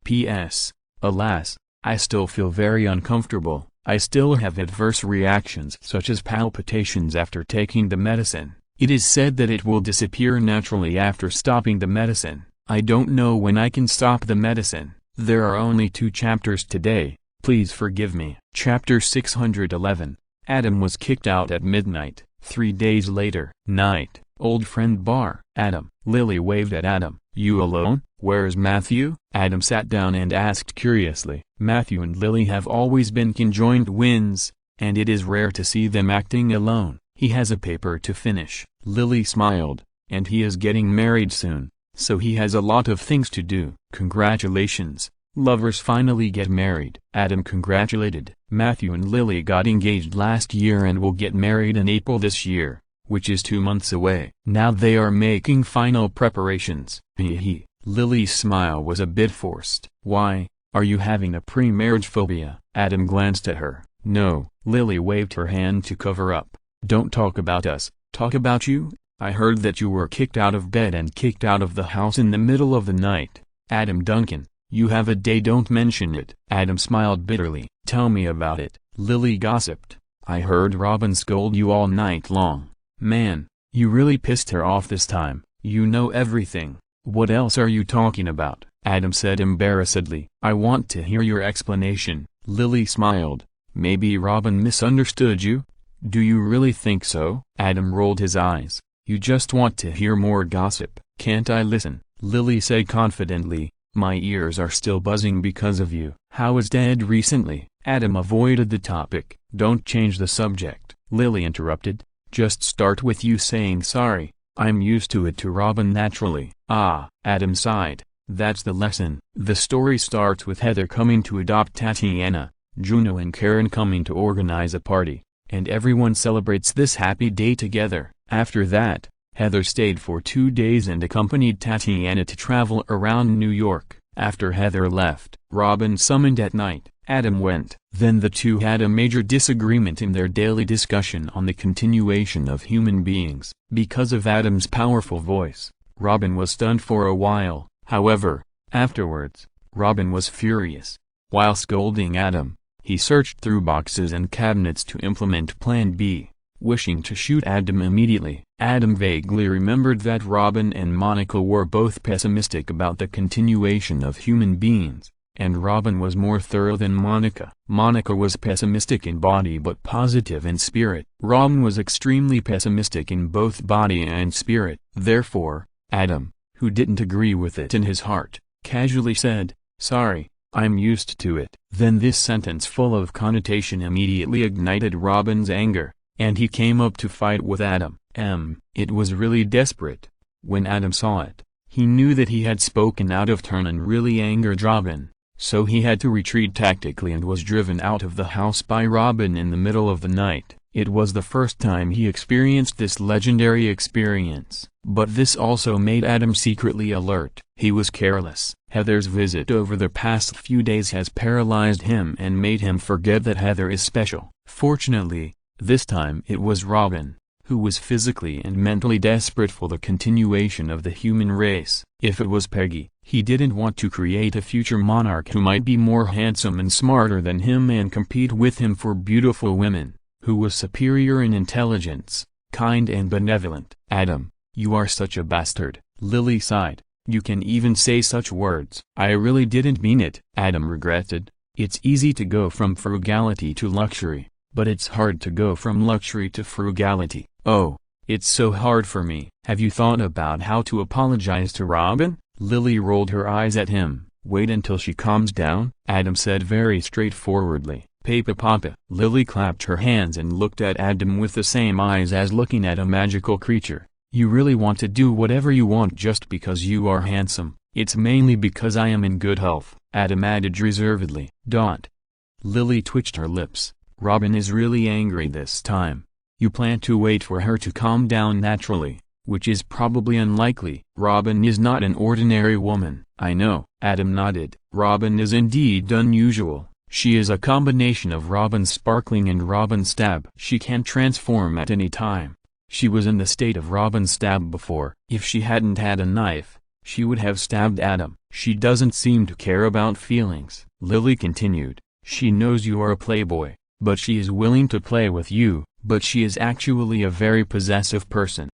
P.S. Alas, I still feel very uncomfortable. I still have adverse reactions such as palpitations after taking the medicine. It is said that it will disappear naturally after stopping the medicine. I don't know when I can stop the medicine. There are only 2 chapters today, please forgive me. Chapter 611. Adam was kicked out at midnight. 3 days later. Night. Old friend bar. Adam. Lily waved at Adam. You alone? Where's Matthew? Adam sat down and asked curiously. Matthew and Lily have always been conjoined twins, and it is rare to see them acting alone. He has a paper to finish. Lily smiled. And he is getting married soon, so he has a lot of things to do. Congratulations. Lovers finally get married. Adam congratulated. Matthew and Lily got engaged last year and will get married in April this year, which is 2 months away. Now they are making final preparations. Hee. Lily's smile was a bit forced. Why, are you having a pre-marriage phobia? Adam glanced at her. No. Lily waved her hand to cover up. Don't talk about us, talk about you. I heard that you were kicked out of bed and kicked out of the house in the middle of the night. Adam Duncan, you have a day, don't mention it. Adam smiled bitterly. Tell me about it. Lily gossiped. I heard Robin scold you all night long. Man, you really pissed her off this time. You know everything. What else are you talking about? Adam said embarrassedly. I want to hear your explanation. Lily smiled. Maybe Robin misunderstood you? Do you really think so? Adam rolled his eyes. You just want to hear more gossip. Can't I listen? Lily said confidently. My ears are still buzzing because of you. How was Dad recently? Adam avoided the topic. Don't change the subject. Lily interrupted. Just start with you saying sorry. I'm used to it. To Robin naturally. Ah, Adam sighed. That's the lesson. The story starts with Heather coming to adopt Tatiana, Juno and Karen coming to organize a party, and everyone celebrates this happy day together. After that, Heather stayed for 2 days and accompanied Tatiana to travel around New York. After Heather left, Robin summoned at night. Adam went. Then the two had a major disagreement in their daily discussion on the continuation of human beings. Because of Adam's powerful voice, Robin was stunned for a while. However, afterwards, Robin was furious. While scolding Adam, he searched through boxes and cabinets to implement Plan B, wishing to shoot Adam immediately. Adam vaguely remembered that Robin and Monica were both pessimistic about the continuation of human beings, and Robin was more thorough than Monica. Monica was pessimistic in body but positive in spirit. Robin was extremely pessimistic in both body and spirit. Therefore, Adam, who didn't agree with it in his heart, casually said, "Sorry, I'm used to it." Then this sentence full of connotation immediately ignited Robin's anger, and he came up to fight with Adam. It was really desperate. When Adam saw it, he knew that he had spoken out of turn and really angered Robin, so he had to retreat tactically and was driven out of the house by Robin in the middle of the night. It was the first time he experienced this legendary experience, but this also made Adam secretly alert. He was careless. Heather's visit over the past few days has paralyzed him and made him forget that Heather is special. Fortunately, this time it was Robin, who was physically and mentally desperate for the continuation of the human race. If it was Peggy, he didn't want to create a future monarch who might be more handsome and smarter than him and compete with him for beautiful women, who was superior in intelligence, kind and benevolent. "Adam, you are such a bastard," Lily sighed. "You can even say such words." "I really didn't mean it," Adam regretted. "It's easy to go from frugality to luxury, but it's hard to go from luxury to frugality." "Oh, it's so hard for me." "Have you thought about how to apologize to Robin?" Lily rolled her eyes at him. "Wait until she calms down," Adam said very straightforwardly. Papa." Lily clapped her hands and looked at Adam with the same eyes as looking at a magical creature. "You really want to do whatever you want just because you are handsome." "It's mainly because I am in good health," Adam added reservedly. Lily twitched her lips. "Robin is really angry this time. You plan to wait for her to calm down naturally, which is probably unlikely." "Robin is not an ordinary woman." "I know," Adam nodded. "Robin is indeed unusual. She is a combination of Robin Sparkling and Robin Stab. She can transform at any time. She was in the state of Robin Stab before. If she hadn't had a knife, she would have stabbed Adam. She doesn't seem to care about feelings," Lily continued. "She knows you are a playboy, but she is willing to play with you, but she is actually a very possessive person."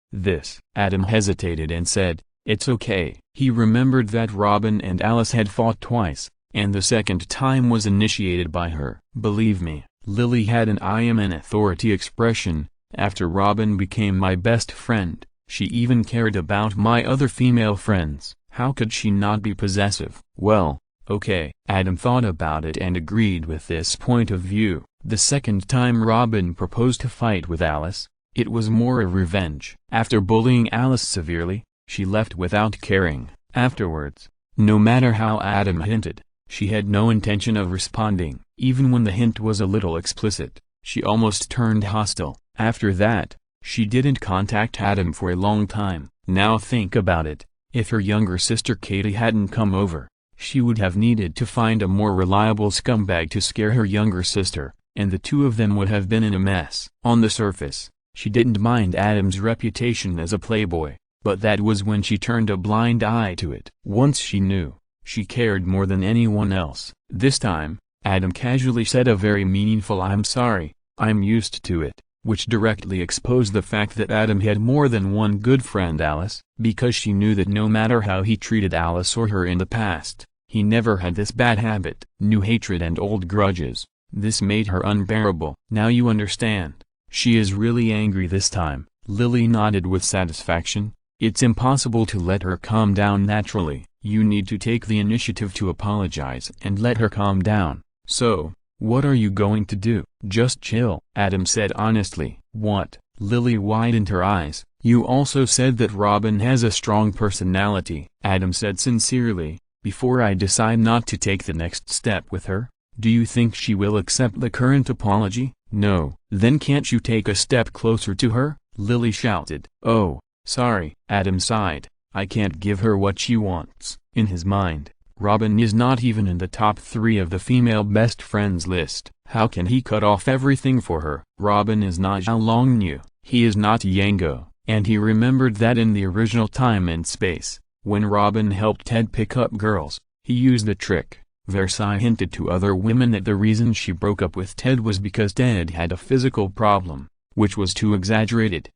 Adam hesitated and said, "It's okay." He remembered that Robin and Alice had fought twice, and the second time was initiated by her. "Believe me," Lily had an I am an authority expression, "after Robin became my best friend, she even cared about my other female friends. How could she not be possessive?" "Well, okay." Adam thought about it and agreed with this point of view. The second time Robin proposed to fight with Alice, it was more a revenge. After bullying Alice severely, she left without caring. Afterwards, no matter how Adam hinted, she had no intention of responding. Even when the hint was a little explicit, she almost turned hostile. After that, she didn't contact Adam for a long time. Now think about it, if her younger sister Katie hadn't come over, she would have needed to find a more reliable scumbag to scare her younger sister, and the two of them would have been in a mess. On the surface, she didn't mind Adam's reputation as a playboy, but that was when she turned a blind eye to it. Once she knew, she cared more than anyone else. This time, Adam casually said a very meaningful "I'm sorry, I'm used to it," which directly exposed the fact that Adam had more than one good friend, Alice, because she knew that no matter how he treated Alice or her in the past, he never had this bad habit. New hatred and old grudges. This made her unbearable. "Now you understand. She is really angry this time." Lily nodded with satisfaction. "It's impossible to let her calm down naturally. You need to take the initiative to apologize and let her calm down. So, what are you going to do?" "Just chill," Adam said honestly. "What?" Lily widened her eyes. "You also said that Robin has a strong personality," Adam said sincerely. "Before I decide not to take the next step with her, do you think she will accept the current apology?" "No." "Then can't you take a step closer to her?" Lily shouted. "Oh, sorry." Adam sighed. "I can't give her what she wants." In his mind, Robin is not even in the top 3 of the female best friends list. How can he cut off everything for her? Robin is not Zhao Longnu, he is not Yango, and he remembered that in the original time and space, when Robin helped Ted pick up girls, he used the trick. Versailles hinted to other women that the reason she broke up with Ted was because Ted had a physical problem, which was too exaggerated.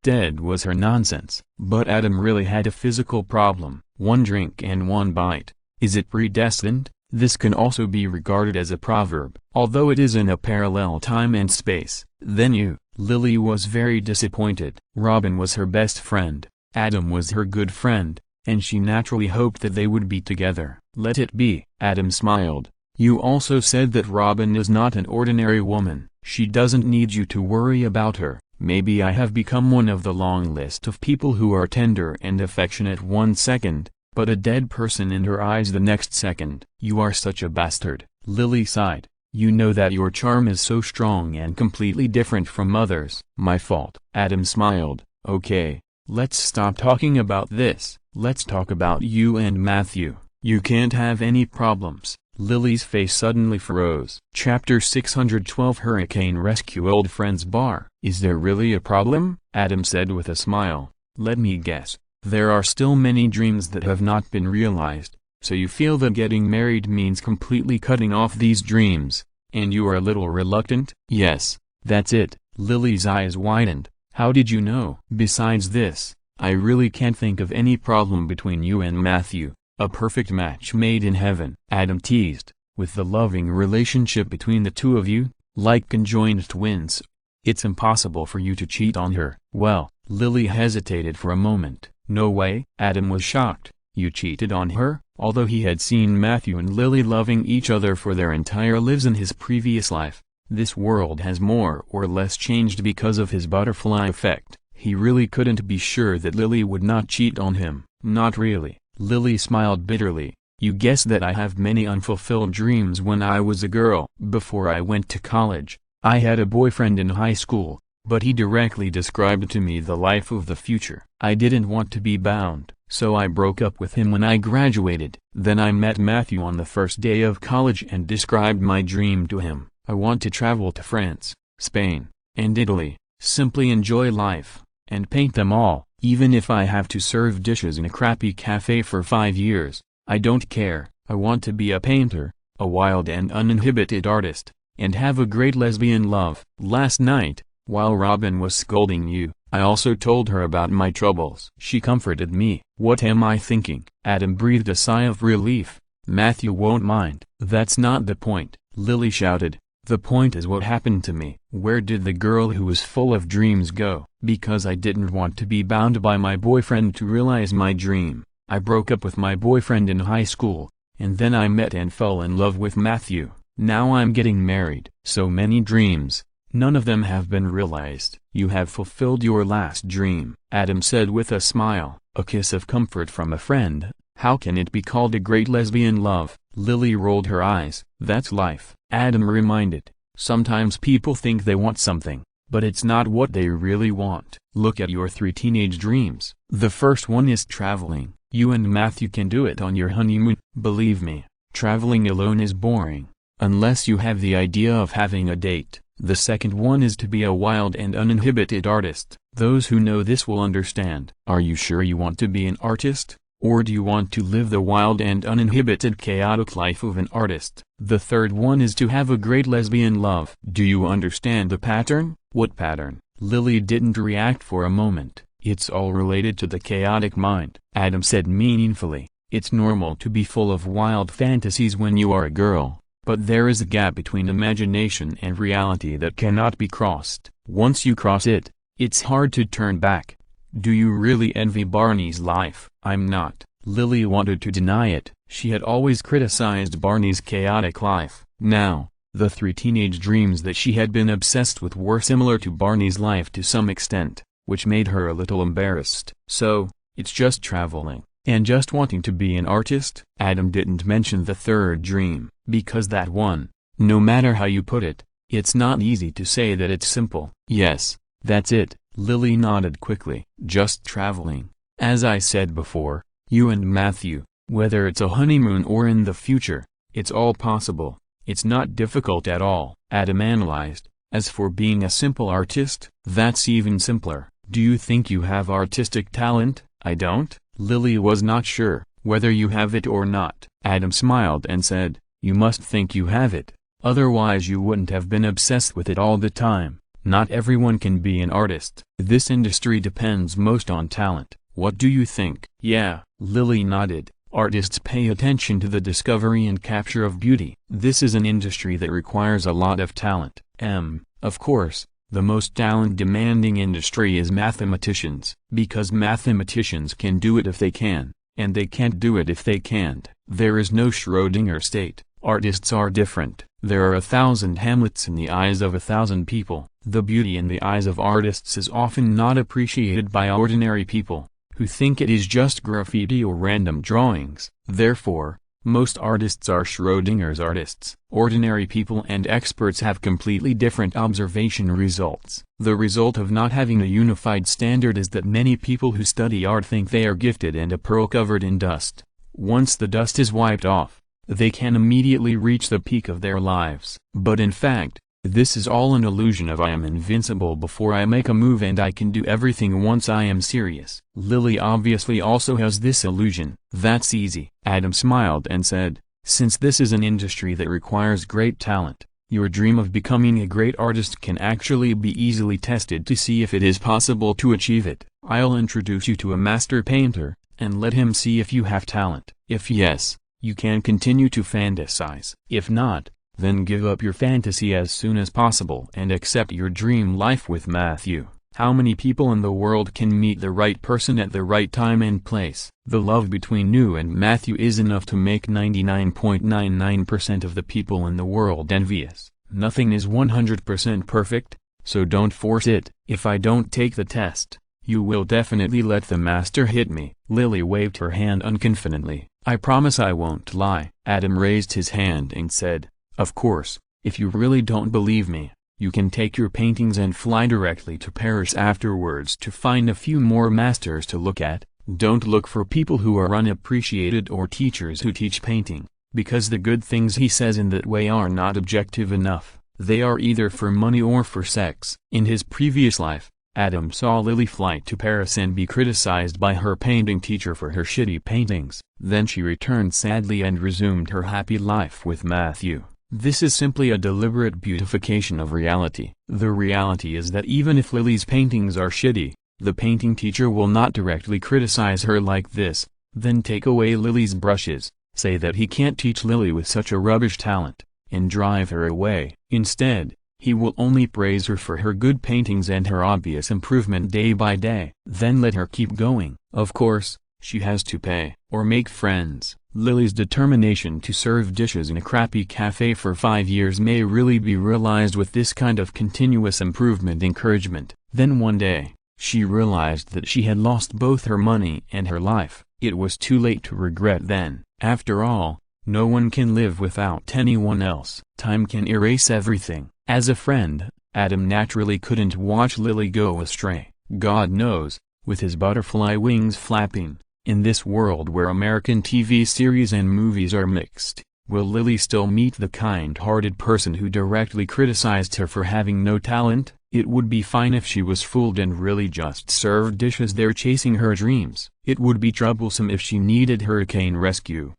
Ted was her nonsense. But Adam really had a physical problem. One drink and one bite. Is it predestined? This can also be regarded as a proverb. Although it is in a parallel time and space, then you. Lily was very disappointed. Robin was her best friend, Adam was her good friend, and she naturally hoped that they would be together. Let it be. Adam smiled. You also said that Robin is not an ordinary woman. She doesn't need you to worry about her. Maybe I have become one of the long list of people who are tender and affectionate one second, but a dead person in her eyes the next second. You are such a bastard. Lily sighed. You know that your charm is so strong and completely different from others. My fault. Adam smiled. Okay, let's stop talking about this. Let's talk about you and Matthew. You can't have any problems. Lily's face suddenly froze. Chapter 612 Hurricane Rescue Old Friends Bar. Is there really a problem? Adam said with a smile. Let me guess. There are still many dreams that have not been realized, so you feel that getting married means completely cutting off these dreams, and you are a little reluctant? Yes, that's it. Lily's eyes widened. How did you know? Besides this, I really can't think of any problem between you and Matthew. A perfect match made in heaven. Adam teased, with the loving relationship between the two of you, like conjoined twins. It's impossible for you to cheat on her. Well, Lily hesitated for a moment. No way. Adam was shocked. You cheated on her? Although he had seen Matthew and Lily loving each other for their entire lives in his previous life, this world has more or less changed because of his butterfly effect. He really couldn't be sure that Lily would not cheat on him. Not really. Lily smiled bitterly. You guess that I have many unfulfilled dreams when I was a girl. Before I went to college, I had a boyfriend in high school, but he directly described to me the life of the future. I didn't want to be bound, so I broke up with him when I graduated. Then I met Matthew on the first day of college and described my dream to him. I want to travel to France, Spain, and Italy, simply enjoy life, and paint them all. Even if I have to serve dishes in a crappy cafe for 5 years, I don't care. I want to be a painter, a wild and uninhibited artist, and have a great lesbian love. Last night, while Robin was scolding you, I also told her about my troubles. She comforted me. What am I thinking? Adam breathed a sigh of relief. Matthew won't mind. That's not the point, Lily shouted. The point is what happened to me. Where did the girl who was full of dreams go? Because I didn't want to be bound by my boyfriend to realize my dream, I broke up with my boyfriend in high school, and then I met and fell in love with Matthew. Now I'm getting married. So many dreams, none of them have been realized. You have fulfilled your last dream, Adam said with a smile, a kiss of comfort from a friend. How can it be called a great lesbian love? Lily rolled her eyes. That's life, Adam reminded. Sometimes people think they want something, but it's not what they really want. Look at your 3 teenage dreams. The first one is traveling. You and Matthew can do it on your honeymoon. Believe me, traveling alone is boring, unless you have the idea of having a date. The second one is to be a wild and uninhibited artist. Those who know this will understand. Are you sure you want to be an artist? Or do you want to live the wild and uninhibited chaotic life of an artist? The third one is to have a great lesbian love. Do you understand the pattern? What pattern? Lily didn't react for a moment. It's all related to the chaotic mind, Adam said meaningfully. It's normal to be full of wild fantasies when you are a girl, but there is a gap between imagination and reality that cannot be crossed. Once you cross it, it's hard to turn back. Do you really envy Barney's life? I'm not. Lily wanted to deny it. She had always criticized Barney's chaotic life. Now, the 3 teenage dreams that she had been obsessed with were similar to Barney's life to some extent, which made her a little embarrassed. So, it's just traveling, and just wanting to be an artist? Adam didn't mention the third dream, because that one, no matter how you put it, it's not easy to say that it's simple. Yes, that's it. Lily nodded quickly. Just traveling. As I said before, you and Matthew, whether it's a honeymoon or in the future, it's all possible. It's not difficult at all. Adam analyzed. As for being a simple artist, that's even simpler. Do you think you have artistic talent? I don't. Lily was not sure whether you have it or not. Adam smiled and said, you must think you have it. Otherwise you wouldn't have been obsessed with it all the time. Not everyone can be an artist. This industry depends most on talent. What do you think? Yeah, Lily nodded. Artists pay attention to the discovery and capture of beauty. This is an industry that requires a lot of talent. Of course, the most talent-demanding industry is mathematicians. Because mathematicians can do it if they can, and they can't do it if they can't. There is no Schrödinger state. Artists are different. There are 1,000 Hamlets in the eyes of 1,000 people. The beauty in the eyes of artists is often not appreciated by ordinary people, who think it is just graffiti or random drawings. Therefore, Most artists are Schrödinger's artists. Ordinary people and experts have completely different observation results. The result of not having a unified standard is that many people who study art think they are gifted and a pearl covered in dust. Once the dust is wiped off, they can immediately reach the peak of their lives. But in fact, this is all an illusion of I am invincible before I make a move and I can do everything once I am serious. Lily obviously also has this illusion. That's easy. Adam smiled and said, since this is an industry that requires great talent, your dream of becoming a great artist can actually be easily tested to see if it is possible to achieve it. I'll introduce you to a master painter, and let him see if you have talent. If yes, you can continue to fantasize. If not, then give up your fantasy as soon as possible and accept your dream life with Matthew. How many people in the world can meet the right person at the right time and place? The love between you and Matthew is enough to make 99.99% of the people in the world envious. Nothing is 100% perfect, so don't force it. If I don't take the test, you will definitely let the master hit me. Lily waved her hand unconfidently. I promise I won't lie. Adam raised his hand and said, of course, if you really don't believe me, you can take your paintings and fly directly to Paris afterwards to find a few more masters to look at. Don't look for people who are unappreciated or teachers who teach painting, because the good things he says in that way are not objective enough. They are either for money or for sex. In his previous life, Adam saw Lily fly to Paris and be criticized by her painting teacher for her shitty paintings. Then she returned sadly and resumed her happy life with Matthew. This is simply a deliberate beautification of reality. The reality is that even if Lily's paintings are shitty, the painting teacher will not directly criticize her like this, then take away Lily's brushes, say that he can't teach Lily with such a rubbish talent, and drive her away. Instead, he will only praise her for her good paintings and her obvious improvement day by day. Then let her keep going. Of course, she has to pay or make friends. Lily's determination to serve dishes in a crappy cafe for 5 years may really be realized with this kind of continuous improvement encouragement. Then one day, she realized that she had lost both her money and her life. It was too late to regret then. After all, no one can live without anyone else. Time can erase everything. As a friend, Adam naturally couldn't watch Lily go astray. God knows, with his butterfly wings flapping, in this world where American TV series and movies are mixed, will Lily still meet the kind-hearted person who directly criticized her for having no talent? It would be fine if she was fooled and really just served dishes there chasing her dreams. It would be troublesome if she needed hurricane rescue.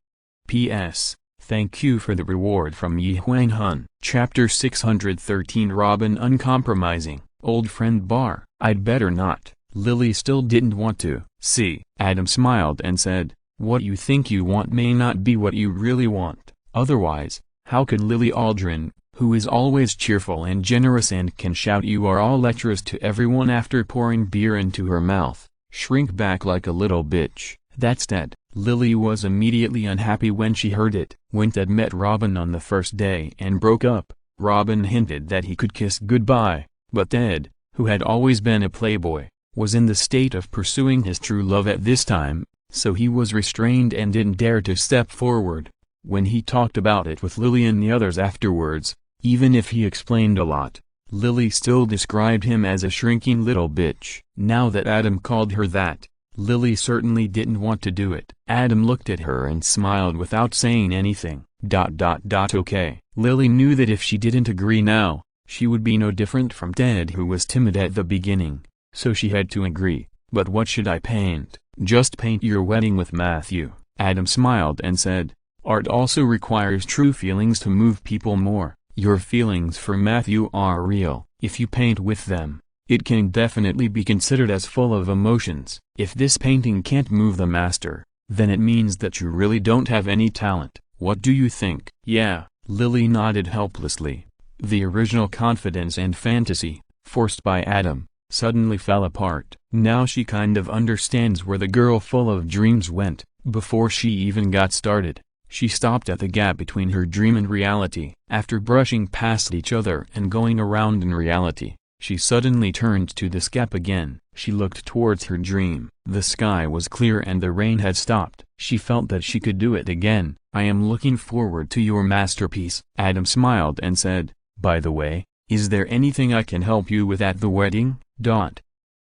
P.S. Thank you for the reward from Yi Huang Hun. Chapter 613 Robin Uncompromising. Old friend Bar. I'd better not. Lily still didn't want to. See, Adam smiled and said, what you think you want may not be what you really want. Otherwise, how could Lily Aldrin, who is always cheerful and generous and can shout you are all lecturers to everyone after pouring beer into her mouth, shrink back like a little bitch? That's Ted. Lily was immediately unhappy when she heard it. When Ted met Robin on the first day and broke up, Robin hinted that he could kiss goodbye, but Ted, who had always been a playboy, was in the state of pursuing his true love at this time, so he was restrained and didn't dare to step forward. When he talked about it with Lily and the others afterwards, even if he explained a lot, Lily still described him as a shrinking little bitch. Now that Adam called her that, Lily certainly didn't want to do it. Adam looked at her and smiled without saying anything. Okay. Lily knew that if she didn't agree now, she would be no different from Ted, who was timid at the beginning. So she had to agree. But what should I paint? Just paint your wedding with Matthew. Adam smiled and said, art also requires true feelings to move people more. Your feelings for Matthew are real. If you paint with them, it can definitely be considered as full of emotions. If this painting can't move the master, then it means that you really don't have any talent. What do you think? Yeah, Lily nodded helplessly. The original confidence and fantasy, forced by Adam, suddenly fell apart. Now she kind of understands where the girl full of dreams went. Before she even got started, she stopped at the gap between her dream and reality. After brushing past each other and going around in reality, she suddenly turned to this gap again. She looked towards her dream. The sky was clear and the rain had stopped. She felt that she could do it again, I am looking forward to your masterpiece. Adam smiled and said, by the way, is there anything I can help you with at the wedding?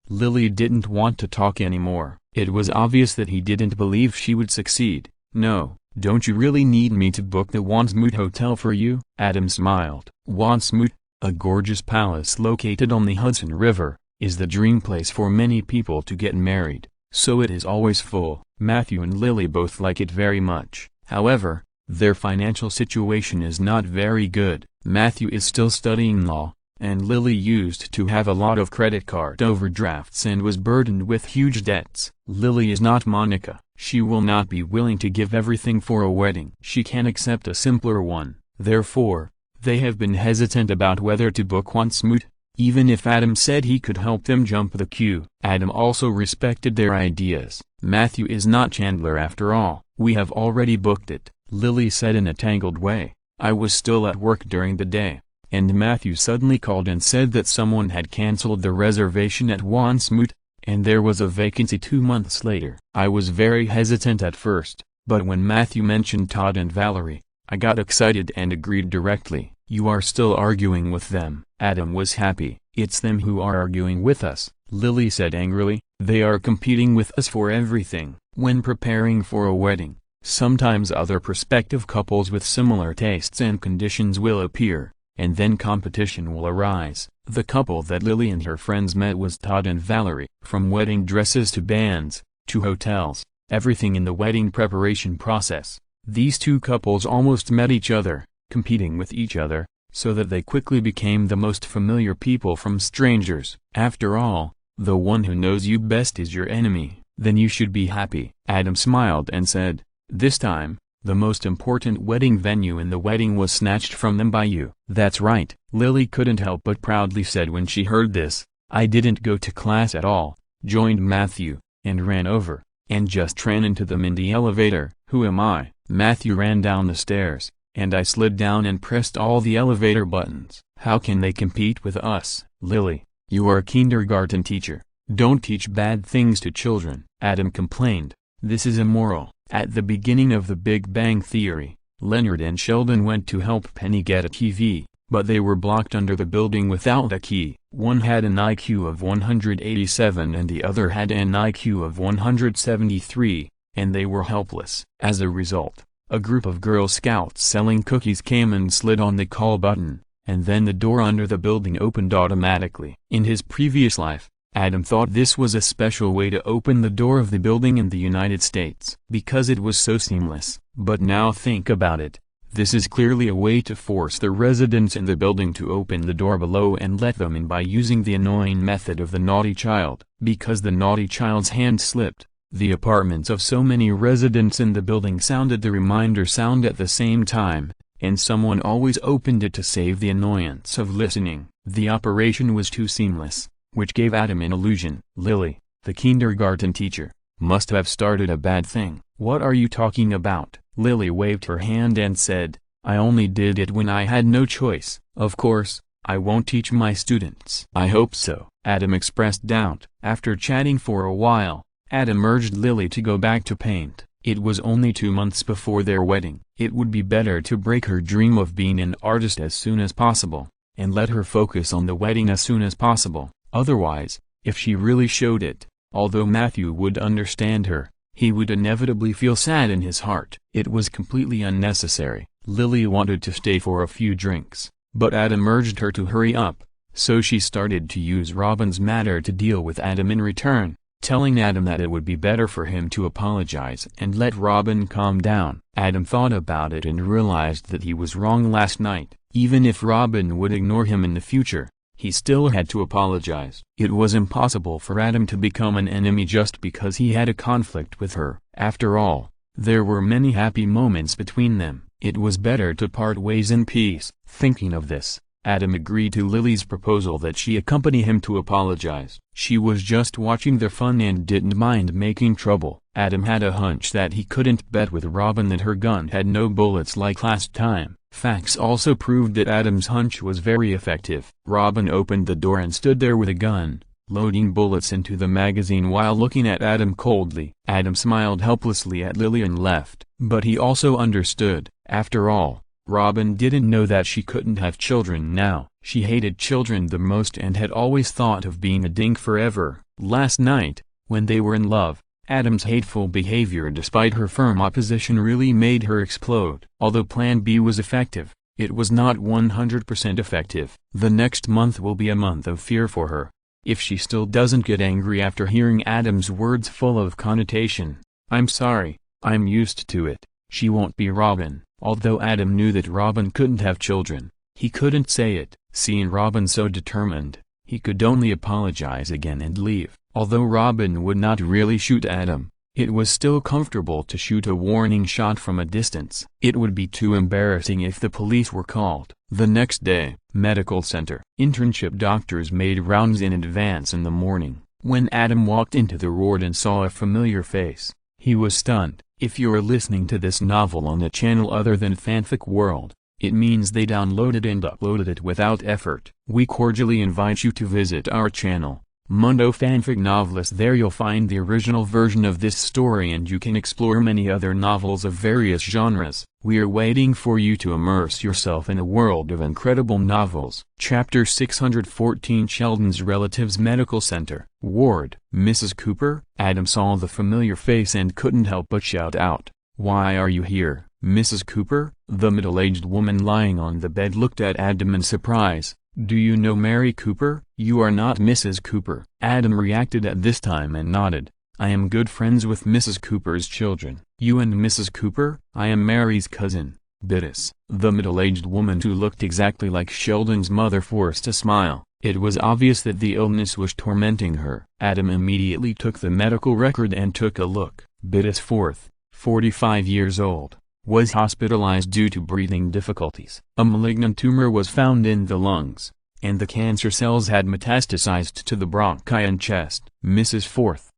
Lily didn't want to talk anymore. It was obvious that he didn't believe she would succeed. No, don't you really need me to book the Wandsmoot Hotel for you? Adam smiled. Wandsmoot, a gorgeous palace located on the Hudson River, is the dream place for many people to get married, so it is always full. Matthew and Lily both like it very much. However, their financial situation is not very good. Matthew is still studying law, and Lily used to have a lot of credit card overdrafts and was burdened with huge debts. Lily is not Monica. She will not be willing to give everything for a wedding. She can accept a simpler one. Therefore, they have been hesitant about whether to book Wandsmoot, even if Adam said he could help them jump the queue. Adam also respected their ideas. Matthew is not Chandler after all. We have already booked it, Lily said in a tangled way. I was still at work during the day, and Matthew suddenly called and said that someone had cancelled the reservation at Wandsmoot, and there was a vacancy 2 months later. I was very hesitant at first, but when Matthew mentioned Todd and Valerie, I got excited and agreed directly. You are still arguing with them. Adam was happy. It's them who are arguing with us, Lily said angrily. They are competing with us for everything. When preparing for a wedding, sometimes other prospective couples with similar tastes and conditions will appear, and then competition will arise. The couple that Lily and her friends met was Todd and Valerie. From wedding dresses to bands, to hotels, everything in the wedding preparation process, these two couples almost met each other, competing with each other, so that they quickly became the most familiar people from strangers. After all, the one who knows you best is your enemy, then you should be happy. Adam smiled and said, this time, the most important wedding venue in the wedding was snatched from them by you. That's right, Lily couldn't help but proudly said when she heard this. I didn't go to class at all, joined Matthew, and ran over, and just ran into them in the elevator. Who am I? Matthew ran down the stairs, and I slid down and pressed all the elevator buttons. How can they compete with us? Lily, you are a kindergarten teacher. Don't teach bad things to children. Adam complained. This is immoral. At the beginning of The Big Bang Theory, Leonard and Sheldon went to help Penny get a TV, but they were blocked under the building without a key. One had an IQ of 187 and the other had an IQ of 173, and they were helpless. As a result, a group of Girl Scouts selling cookies came and slid on the call button, and then the door under the building opened automatically. In his previous life, Adam thought this was a special way to open the door of the building in the United States, because it was so seamless. But now think about it. This is clearly a way to force the residents in the building to open the door below and let them in by using the annoying method of the naughty child. Because the naughty child's hand slipped, the apartments of so many residents in the building sounded the reminder sound at the same time, and someone always opened it to save the annoyance of listening. The operation was too seamless, which gave Adam an illusion. Lily, the kindergarten teacher, must have started a bad thing. What are you talking about? Lily waved her hand and said, I only did it when I had no choice. Of course, I won't teach my students. I hope so. Adam expressed doubt. After chatting for a while, Adam urged Lily to go back to paint. It was only 2 months before their wedding. It would be better to break her dream of being an artist as soon as possible, and let her focus on the wedding as soon as possible. Otherwise, if she really showed it, although Matthew would understand her, he would inevitably feel sad in his heart. It was completely unnecessary. Lily wanted to stay for a few drinks, but Adam urged her to hurry up, so she started to use Robin's matter to deal with Adam in return, telling Adam that it would be better for him to apologize and let Robin calm down. Adam thought about it and realized that he was wrong last night. Even if Robin would ignore him in the future, he still had to apologize. It was impossible for Adam to become an enemy just because he had a conflict with her. After all, there were many happy moments between them. It was better to part ways in peace. Thinking of this, Adam agreed to Lily's proposal that she accompany him to apologize. She was just watching the fun and didn't mind making trouble. Adam had a hunch that he couldn't bet with Robin that her gun had no bullets like last time. Facts also proved that Adam's hunch was very effective. Robin opened the door and stood there with a gun, loading bullets into the magazine while looking at Adam coldly. Adam smiled helplessly at Lily and left. But he also understood. After all, Robin didn't know that she couldn't have children now. She hated children the most and had always thought of being a dink forever. Last night, when they were in love, Adam's hateful behavior despite her firm opposition really made her explode. Although Plan B was effective, it was not 100% effective. The next month will be a month of fear for her. If she still doesn't get angry after hearing Adam's words full of connotation, "I'm sorry, I'm used to it," she won't be Robin. Although Adam knew that Robin couldn't have children, he couldn't say it. Seeing Robin so determined, he could only apologize again and leave. Although Robin would not really shoot Adam, it was still comfortable to shoot a warning shot from a distance. It would be too embarrassing if the police were called. The next day, medical center. Internship doctors made rounds in advance in the morning. When Adam walked into the ward and saw a familiar face, he was stunned. If you're listening to this novel on a channel other than Fanfic World, it means they downloaded and uploaded it without effort. We cordially invite you to visit our channel, Mundo Fanfic Novelist. There you'll find the original version of this story and you can explore many other novels of various genres. We are waiting for you to immerse yourself in a world of incredible novels. Chapter 614 Sheldon's Relatives Medical Center. Ward. Mrs. Cooper? Adam saw the familiar face and couldn't help but shout out, "Why are you here, Mrs. Cooper?" The middle-aged woman lying on the bed looked at Adam in surprise. "Do you know Mary Cooper? You are not Mrs. Cooper." Adam reacted at this time and nodded. "I am good friends with Mrs. Cooper's children." "You and Mrs. Cooper?" "I am Mary's cousin, Biddis." The middle-aged woman who looked exactly like Sheldon's mother forced a smile. It was obvious that the illness was tormenting her. Adam immediately took the medical record and took a look. Biddis, 4th, 45 years old, was hospitalized due to breathing difficulties. A malignant tumor was found in the lungs, and the cancer cells had metastasized to the bronchi and chest. Ms. Forth,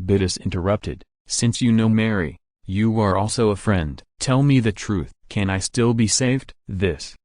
Biddis interrupted, "Since you know Mary, you are also a friend. Tell me the truth. Can I still be saved?"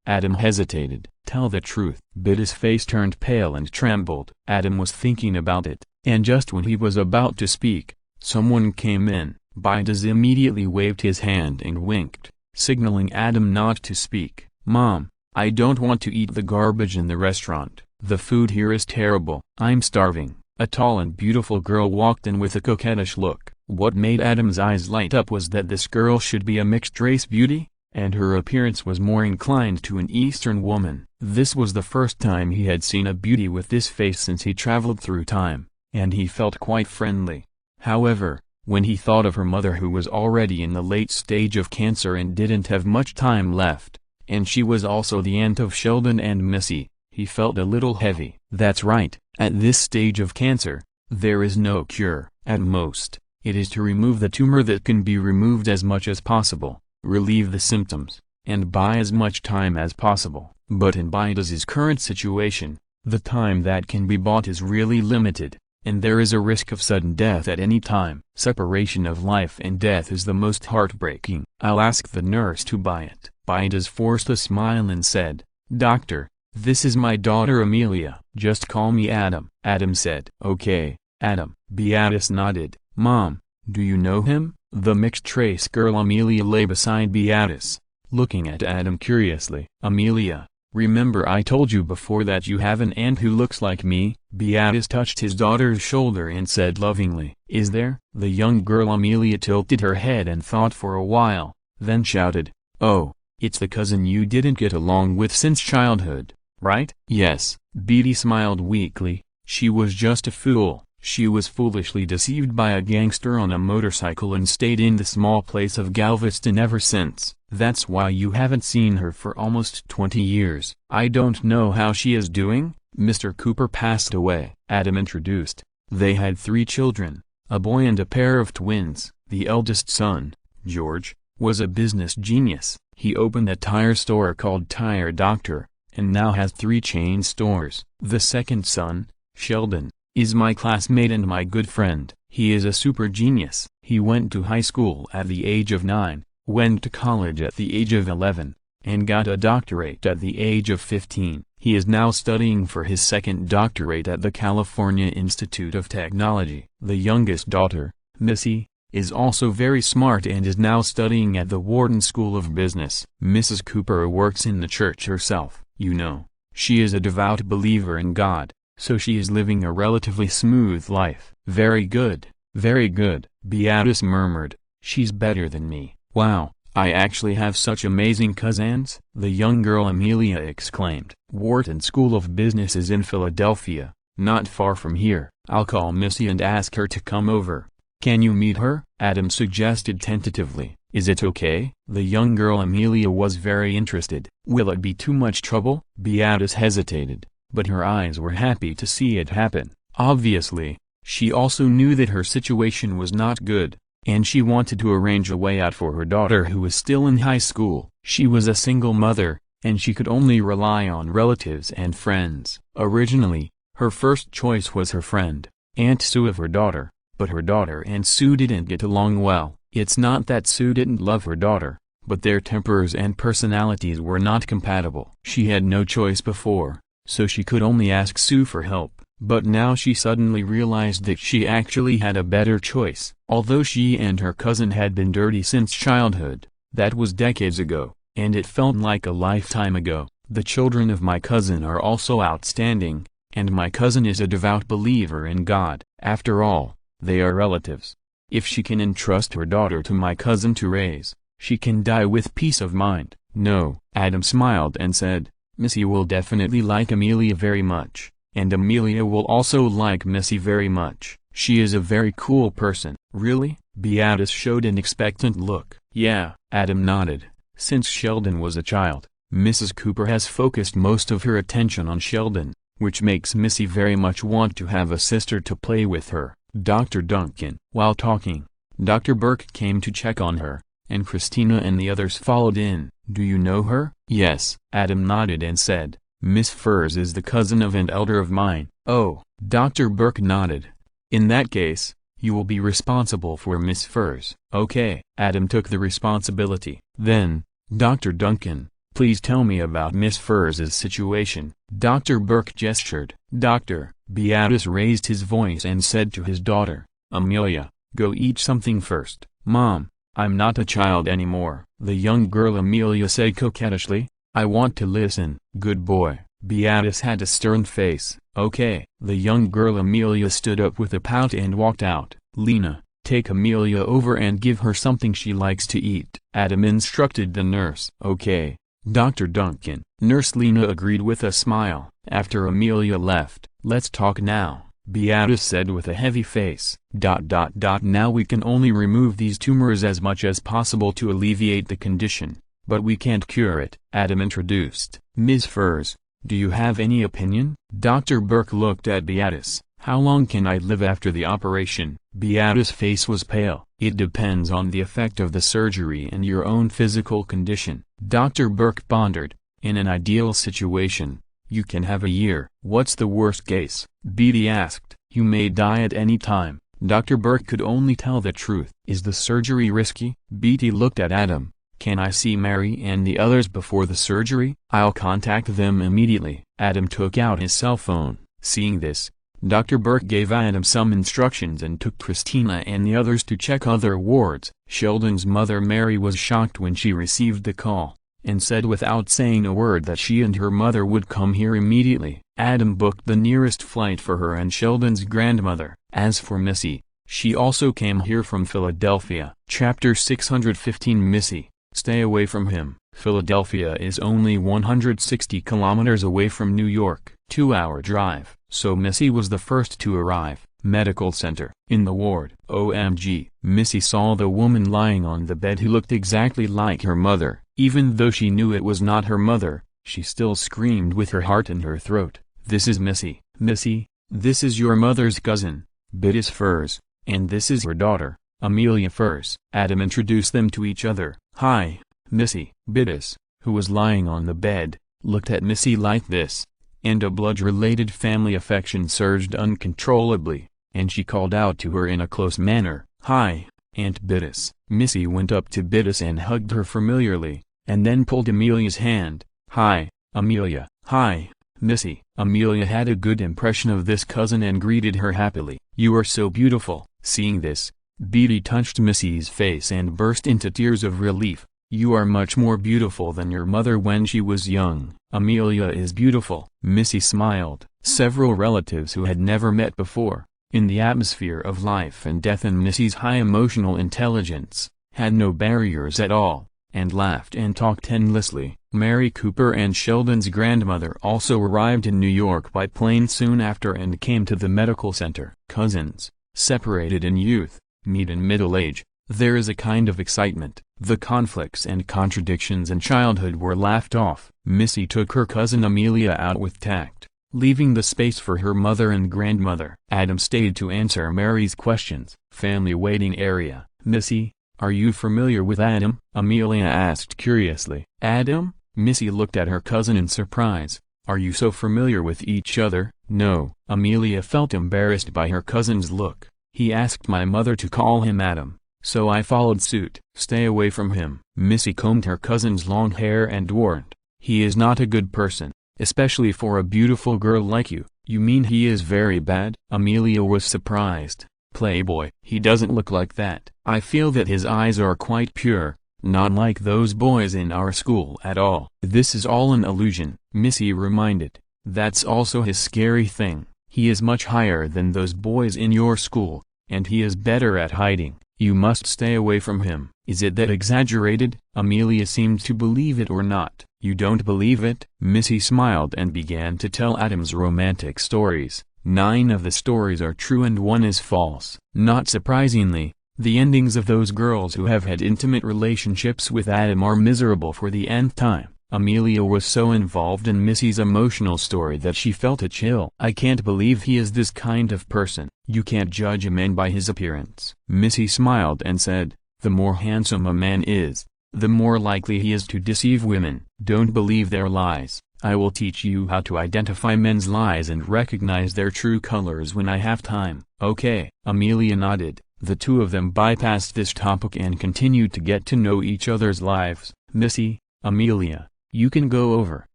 Adam hesitated. "Tell the truth." Biddis' face turned pale and trembled. Adam was thinking about it, and just when he was about to speak, someone came in. Biddis immediately waved his hand and winked, signaling Adam not to speak. "Mom, I don't want to eat the garbage in the restaurant. The food here is terrible. I'm starving." A tall and beautiful girl walked in with a coquettish look. What made Adam's eyes light up was that this girl should be a mixed-race beauty, and her appearance was more inclined to an Eastern woman. This was the first time he had seen a beauty with this face since he traveled through time, and he felt quite friendly. However, when he thought of her mother who was already in the late stage of cancer and didn't have much time left, and she was also the aunt of Sheldon and Missy, he felt a little heavy. That's right, at this stage of cancer, there is no cure. At most, it is to remove the tumor that can be removed as much as possible, relieve the symptoms, and buy as much time as possible. But in Biddis's current situation, the time that can be bought is really limited, and there is a risk of sudden death at any time. Separation of life and death is the most heartbreaking. "I'll ask the nurse to buy it." Biddis forced a smile and said, "Doctor, this is my daughter Amelia. Just call me Adam." Adam said, "Okay, Adam." Biddis nodded. "Mom, do you know him?" The mixed-race girl Amelia lay beside Biddis, looking at Adam curiously. "Amelia, remember I told you before that you have an aunt who looks like me?" Biddis touched his daughter's shoulder and said lovingly, "Is there?" The young girl Amelia tilted her head and thought for a while, then shouted, "Oh, it's the cousin you didn't get along with since childhood, right?" "Yes." Biddis smiled weakly. "She was just a fool. She was foolishly deceived by a gangster on a motorcycle and stayed in the small place of Galveston ever since. That's why you haven't seen her for almost 20 years. I don't know how she is doing. Mr. Cooper passed away," Adam introduced. They had 3 children, a boy and a pair of twins. The eldest son, George, was a business genius. He opened a tire store called Tire Doctor, and now has 3 chain stores. The second son, Sheldon, is my classmate and my good friend. He is a super genius. He went to high school at the age of 9, went to college at the age of 11, and got a doctorate at the age of 15. He is now studying for his second doctorate at the California Institute of Technology. The youngest daughter, Missy, is also very smart and is now studying at the Wharton School of Business. Mrs. Cooper works in the church herself. You know, she is a devout believer in God, so she is living a relatively smooth life. Very good, Beatrice murmured. She's better than me. Wow, I actually have such amazing cousins, the young girl Amelia exclaimed. Wharton School of Business is in Philadelphia, not far from here. I'll call Missy and ask her to come over. Can you meet her? Adam suggested tentatively. Is it okay? The young girl Amelia was very interested. Will it be too much trouble? Beatrice hesitated, but her eyes were happy to see it happen. Obviously, she also knew that her situation was not good, and she wanted to arrange a way out for her daughter who was still in high school. She was a single mother, and she could only rely on relatives and friends. Originally, her first choice was her friend, Aunt Sue of her daughter. But her daughter and Sue didn't get along well. It's not that Sue didn't love her daughter, but their tempers and personalities were not compatible. She had no choice before, so she could only ask Sue for help. But now she suddenly realized that she actually had a better choice. Although she and her cousin had been dirty since childhood, that was decades ago, and it felt like a lifetime ago. The children of my cousin are also outstanding, and my cousin is a devout believer in God. After all, they are relatives. If she can entrust her daughter to my cousin to raise, she can die with peace of mind. No, Adam smiled and said, Missy will definitely like Amelia very much, and Amelia will also like Missy very much. She is a very cool person. Really? Beatrice showed an expectant look. Yeah, Adam nodded. Since Sheldon was a child, Mrs. Cooper has focused most of her attention on Sheldon, which makes Missy very much want to have a sister to play with her. Dr. Duncan. While talking, Dr. Burke came to check on her, and Christina and the others followed in. Do you know her? Yes, Adam nodded and said, Miss Furs is the cousin of an elder of mine. Oh, Dr. Burke nodded. In that case, you will be responsible for Miss Furs. Okay. Adam took the responsibility. Then, Dr. Duncan, please tell me about Miss Furs's situation. Dr. Burke gestured. Doctor. Beatrice raised his voice and said to his daughter, Amelia, go eat something first. Mom, I'm not a child anymore. The young girl Amelia said coquettishly. I want to listen. Good boy. Beatrice had a stern face. Okay. The young girl Amelia stood up with a pout and walked out. Lena, take Amelia over and give her something she likes to eat. Adam instructed the nurse. Okay, Dr. Duncan. Nurse Lena agreed with a smile. After Amelia left, let's talk now, Beatrice said with a heavy face. Now we can only remove these tumors as much as possible to alleviate the condition, but we can't cure it. Adam introduced. Ms. Furs, do you have any opinion? Dr. Burke looked at Beatrice. How long can I live after the operation? Beatrice's face was pale. It depends on the effect of the surgery and your own physical condition. Dr. Burke pondered. In an ideal situation, you can have a year. What's the worst case? Beatty asked. You may die at any time. Dr. Burke could only tell the truth. Is the surgery risky? Beatty looked at Adam. Can I see Mary and the others before the surgery? I'll contact them immediately. Adam took out his cell phone. Seeing this, Dr. Burke gave Adam some instructions and took Christina and the others to check other wards. Sheldon's mother Mary was shocked when she received the call, and said without saying a word that she and her mother would come here immediately. Adam booked the nearest flight for her and Sheldon's grandmother. As for Missy, she also came here from Philadelphia. Chapter 615. Missy, stay away from him. Philadelphia is only 160 kilometers away from New York. 2-hour drive. So Missy was the first to arrive. Medical center. In the ward. OMG. Missy saw the woman lying on the bed who looked exactly like her mother. Even though she knew it was not her mother, she still screamed with her heart in her throat. This is Missy. Missy, this is your mother's cousin, Beatrice Furs, and this is her daughter, Amelia Furs. Adam introduced them to each other. Hi, Missy. Beatrice, who was lying on the bed, looked at Missy like this, and a blood-related family affection surged uncontrollably, and she called out to her in a close manner, Hi, Aunt Beatrice. Missy went up to Beatrice and hugged her familiarly, and then pulled Amelia's hand. Hi, Amelia. Hi, Missy. Amelia had a good impression of this cousin and greeted her happily. "You are so beautiful." Seeing this, Beatty touched Missy's face and burst into tears of relief. "You are much more beautiful than your mother when she was young." "Amelia is beautiful." Missy smiled. Several relatives who had never met before, in the atmosphere of life and death and Missy's high emotional intelligence, had no barriers at all, and laughed and talked endlessly. Mary Cooper and Sheldon's grandmother also arrived in New York by plane soon after and came to the medical center. Cousins, separated in youth, meet in middle age. There is a kind of excitement. The conflicts and contradictions in childhood were laughed off. Missy took her cousin Amelia out with tact, leaving the space for her mother and grandmother. Adam stayed to answer Mary's questions. Family waiting area. "Missy, are you familiar with Adam?" Amelia asked curiously. "Adam?" Missy looked at her cousin in surprise. "Are you so familiar with each other?" "No." Amelia felt embarrassed by her cousin's look. "He asked my mother to call him Adam, so I followed suit." "Stay away from him." Missy combed her cousin's long hair and warned. "He is not a good person, especially for a beautiful girl like you." "You mean he is very bad?" Amelia was surprised. "Playboy." "He doesn't look like that. I feel that his eyes are quite pure, not like those boys in our school at all." "This is all an illusion," Missy reminded. "That's also his scary thing. He is much higher than those boys in your school, and he is better at hiding. You must stay away from him." "Is it that exaggerated?" Amelia seemed to believe it or not. "You don't believe it?" Missy smiled and began to tell Adam's romantic stories. 9 of the stories are true and 1 is false. Not surprisingly, the endings of those girls who have had intimate relationships with Adam are miserable for the nth time. Amelia was so involved in Missy's emotional story that she felt a chill. "I can't believe he is this kind of person." "You can't judge a man by his appearance." Missy smiled and said, "The more handsome a man is, the more likely he is to deceive women. Don't believe their lies. I will teach you how to identify men's lies and recognize their true colors when I have time." "Okay." Amelia nodded. The two of them bypassed this topic and continued to get to know each other's lives. "Missy, Amelia, you can go over."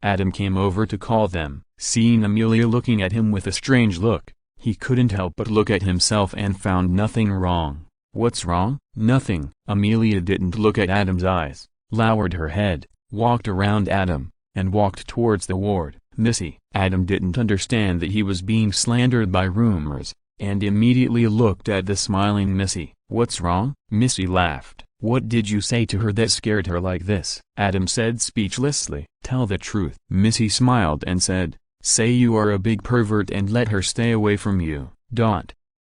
Adam came over to call them. Seeing Amelia looking at him with a strange look, he couldn't help but look at himself and found nothing wrong. "What's wrong?" "Nothing." Amelia didn't look at Adam's eyes, lowered her head, walked around Adam, and walked towards the ward. "Missy." Adam didn't understand that he was being slandered by rumors, and immediately looked at the smiling Missy. "What's wrong?" Missy laughed. "What did you say to her that scared her like this?" Adam said speechlessly. "Tell the truth." Missy smiled and said, "Say you are a big pervert and let her stay away from you."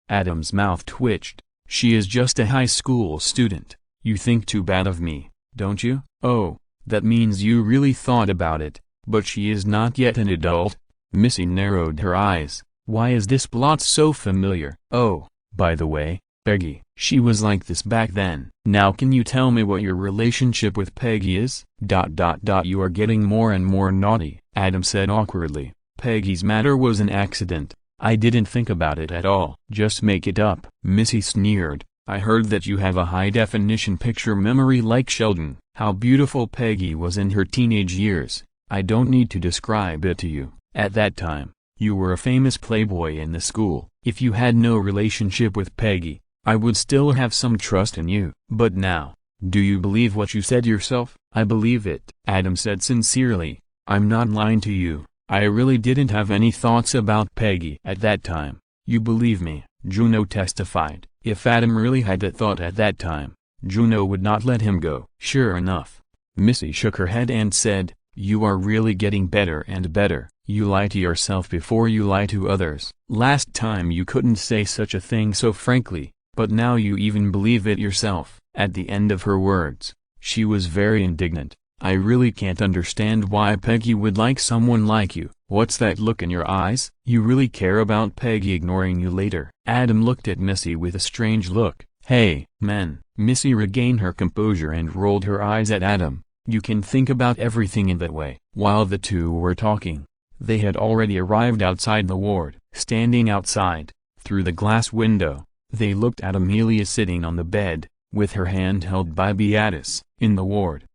Adam's mouth twitched. "She is just a high school student. You think too bad of me, don't you?" "Oh, that means you really thought about it, but she is not yet an adult." Missy narrowed her eyes. "Why is this plot so familiar?" "Oh, by the way, Peggy." "She was like this back then." "Now can you tell me what your relationship with Peggy is?" You are getting more and more naughty," Adam said awkwardly. "Peggy's matter was an accident. I didn't think about it at all." "Just make it up." Missy sneered. "I heard that you have a high-definition picture memory like Sheldon. How beautiful Peggy was in her teenage years. I don't need to describe it to you. At that time, you were a famous playboy in the school. If you had no relationship with Peggy, I would still have some trust in you. But now, do you believe what you said yourself?" "I believe it," Adam said sincerely. "I'm not lying to you. I really didn't have any thoughts about Peggy at that time." "You believe me," Juno testified. If Adam really had that thought at that time, Juno would not let him go. "Sure enough." Missy shook her head and said, "You are really getting better and better. You lie to yourself before you lie to others. Last time you couldn't say such a thing so frankly, but now you even believe it yourself." At the end of her words, she was very indignant. "I really can't understand why Peggy would like someone like you. What's that look in your eyes? You really care about Peggy ignoring you later?" Adam looked at Missy with a strange look. "Hey, man." Missy regained her composure and rolled her eyes at Adam. "You can think about everything in that way." While the two were talking, they had already arrived outside the ward. Standing outside, through the glass window, they looked at Amelia sitting on the bed, with her hand held by Beatrice. "In the ward.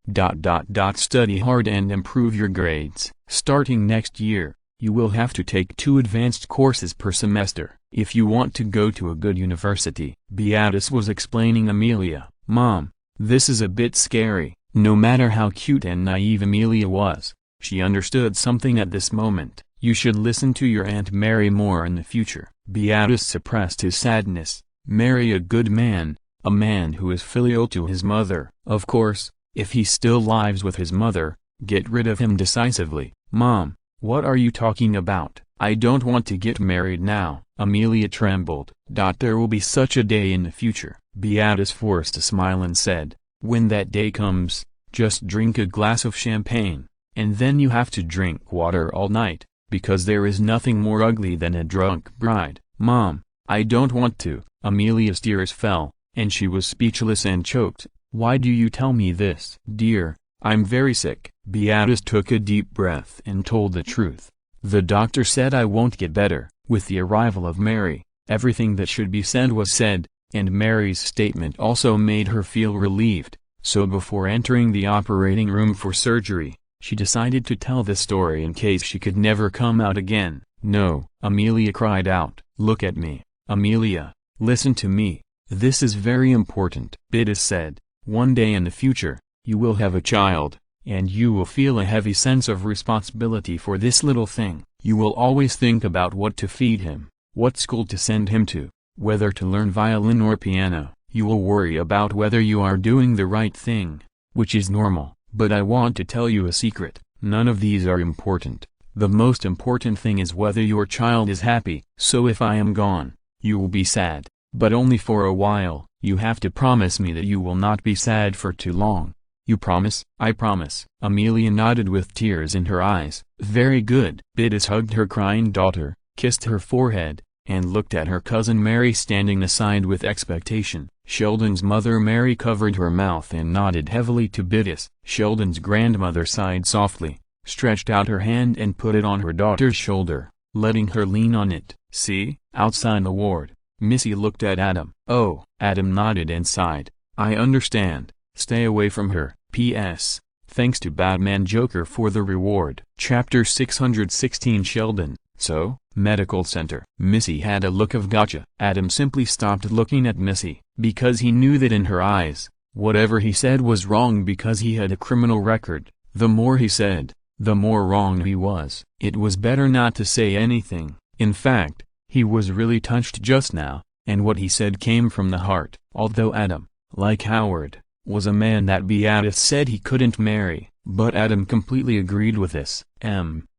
Study hard and improve your grades. Starting next year, You will have to take 2 advanced courses per semester if you want to go to a good university. Beatrice was explaining Amelia. Mom, this is a bit scary. No matter how cute and naive Amelia was, she understood something at this moment. You should listen to your Aunt Mary more in the future. Beatrice suppressed his sadness. Marry a good man, a man who is filial to his mother. Of course, if he still lives with his mother, get rid of him decisively. Mom, what are you talking about? I don't want to get married now. Amelia trembled. There will be such a day in the future. Beatrice forced a smile and said, when that day comes, just drink a glass of champagne, and then you have to drink water all night, because there is nothing more ugly than a drunk bride. Mom, I don't want to. Amelia's tears fell, and she was speechless and choked. Why do you tell me this? Dear, I'm very sick. Beatrice took a deep breath and told the truth. The doctor said I won't get better. With the arrival of Mary, everything that should be said was said, and Mary's statement also made her feel relieved. So before entering the operating room for surgery, she decided to tell the story in case she could never come out again. No, Amelia cried out. Look at me. Amelia, listen to me. This is very important. Beatrice said, one day in the future, you will have a child, and you will feel a heavy sense of responsibility for this little thing. You will always think about what to feed him, what school to send him to, whether to learn violin or piano. You will worry about whether you are doing the right thing, which is normal. But I want to tell you a secret. None of these are important. The most important thing is whether your child is happy. So if I am gone, you will be sad, but only for a while. You have to promise me that you will not be sad for too long. You promise? I promise. Amelia nodded with tears in her eyes. Very good. Beatrice hugged her crying daughter, kissed her forehead, and looked at her cousin Mary standing aside with expectation. Sheldon's mother Mary covered her mouth and nodded heavily to Beatrice. Sheldon's grandmother sighed softly, stretched out her hand and put it on her daughter's shoulder, letting her lean on it. See? Outside the ward, Missy looked at Adam. Oh. Adam nodded and sighed. I understand. Stay away from her. P.S. Thanks to Batman Joker for the reward. Chapter 616 Sheldon. So, medical center. Missy had a look of gotcha. Adam simply stopped looking at Missy, because he knew that in her eyes, whatever he said was wrong because he had a criminal record. The more he said, the more wrong he was. It was better not to say anything. In fact, he was really touched just now, and what he said came from the heart. Although Adam, like Howard, was a man that Beatrice said he couldn't marry, but Adam completely agreed with this.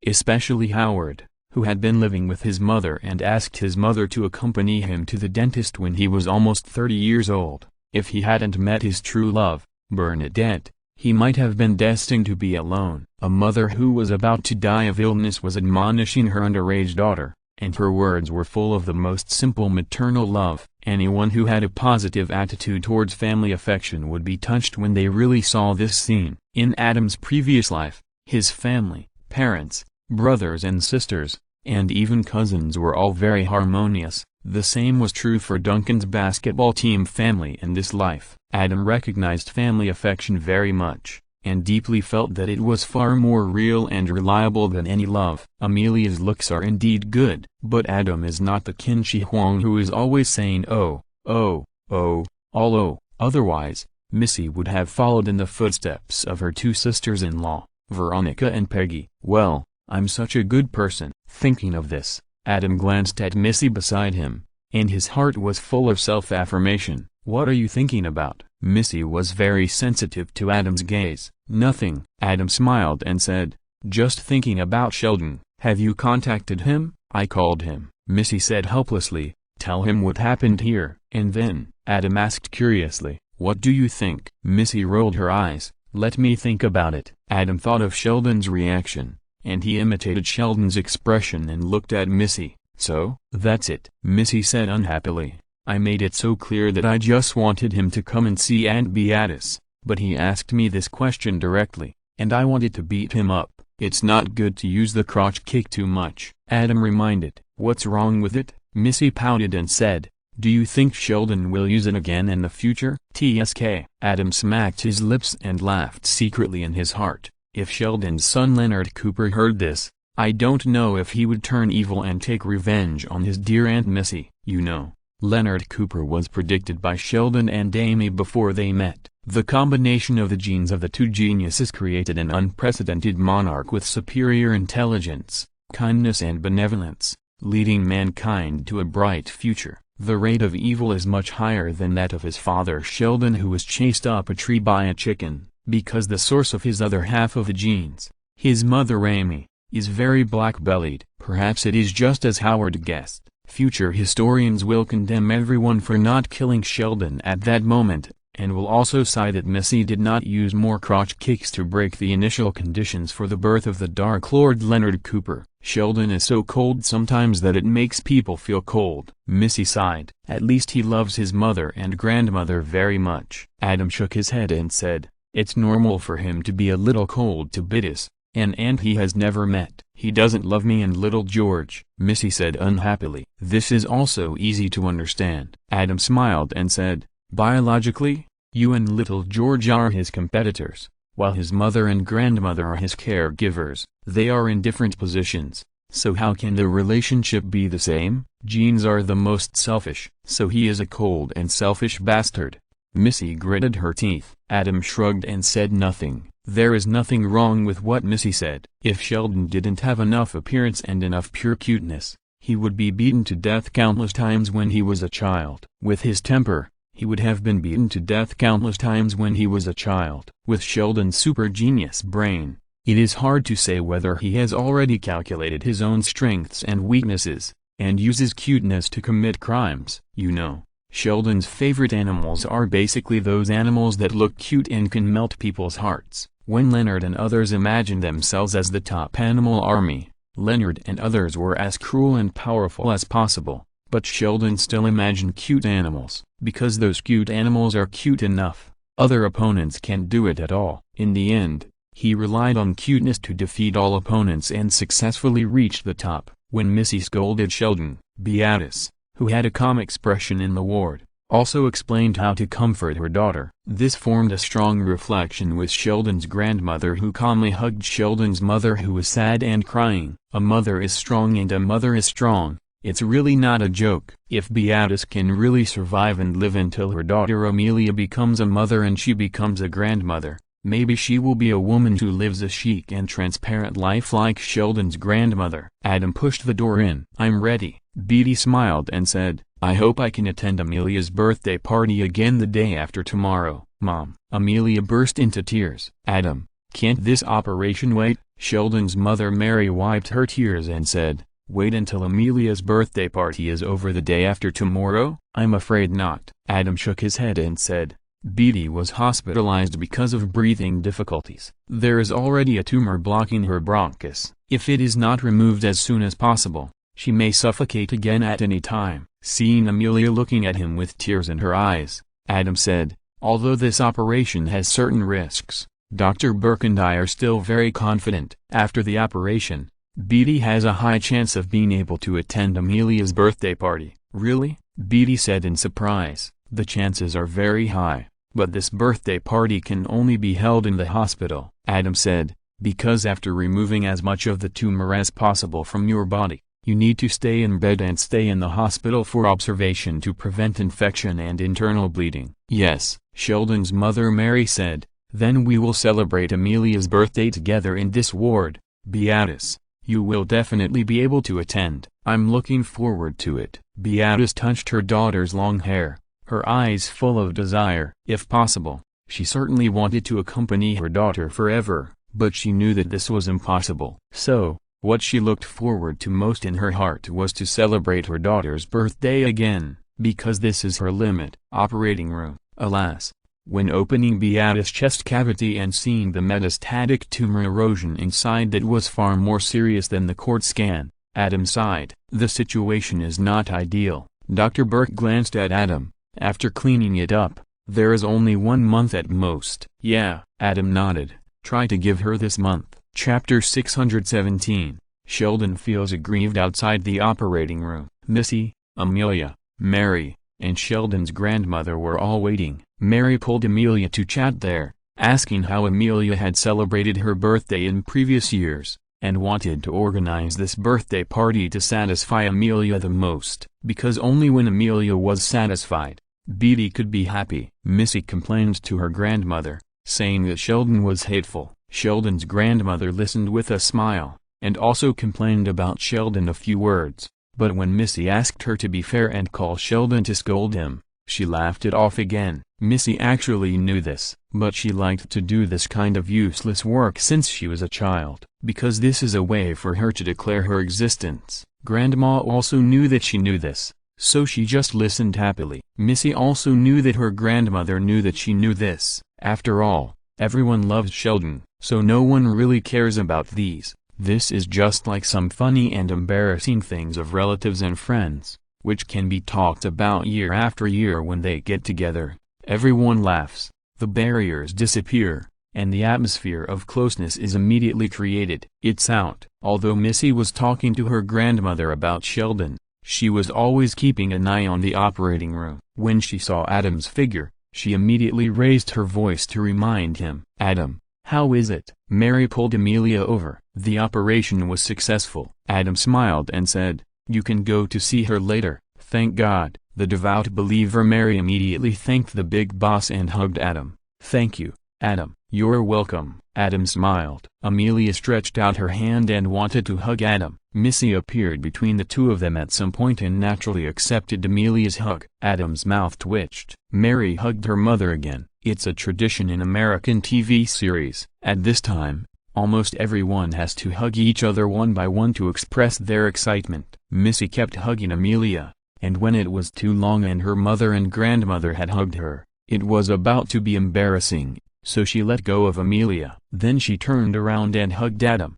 Especially Howard, who had been living with his mother and asked his mother to accompany him to the dentist when he was almost 30 years old. If he hadn't met his true love, Bernadette, he might have been destined to be alone. A mother who was about to die of illness was admonishing her underage daughter, and her words were full of the most simple maternal love. Anyone who had a positive attitude towards family affection would be touched when they really saw this scene. In Adam's previous life, his family, parents, brothers and sisters, and even cousins were all very harmonious. The same was true for Duncan's basketball team family in this life. Adam recognized family affection very much, and deeply felt that it was far more real and reliable than any love. Amelia's looks are indeed good, but Adam is not the Qin Shi Huang who is always saying oh, oh, oh, all oh. Otherwise, Missy would have followed in the footsteps of her two sisters-in-law, Veronica and Peggy. Well, I'm such a good person. Thinking of this, Adam glanced at Missy beside him, and his heart was full of self-affirmation. What are you thinking about? Missy was very sensitive to Adam's gaze. Nothing. Adam smiled and said, just thinking about Sheldon. Have you contacted him? I called him. Missy said helplessly, tell him what happened here. And then, Adam asked curiously, what do you think? Missy rolled her eyes. Let me think about it. Adam thought of Sheldon's reaction, and he imitated Sheldon's expression and looked at Missy. So? That's it. Missy said unhappily. I made it so clear that I just wanted him to come and see Aunt Beatrice, but he asked me this question directly, and I wanted to beat him up. It's not good to use the crotch kick too much. Adam reminded. What's wrong with it? Missy pouted and said, do you think Sheldon will use it again in the future? TSK. Adam smacked his lips and laughed secretly in his heart. If Sheldon's son Leonard Cooper heard this, I don't know if he would turn evil and take revenge on his dear Aunt Missy. You know, Leonard Cooper was predicted by Sheldon and Amy before they met. The combination of the genes of the two geniuses created an unprecedented monarch with superior intelligence, kindness and benevolence, leading mankind to a bright future. The rate of evil is much higher than that of his father Sheldon, who was chased up a tree by a chicken, because the source of his other half of the genes, his mother Amy, is very black-bellied. Perhaps it is just as Howard guessed. Future historians will condemn everyone for not killing Sheldon at that moment, and will also say that Missy did not use more crotch kicks to break the initial conditions for the birth of the Dark Lord Leonard Cooper. Sheldon is so cold sometimes that it makes people feel cold. Missy sighed. At least he loves his mother and grandmother very much. Adam shook his head and said, it's normal for him to be a little cold to Biddis, an aunt he has never met. He doesn't love me and little George, Missy said unhappily. This is also easy to understand. Adam smiled and said, biologically, you and little George are his competitors, while his mother and grandmother are his caregivers. They are in different positions, so how can the relationship be the same? Genes are the most selfish, so he is a cold and selfish bastard. Missy gritted her teeth. Adam shrugged and said nothing. There is nothing wrong with what Missy said. If Sheldon didn't have enough appearance and enough pure cuteness, he would be beaten to death countless times when he was a child. With his temper, he would have been beaten to death countless times when he was a child. With Sheldon's super genius brain, it is hard to say whether he has already calculated his own strengths and weaknesses, and uses cuteness to commit crimes. You know, Sheldon's favorite animals are basically those animals that look cute and can melt people's hearts. When Leonard and others imagined themselves as the top animal army, Leonard and others were as cruel and powerful as possible, but Sheldon still imagined cute animals. Because those cute animals are cute enough, other opponents can't do it at all. In the end, he relied on cuteness to defeat all opponents and successfully reached the top. When Missy scolded Sheldon, Beatrice, who had a calm expression in the ward, also explained how to comfort her daughter. This formed a strong reflection with Sheldon's grandmother, who calmly hugged Sheldon's mother, who was sad and crying. A mother is strong and a mother is strong. It's really not a joke. If Beatrice can really survive and live until her daughter Amelia becomes a mother and she becomes a grandmother, maybe she will be a woman who lives a chic and transparent life like Sheldon's grandmother. Adam pushed the door in. I'm ready. Beatty smiled and said, I hope I can attend Amelia's birthday party again the day after tomorrow, Mom. Amelia burst into tears. Adam, can't this operation wait? Sheldon's mother Mary wiped her tears and said, wait until Amelia's birthday party is over the day after tomorrow? I'm afraid not. Adam shook his head and said, Beatty was hospitalized because of breathing difficulties. There is already a tumor blocking her bronchus. If it is not removed as soon as possible, she may suffocate again at any time. Seeing Amelia looking at him with tears in her eyes, Adam said, although this operation has certain risks, Dr. Burke and I are still very confident. After the operation, Beatty has a high chance of being able to attend Amelia's birthday party. Really? Beatty said in surprise. The chances are very high, but this birthday party can only be held in the hospital, Adam said, because after removing as much of the tumor as possible from your body, you need to stay in bed and stay in the hospital for observation to prevent infection and internal bleeding. Yes, Sheldon's mother Mary said, then we will celebrate Amelia's birthday together in this ward. Beatrice, you will definitely be able to attend. I'm looking forward to it. Beatrice touched her daughter's long hair, her eyes full of desire. If possible, she certainly wanted to accompany her daughter forever, but she knew that this was impossible. So, what she looked forward to most in her heart was to celebrate her daughter's birthday again, because this is her limit. Operating room. Alas, when opening Beatrice's chest cavity and seeing the metastatic tumor erosion inside that was far more serious than the CT scan, Adam sighed. The situation is not ideal. Dr. Burke glanced at Adam. After cleaning it up, there is only 1 month at most. Yeah, Adam nodded. Try to give her this month. Chapter 617. Sheldon feels aggrieved outside the operating room. Missy, Amelia, Mary, and Sheldon's grandmother were all waiting. Mary pulled Amelia to chat there, asking how Amelia had celebrated her birthday in previous years. and wanted to organize this birthday party to satisfy Amelia the most, because only when Amelia was satisfied, Beatty could be happy. Missy complained to her grandmother, saying that Sheldon was hateful. Sheldon's grandmother listened with a smile, and also complained about Sheldon a few words, but when Missy asked her to be fair and call Sheldon to scold him, she laughed it off again. Missy actually knew this, but she liked to do this kind of useless work since she was a child, because this is a way for her to declare her existence. Grandma also knew that she knew this, so she just listened happily. Missy also knew that her grandmother knew that she knew this. After all, everyone loves Sheldon, so no one really cares about these. This is just like some funny and embarrassing things of relatives and friends, which can be talked about year after year when they get together. Everyone laughs, the barriers disappear, and the atmosphere of closeness is immediately created. It's out. Although Missy was talking to her grandmother about Sheldon, she was always keeping an eye on the operating room. When she saw Adam's figure, she immediately raised her voice to remind him. "Adam, how is it?" Mary pulled Amelia over. "The operation was successful." Adam smiled and said, "You can go to see her later." "Thank God." The devout believer Mary immediately thanked the big boss and hugged Adam. "Thank you, Adam." "You're welcome." Adam smiled. Amelia stretched out her hand and wanted to hug Adam. Missy appeared between the two of them at some point and naturally accepted Amelia's hug. Adam's mouth twitched. Mary hugged her mother again. It's a tradition in American TV series. At this time, almost everyone has to hug each other one by one to express their excitement. Missy kept hugging Amelia, and when it was too long and her mother and grandmother had hugged her, it was about to be embarrassing, so she let go of Amelia. Then she turned around and hugged Adam.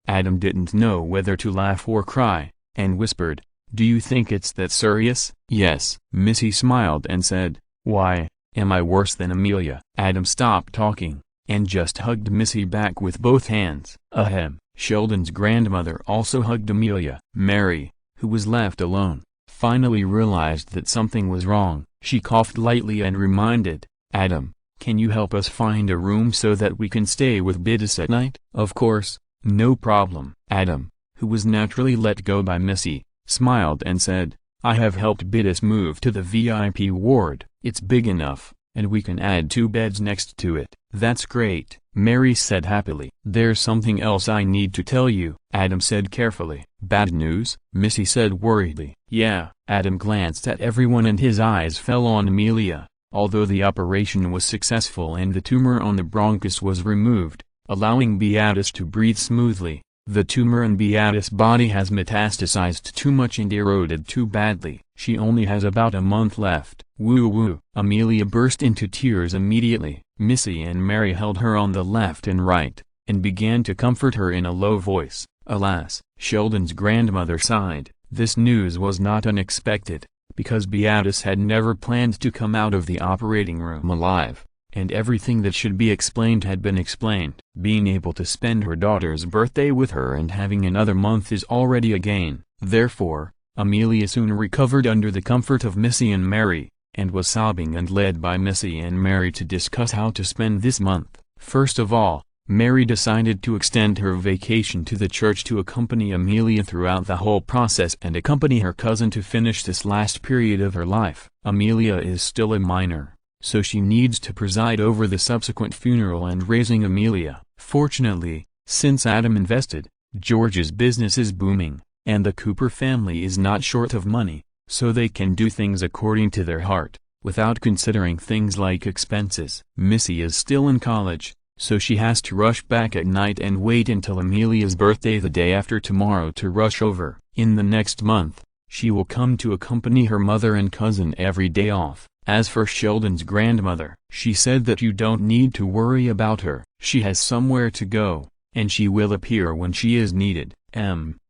Adam didn't know whether to laugh or cry, and whispered, "Do you think it's that serious?" "Yes." Missy smiled and said, "Why, am I worse than Amelia?" Adam stopped talking, and just hugged Missy back with both hands. Ahem. Sheldon's grandmother also hugged Amelia. Mary, who was left alone, finally realized that something was wrong. She coughed lightly and reminded, "Adam, can you help us find a room so that we can stay with Bidis at night?" "Of course, no problem." Adam, who was naturally let go by Missy, smiled and said, "I have helped Bidis move to the VIP ward. It's big enough, and we can add 2 beds next to it." "That's great," Mary said happily. "There's something else I need to tell you," Adam said carefully. "Bad news?" Missy said worriedly. "Yeah." Adam glanced at everyone and his eyes fell on Amelia. Although the operation was successful and the tumor on the bronchus was removed, allowing Beatrice to breathe smoothly, the tumor in Beatrice's body has metastasized too much and eroded too badly. She only has about a month left. Woo woo. Amelia burst into tears immediately. Missy and Mary held her on the left and right, and began to comfort her in a low voice. Alas, Sheldon's grandmother sighed. This news was not unexpected, because Beatrice had never planned to come out of the operating room alive, and everything that should be explained had been explained. Being able to spend her daughter's birthday with her and having another month is already a gain. Therefore, Amelia soon recovered under the comfort of Missy and Mary, and was sobbing and led by Missy and Mary to discuss how to spend this month. First of all, Mary decided to extend her vacation to the church to accompany Amelia throughout the whole process and accompany her cousin to finish this last period of her life. Amelia is still a minor, so she needs to preside over the subsequent funeral and raising Amelia. Fortunately, since Adam invested, George's business is booming, and the Cooper family is not short of money, so they can do things according to their heart, without considering things like expenses. Missy is still in college, so she has to rush back at night and wait until Amelia's birthday the day after tomorrow to rush over. In the next month, she will come to accompany her mother and cousin every day off. As for Sheldon's grandmother, she said that you don't need to worry about her. She has somewhere to go, and she will appear when she is needed.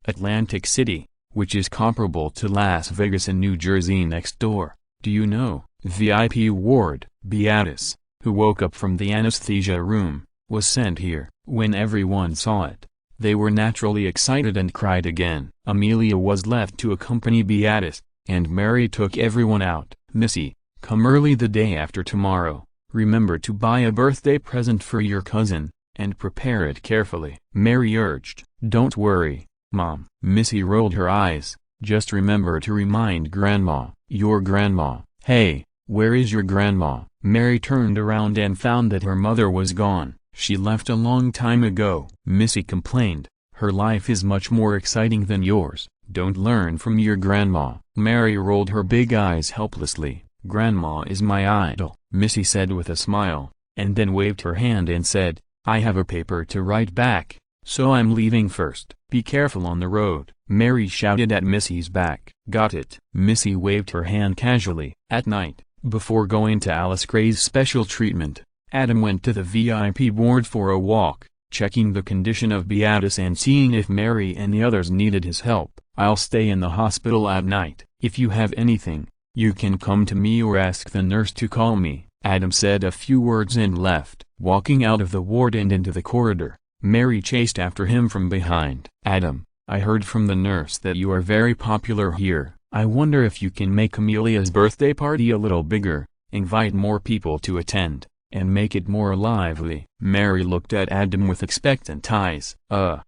Atlantic City, which is comparable to Las Vegas in New Jersey next door. Do you know? VIP ward. Beatrice, who woke up from the anesthesia room, was sent here. When everyone saw it, they were naturally excited and cried again. Amelia was left to accompany Beatrice, and Mary took everyone out. Missy, come early the day after tomorrow. Remember to buy a birthday present for your cousin, and prepare it carefully," Mary urged. "Don't worry, Mom." Missy rolled her eyes. "Just remember to remind Grandma." "Your grandma? Hey, where is your grandma?" Mary turned around and found that her mother was gone. "She left a long time ago," Missy complained. "Her life is much more exciting than yours. Don't learn from your grandma." Mary rolled her big eyes helplessly. "Grandma is my idol," Missy said with a smile, and then waved her hand and said, "I have a paper to write back, so I'm leaving first. Be careful on the road." Mary shouted at Missy's back. "Got it." Missy waved her hand casually. At night, before going to Alice Gray's special treatment, Adam went to the VIP ward for a walk, checking the condition of Beatrice and seeing if Mary and the others needed his help. "I'll stay in the hospital at night. If you have anything, you can come to me or ask the nurse to call me." Adam said a few words and left. Walking out of the ward and into the corridor, Mary chased after him from behind. "Adam, I heard from the nurse that you are very popular here. I wonder if you can make Amelia's birthday party a little bigger, invite more people to attend, and make it more lively." Mary looked at Adam with expectant eyes.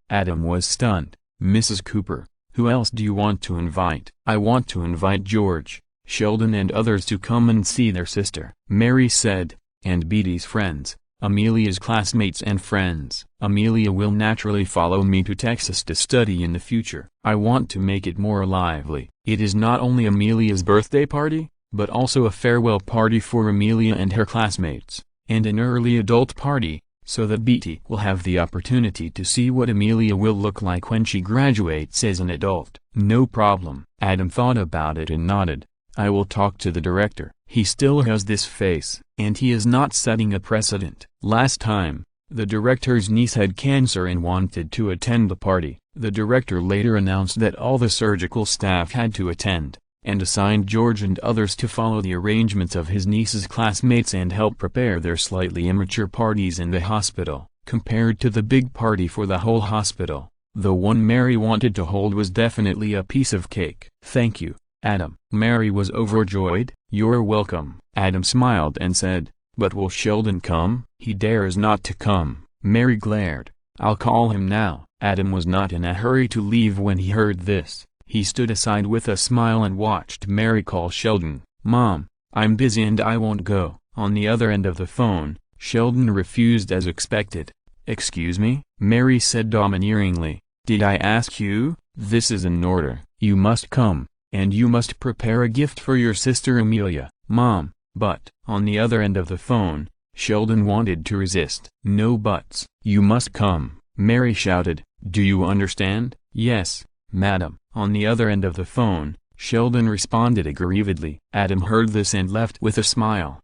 Adam was stunned. "Mrs. Cooper, who else do you want to invite?" "I want to invite George, Sheldon and others to come and see their sister," Mary said, "and Beatty's friends, Amelia's classmates and friends. Amelia will naturally follow me to Texas to study in the future. I want to make it more lively. It is not only Amelia's birthday party, but also a farewell party for Amelia and her classmates, and an early adult party, so that Beatty will have the opportunity to see what Amelia will look like when she graduates as an adult." "No problem." Adam thought about it and nodded. "I will talk to the director. He still has this face, and he is not setting a precedent." Last time, the director's niece had cancer and wanted to attend the party. The director later announced that all the surgical staff had to attend, and assigned George and others to follow the arrangements of his niece's classmates and help prepare their slightly immature parties in the hospital. Compared to the big party for the whole hospital, the one Mary wanted to hold was definitely a piece of cake. "Thank you, Adam." Mary was overjoyed. "You're welcome." Adam smiled and said, "But will Sheldon come?" "He dares not to come." Mary glared. "I'll call him now." Adam was not in a hurry to leave when he heard this. He stood aside with a smile and watched Mary call Sheldon. "Mom, I'm busy and I won't go." On the other end of the phone, Sheldon refused as expected. "Excuse me?" Mary said domineeringly. "Did I ask you?" "This is an order. You must come, and you must prepare a gift for your sister Amelia." "Mom, but..." On the other end of the phone, Sheldon wanted to resist. "No buts. You must come," Mary shouted. "Do you understand?" "Yes, madam." On the other end of the phone, Sheldon responded aggrievedly. Adam heard this and left with a smile.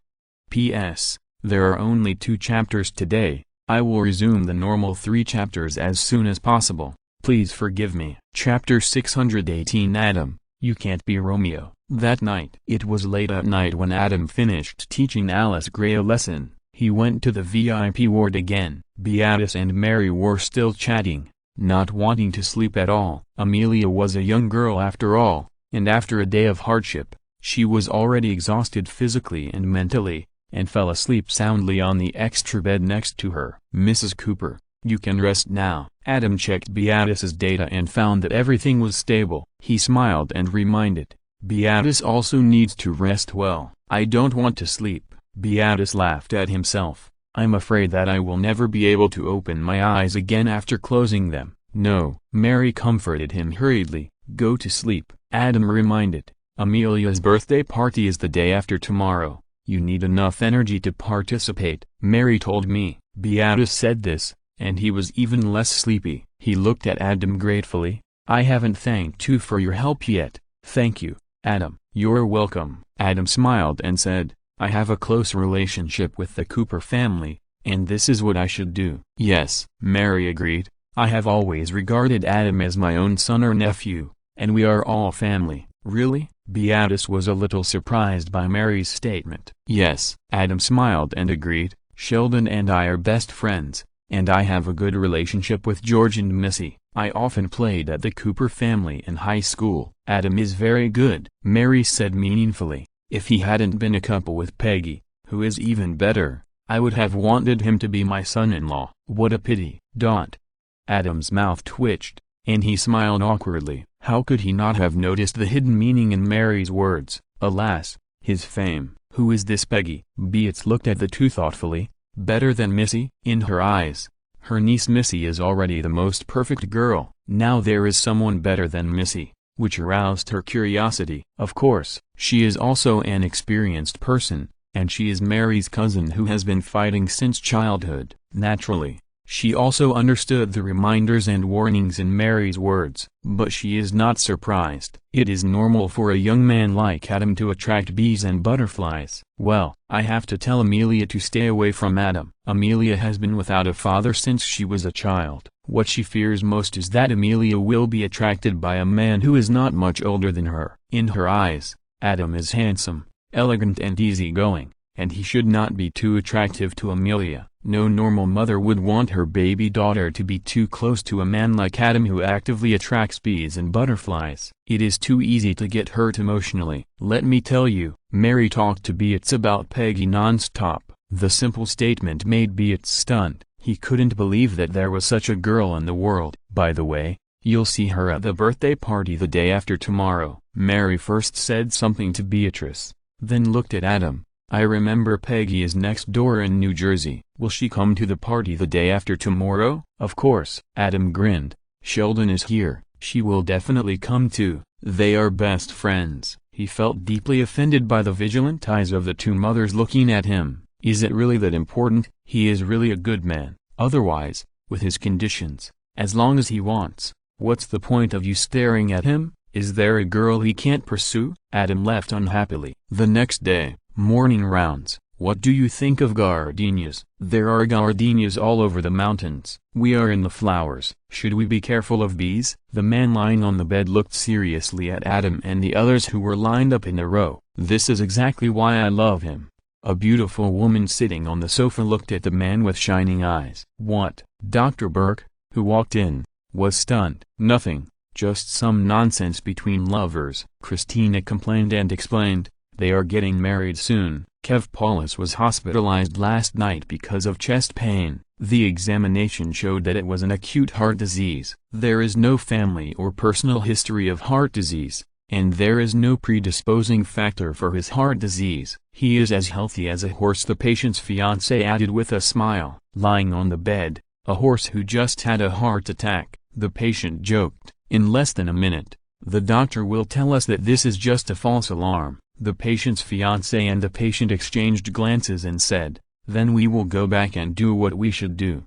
P.S. There are only 2 chapters today. I will resume the normal 3 chapters as soon as possible. Please forgive me. Chapter 618. Adam, you can't be Romeo. That night. It was late at night when Adam finished teaching Alice Gray a lesson. He went to the VIP ward again. Beatrice and Mary were still chatting, not wanting to sleep at all. Amelia was a young girl after all, and after a day of hardship, she was already exhausted physically and mentally, and fell asleep soundly on the extra bed next to her. "Mrs. Cooper, you can rest now." Adam checked Beatrice's data and found that everything was stable. He smiled and reminded, "Beatrice also needs to rest well." "I don't want to sleep." Beatrice laughed at himself. "I'm afraid that I will never be able to open my eyes again after closing them." "No." Mary comforted him hurriedly. "Go to sleep." Adam reminded, "Amelia's birthday party is the day after tomorrow. You need enough energy to participate." "Mary told me." Beatrice said this, and he was even less sleepy. He looked at Adam gratefully. "I haven't thanked you for your help yet." "Thank you, Adam." "You're welcome." Adam smiled and said, "I have a close relationship with the Cooper family, and this is what I should do." "Yes," Mary agreed. "I have always regarded Adam as my own son or nephew, and we are all family." "Really?" Beatrice was a little surprised by Mary's statement. "Yes." Adam smiled and agreed. "Sheldon and I are best friends, and I have a good relationship with George and Missy. I often played at the Cooper family in high school." "Adam is very good," Mary said meaningfully. "If he hadn't been a couple with Peggy, who is even better, I would have wanted him to be my son-in-law. What a pity. Adam's mouth twitched, and he smiled awkwardly. How could he not have noticed the hidden meaning in Mary's words? Alas, his fame. Who is this Peggy? Beatrice looked at the two thoughtfully. Better than Missy? In her eyes, her niece Missy is already the most perfect girl. Now there is someone better than Missy, which aroused her curiosity. Of course, she is also an experienced person, and she is Mary's cousin who has been fighting since childhood. Naturally, she also understood the reminders and warnings in Mary's words. But she is not surprised. It is normal for a young man like Adam to attract bees and butterflies. Well, I have to tell Amelia to stay away from Adam. Amelia has been without a father since she was a child. What she fears most is that Amelia will be attracted by a man who is not much older than her. In her eyes, Adam is handsome, elegant and easygoing, and he should not be too attractive to Amelia. No normal mother would want her baby daughter to be too close to a man like Adam who actively attracts bees and butterflies. It is too easy to get hurt emotionally. Let me tell you, Mary talked to Beatrice about Peggy non-stop. The simple statement made Beatrice stunned. He couldn't believe that there was such a girl in the world. By the way, you'll see her at the birthday party the day after tomorrow. Mary first said something to Beatrice, then looked at Adam. I remember Peggy is next door in New Jersey. Will she come to the party the day after tomorrow? Of course. Adam grinned. Sheldon is here. She will definitely come too. They are best friends. He felt deeply offended by the vigilant eyes of the two mothers looking at him. Is it really that important? He is really a good man. Otherwise, with his conditions, as long as he wants, what's the point of you staring at him? Is there a girl he can't pursue? Adam left unhappily. The next day, morning rounds. What do you think of gardenias? There are gardenias all over the mountains. We are in the flowers. Should we be careful of bees? The man lying on the bed looked seriously at Adam and the others who were lined up in a row. This is exactly why I love him. A beautiful woman sitting on the sofa looked at the man with shining eyes. What? Dr. Burke, who walked in, was stunned. Nothing, just some nonsense between lovers. Christina complained and explained. They are getting married soon. Kev Paulus was hospitalized last night because of chest pain. The examination showed that it was an acute heart disease. There is no family or personal history of heart disease, and there is no predisposing factor for his heart disease. He is as healthy as a horse, the patient's fiancé added with a smile. Lying on the bed, a horse who just had a heart attack, the patient joked. In less than a minute, the doctor will tell us that this is just a false alarm. The patient's fiancé and the patient exchanged glances and said, then we will go back and do what we should do.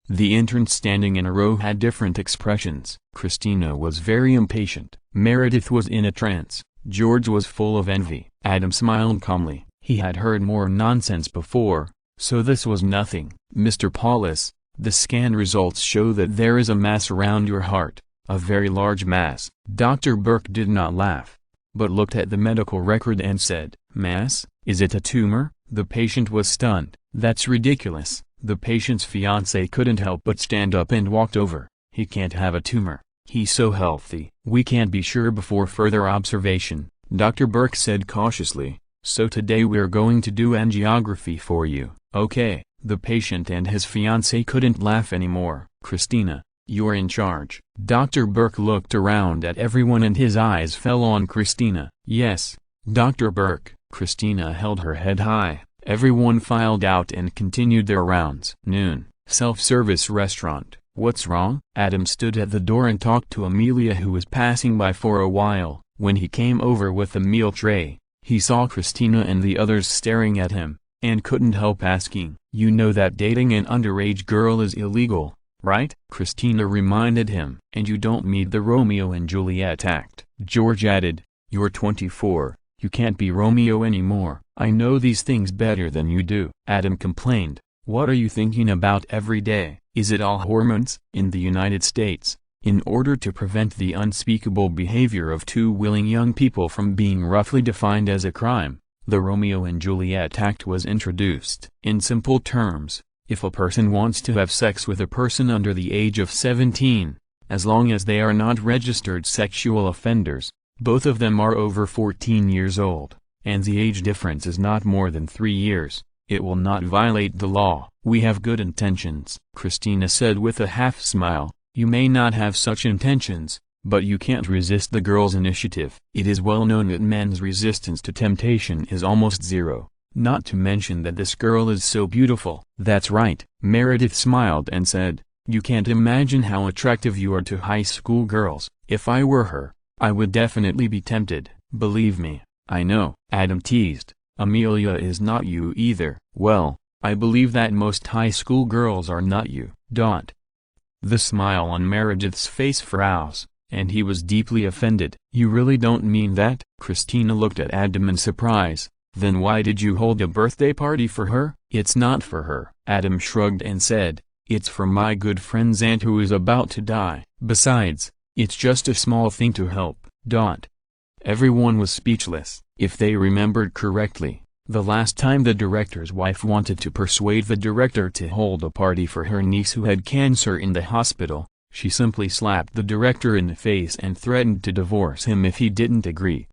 The interns standing in a row had different expressions. Christina was very impatient. Meredith was in a trance. George was full of envy. Adam smiled calmly. He had heard more nonsense before, so this was nothing. Mr. Paulus, the scan results show that there is a mass around your heart, a very large mass. Dr. Burke did not laugh, but looked at the medical record and said, mass? Is it a tumor? The patient was stunned. That's ridiculous. The patient's fiancé couldn't help but stand up and walked over. He can't have a tumor. He's so healthy. We can't be sure before further observation, Dr. Burke said cautiously. So today we're going to do angiography for you. Okay. The patient and his fiancé couldn't laugh anymore. Christina, you're in charge. Dr. Burke looked around at everyone and his eyes fell on Christina. Yes, Dr. Burke. Christina held her head high. Everyone filed out and continued their rounds. Noon, self-service restaurant. What's wrong? Adam stood at the door and talked to Amelia, who was passing by for a while. When he came over with the meal tray, he saw Christina and the others staring at him, and couldn't help asking, you know that dating an underage girl is illegal, right? Christina reminded him. And you don't meet the Romeo and Juliet act. George added, you're 24, you can't be Romeo anymore. I know these things better than you do. Adam complained, what are you thinking about every day? Is it all hormones? In the United States, in order to prevent the unspeakable behavior of two willing young people from being roughly defined as a crime, the Romeo and Juliet Act was introduced. In simple terms, if a person wants to have sex with a person under the age of 17, as long as they are not registered sexual offenders, both of them are over 14 years old, and the age difference is not more than 3 years, It will not violate the law. We have good intentions, Christina said with a half-smile. You may not have such intentions, but you can't resist the girl's initiative. It is well known that men's resistance to temptation is almost zero, not to mention that this girl is so beautiful. That's right, Meredith smiled and said, you can't imagine how attractive you are to high school girls. If I were her, I would definitely be tempted. Believe me, I know. Adam teased, Amelia is not you either. Well, I believe that most high school girls are not you. The smile on Meredith's face froze, and he was deeply offended. You really don't mean that? Christina looked at Adam in surprise. Then why did you hold a birthday party for her? It's not for her. Adam shrugged and said, it's for my good friend's aunt who is about to die. Besides, it's just a small thing to help. Everyone was speechless. If they remembered correctly, the last time the director's wife wanted to persuade the director to hold a party for her niece who had cancer in the hospital, she simply slapped the director in the face and threatened to divorce him if he didn't agree.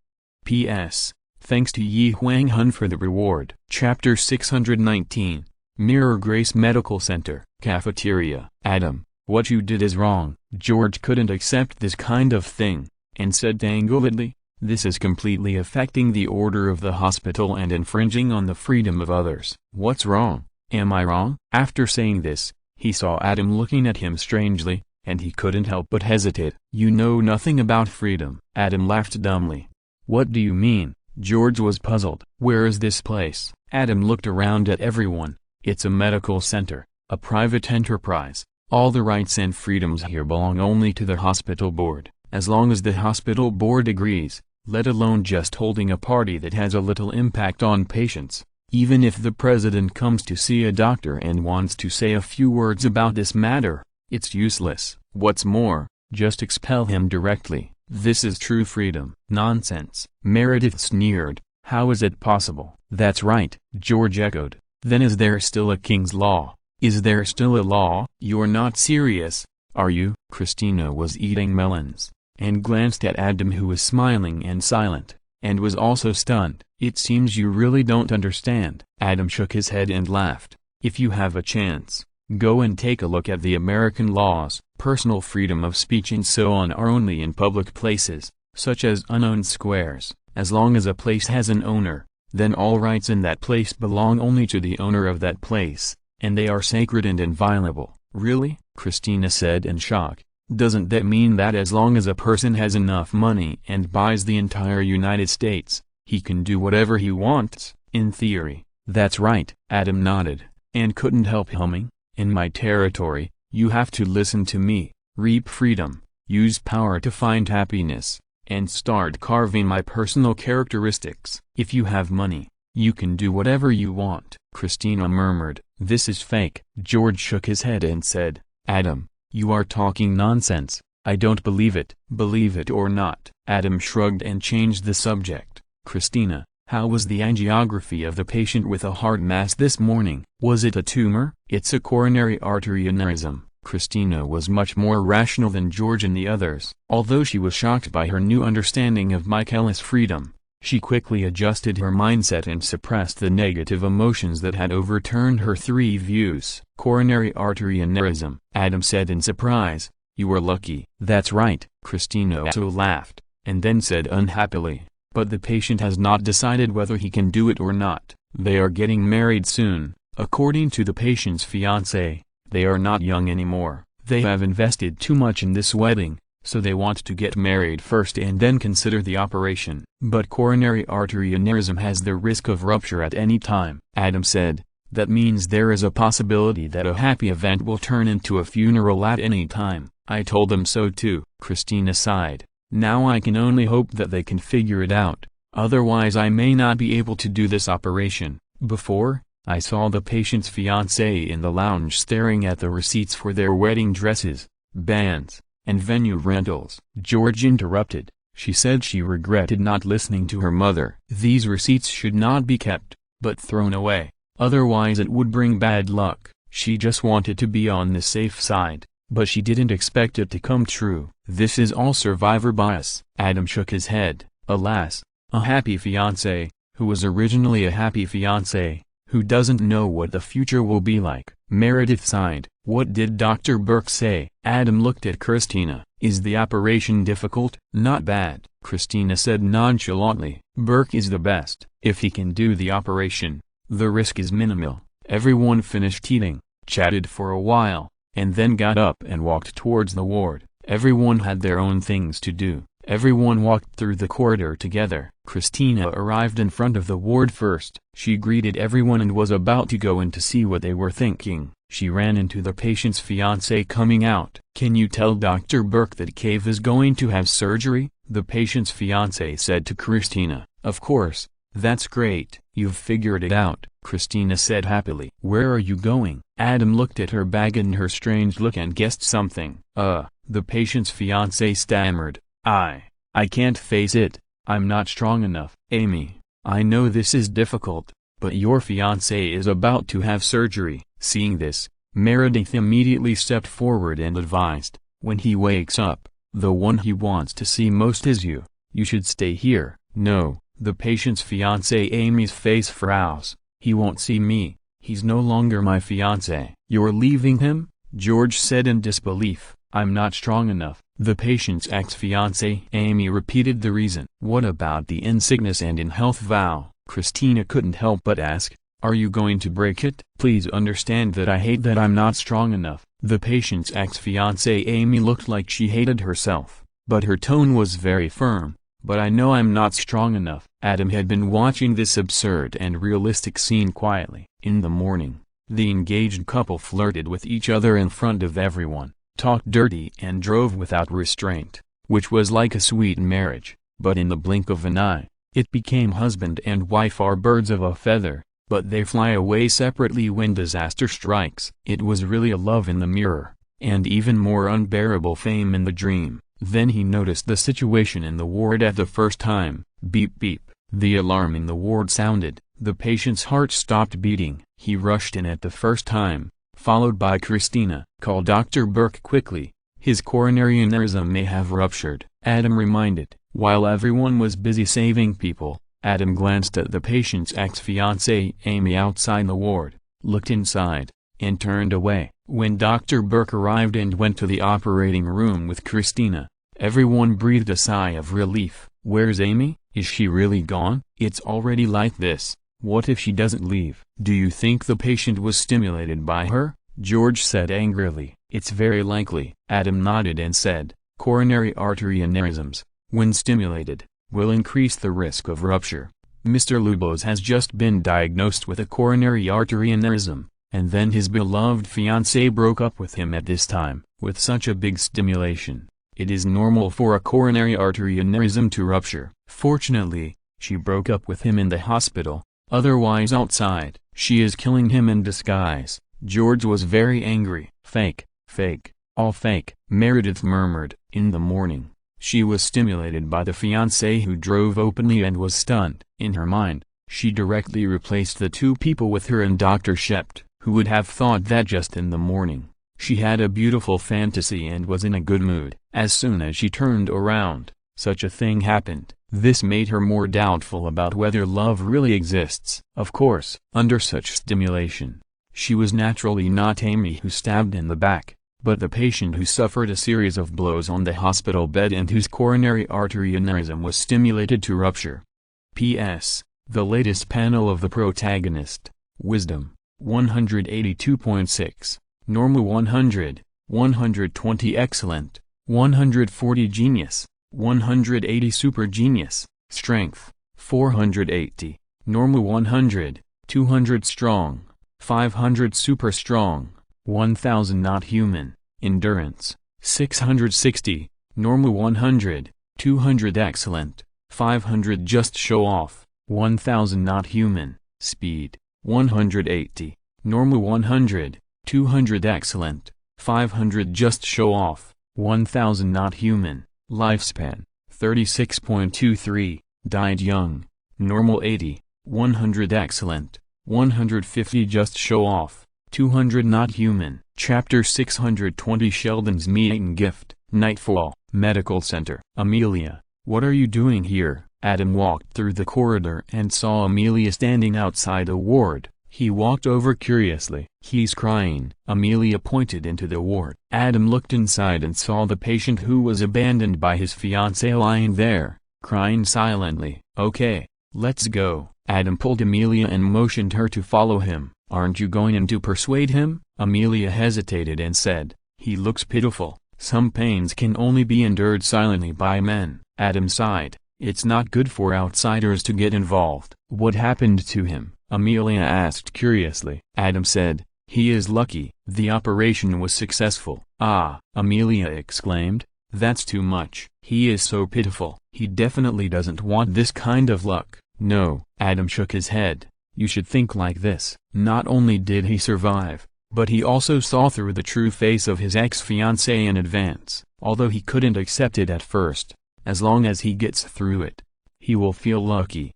P.S. Thanks to Yi Huang Hun for the reward. Chapter 619, Mirror Grace Medical Center. Cafeteria. Adam, what you did is wrong. George couldn't accept this kind of thing, and said angrily, this is completely affecting the order of the hospital and infringing on the freedom of others. What's wrong? Am I wrong? After saying this, he saw Adam looking at him strangely, and he couldn't help but hesitate. You know nothing about freedom. Adam laughed dumbly. What do you mean? George was puzzled. Where is this place? Adam looked around at everyone. It's a medical center, a private enterprise. All the rights and freedoms here belong only to the hospital board, as long as the hospital board agrees, let alone just holding a party that has a little impact on patients. Even if the president comes to see a doctor and wants to say a few words about this matter, it's useless. What's more, just expel him directly. This is true freedom. Nonsense. Meredith sneered. How is it possible? That's right, George echoed. Then is there still a king's law? Is there still a law? You're not serious, are you? Christina was eating melons, and glanced at Adam who was smiling and silent, and was also stunned. It seems you really don't understand. Adam shook his head and laughed. If you have a chance, go and take a look at the American laws. Personal freedom of speech and so on are only in public places, such as unowned squares. As long as a place has an owner, then all rights in that place belong only to the owner of that place, and they are sacred and inviolable. Really? Christina said in shock. Doesn't that mean that as long as a person has enough money and buys the entire United States, he can do whatever he wants? In theory. That's right. Adam nodded, and couldn't help humming. In my territory, you have to listen to me, reap freedom, use power to find happiness, and start carving my personal characteristics. If you have money, you can do whatever you want. Christina murmured, this is fake. George shook his head and said, Adam, you are talking nonsense. I don't believe it. Believe it or not. Adam shrugged and changed the subject. Christina, how was the angiography of the patient with a heart mass this morning? Was it a tumor? It's a coronary artery aneurysm. Christina was much more rational than George and the others. Although she was shocked by her new understanding of Michaela's freedom, she quickly adjusted her mindset and suppressed the negative emotions that had overturned her three views. Coronary artery aneurysm, Adam said in surprise. You were lucky. That's right. Christina also laughed, and then said unhappily, but the patient has not decided whether he can do it or not. They are getting married soon. According to the patient's fiancé, they are not young anymore. They have invested too much in this wedding, so they want to get married first and then consider the operation. But coronary artery aneurysm has the risk of rupture at any time. Adam said, that means there is a possibility that a happy event will turn into a funeral at any time. I told them so too. Christina sighed. Now I can only hope that they can figure it out, otherwise I may not be able to do this operation. Before, I saw the patient's fiancé in the lounge staring at the receipts for their wedding dresses, bands, and venue rentals. George interrupted. She said she regretted not listening to her mother. These receipts should not be kept, but thrown away, otherwise it would bring bad luck. She just wanted to be on the safe side, but she didn't expect it to come true. This is all survivor bias. Adam shook his head. Alas, a happy fiancé, who was originally a happy fiancé, Who doesn't know what the future will be like? Meredith sighed. What did Dr. Burke say? Adam looked at Christina. Is the operation difficult? Not bad, Christina said nonchalantly. Burke is the best. If he can do the operation, the risk is minimal. Everyone finished eating, chatted for a while, and then got up and walked towards the ward. Everyone had their own things to do. Everyone walked through the corridor together. Christina arrived in front of the ward first. She greeted everyone and was about to go in to see what they were thinking. She ran into the patient's fiancé coming out. Can you tell Dr. Burke that Cave is going to have surgery? The patient's fiancé said to Christina. Of course. That's great. You've figured it out, Christina said happily. Where are you going? Adam looked at her bag and her strange look and guessed something. The patient's fiancé stammered. I can't face it. I'm not strong enough. Amy, I know this is difficult, but your fiancé is about to have surgery. Seeing this, Meredith immediately stepped forward and advised, when he wakes up, the one he wants to see most is you. You should stay here. No, the patient's fiancé Amy's face frowns. He won't see me. He's no longer my fiancé. You're leaving him? George said in disbelief. I'm not strong enough. The patient's ex-fiancée Amy repeated the reason. What about the in sickness and in health vow? Christina couldn't help but ask. Are you going to break it? Please understand that I hate that I'm not strong enough. The patient's ex-fiancée Amy looked like she hated herself, but her tone was very firm. But I know I'm not strong enough. Adam had been watching this absurd and realistic scene quietly. In the morning, the engaged couple flirted with each other in front of everyone, talked dirty and drove without restraint, which was like a sweet marriage. But in the blink of an eye, it became husband and wife are birds of a feather, but they fly away separately when disaster strikes. It was really a love in the mirror, and even more unbearable fame in the dream. Then he noticed the situation in the ward at the first time. Beep beep. The alarm in the ward sounded. The patient's heart stopped beating. He rushed in at the first time, followed by Christina. Call Dr. Burke quickly. His coronary aneurysm may have ruptured. Adam reminded. While everyone was busy saving people, Adam glanced at the patient's ex-fiancée Amy outside the ward, looked inside, and turned away. When Dr. Burke arrived and went to the operating room with Christina, everyone breathed a sigh of relief. Where's Amy? Is she really gone? It's already like this. What if she doesn't leave? Do you think the patient was stimulated by her? George said angrily. It's very likely. Adam nodded and said, coronary artery aneurysms, when stimulated, will increase the risk of rupture. Mr. Lubos has just been diagnosed with a coronary artery aneurysm, and then his beloved fiancée broke up with him at this time. With such a big stimulation, it is normal for a coronary artery aneurysm to rupture. Fortunately, she broke up with him in the hospital, otherwise outside. She is killing him in disguise. George was very angry. Fake, fake, all fake, Meredith murmured. In the morning, she was stimulated by the fiancé who drove openly and was stunned. In her mind, she directly replaced the two people with her and Dr. Shept. Who would have thought that just in the morning, she had a beautiful fantasy and was in a good mood. As soon as she turned around, such a thing happened. This made her more doubtful about whether love really exists. Of course, under such stimulation, she was naturally not Amy who stabbed in the back, but the patient who suffered a series of blows on the hospital bed and whose coronary artery aneurysm was stimulated to rupture. P.S. The latest panel of the protagonist, Wisdom, 182.6, Normal 100, 120 Excellent, 140 Genius, 180 Super Genius, Strength, 480, Normal 100, 200 Strong, 500 Super Strong, 1000 Not Human, Endurance, 660, Normal 100, 200 Excellent, 500 Just Show Off, 1000 Not Human, Speed, 180, Normal 100, 200 Excellent, 500 Just Show Off, 1000 Not Human, Lifespan, 36.23, Died Young, Normal 80, 100 Excellent, 150 Just Show Off, 200 Not Human. Chapter 620 Sheldon's Meeting Gift. Nightfall, Medical Center. Amelia, what are you doing here? Adam walked through the corridor and saw Amelia standing outside a ward, He walked over curiously. "He's crying." Amelia pointed into the ward. Adam looked inside and saw the patient who was abandoned by his fiancée lying there, crying silently. "Okay, let's go." Adam pulled Amelia and motioned her to follow him. "Aren't you going in to persuade him?" Amelia hesitated and said, "He looks pitiful. Some pains can only be endured silently by men." Adam sighed. "It's not good for outsiders to get involved." "What happened to him?" Amelia asked curiously. Adam said, "He is lucky. The operation was successful." "Ah!" Amelia exclaimed, "that's too much. He is so pitiful. He definitely doesn't want this kind of luck." "No." Adam shook his head. "You should think like this. Not only did he survive, but he also saw through the true face of his ex-fiancée in advance. Although he couldn't accept it at first, as long as he gets through it, he will feel lucky."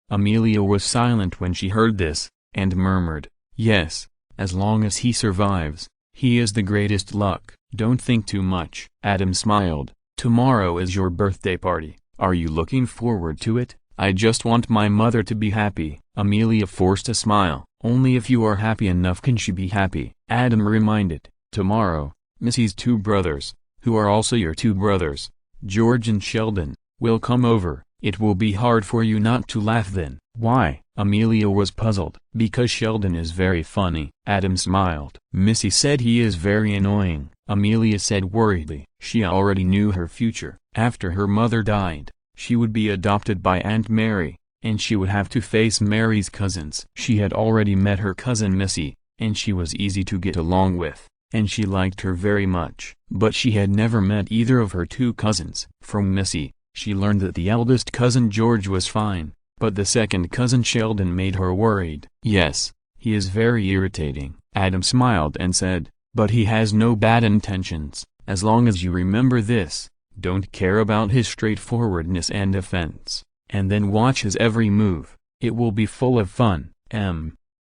Amelia was silent when she heard this, and murmured, "Yes, as long as he survives, he is the greatest luck." "Don't think too much." Adam smiled. "Tomorrow is your birthday party. Are you looking forward to it?" "I just want my mother to be happy." Amelia forced a smile. "Only if you are happy enough can she be happy." Adam reminded, "Tomorrow, Missy's two brothers, who are also your two brothers, George and Sheldon, will come over. It will be hard for you not to laugh then." "Why?" Amelia was puzzled. "Because Sheldon is very funny." Adam smiled. "Missy said he is very annoying," Amelia said worriedly. She already knew her future. After her mother died, she would be adopted by Aunt Mary, and she would have to face Mary's cousins. She had already met her cousin Missy, and she was easy to get along with, and she liked her very much. But she had never met either of her two cousins. From Missy, she learned that the eldest cousin George was fine, but the second cousin Sheldon made her worried. "Yes, he is very irritating." Adam smiled and said, "But he has no bad intentions, as long as you remember this. Don't care about his straightforwardness and offense, and then watch his every move. It will be full of fun."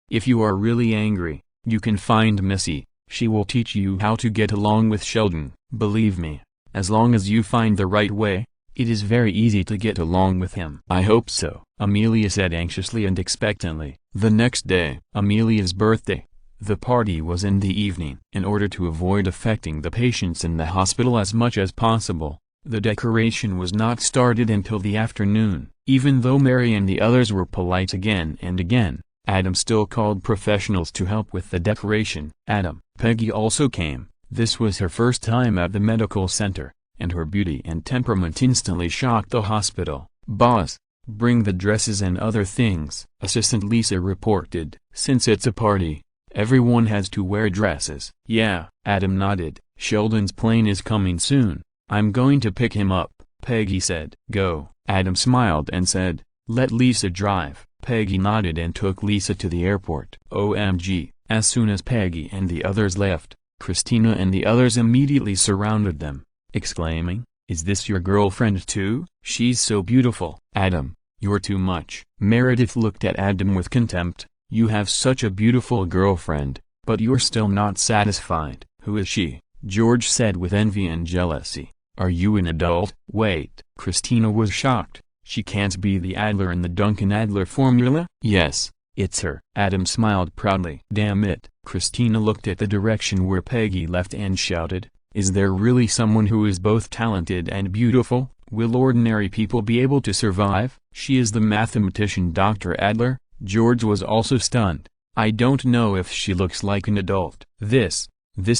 If you are really angry, you can find Missy. She will teach you how to get along with Sheldon. Believe me, as long as you find the right way, it is very easy to get along with him." "I hope so," Amelia said anxiously and expectantly. The next day, Amelia's birthday. The party was in the evening. In order to avoid affecting the patients in the hospital as much as possible, the decoration was not started until the afternoon. Even though Mary and the others were polite again and again, Adam still called professionals to help with the decoration. Peggy also came. This was her first time at the medical center, and her beauty and temperament instantly shocked the hospital. "Boss, bring the dresses and other things," Assistant Lisa reported. "Since it's a party, everyone has to wear dresses." "Yeah," Adam nodded. "Sheldon's plane is coming soon. I'm going to pick him up," Peggy said. "Go." Adam smiled and said, "Let Lisa drive." Peggy nodded and took Lisa to the airport. OMG. As soon as Peggy and the others left, Christina and the others immediately surrounded them, exclaiming, "Is this your girlfriend too? She's so beautiful." "Adam, you're too much." Meredith looked at Adam with contempt. "You have such a beautiful girlfriend, but you're still not satisfied." "Who is she?" George said with envy and jealousy. "Are you an adult?" "Wait." Christina was shocked. "She can't be the Adler in the Duncan Adler formula?" "Yes, it's her." Adam smiled proudly. "Damn it." Christina looked at the direction where Peggy left and shouted, "Is there really someone who is both talented and beautiful? Will ordinary people be able to survive?" "She is the mathematician Dr. Adler." George was also stunned. "I don't know if she looks like an adult." This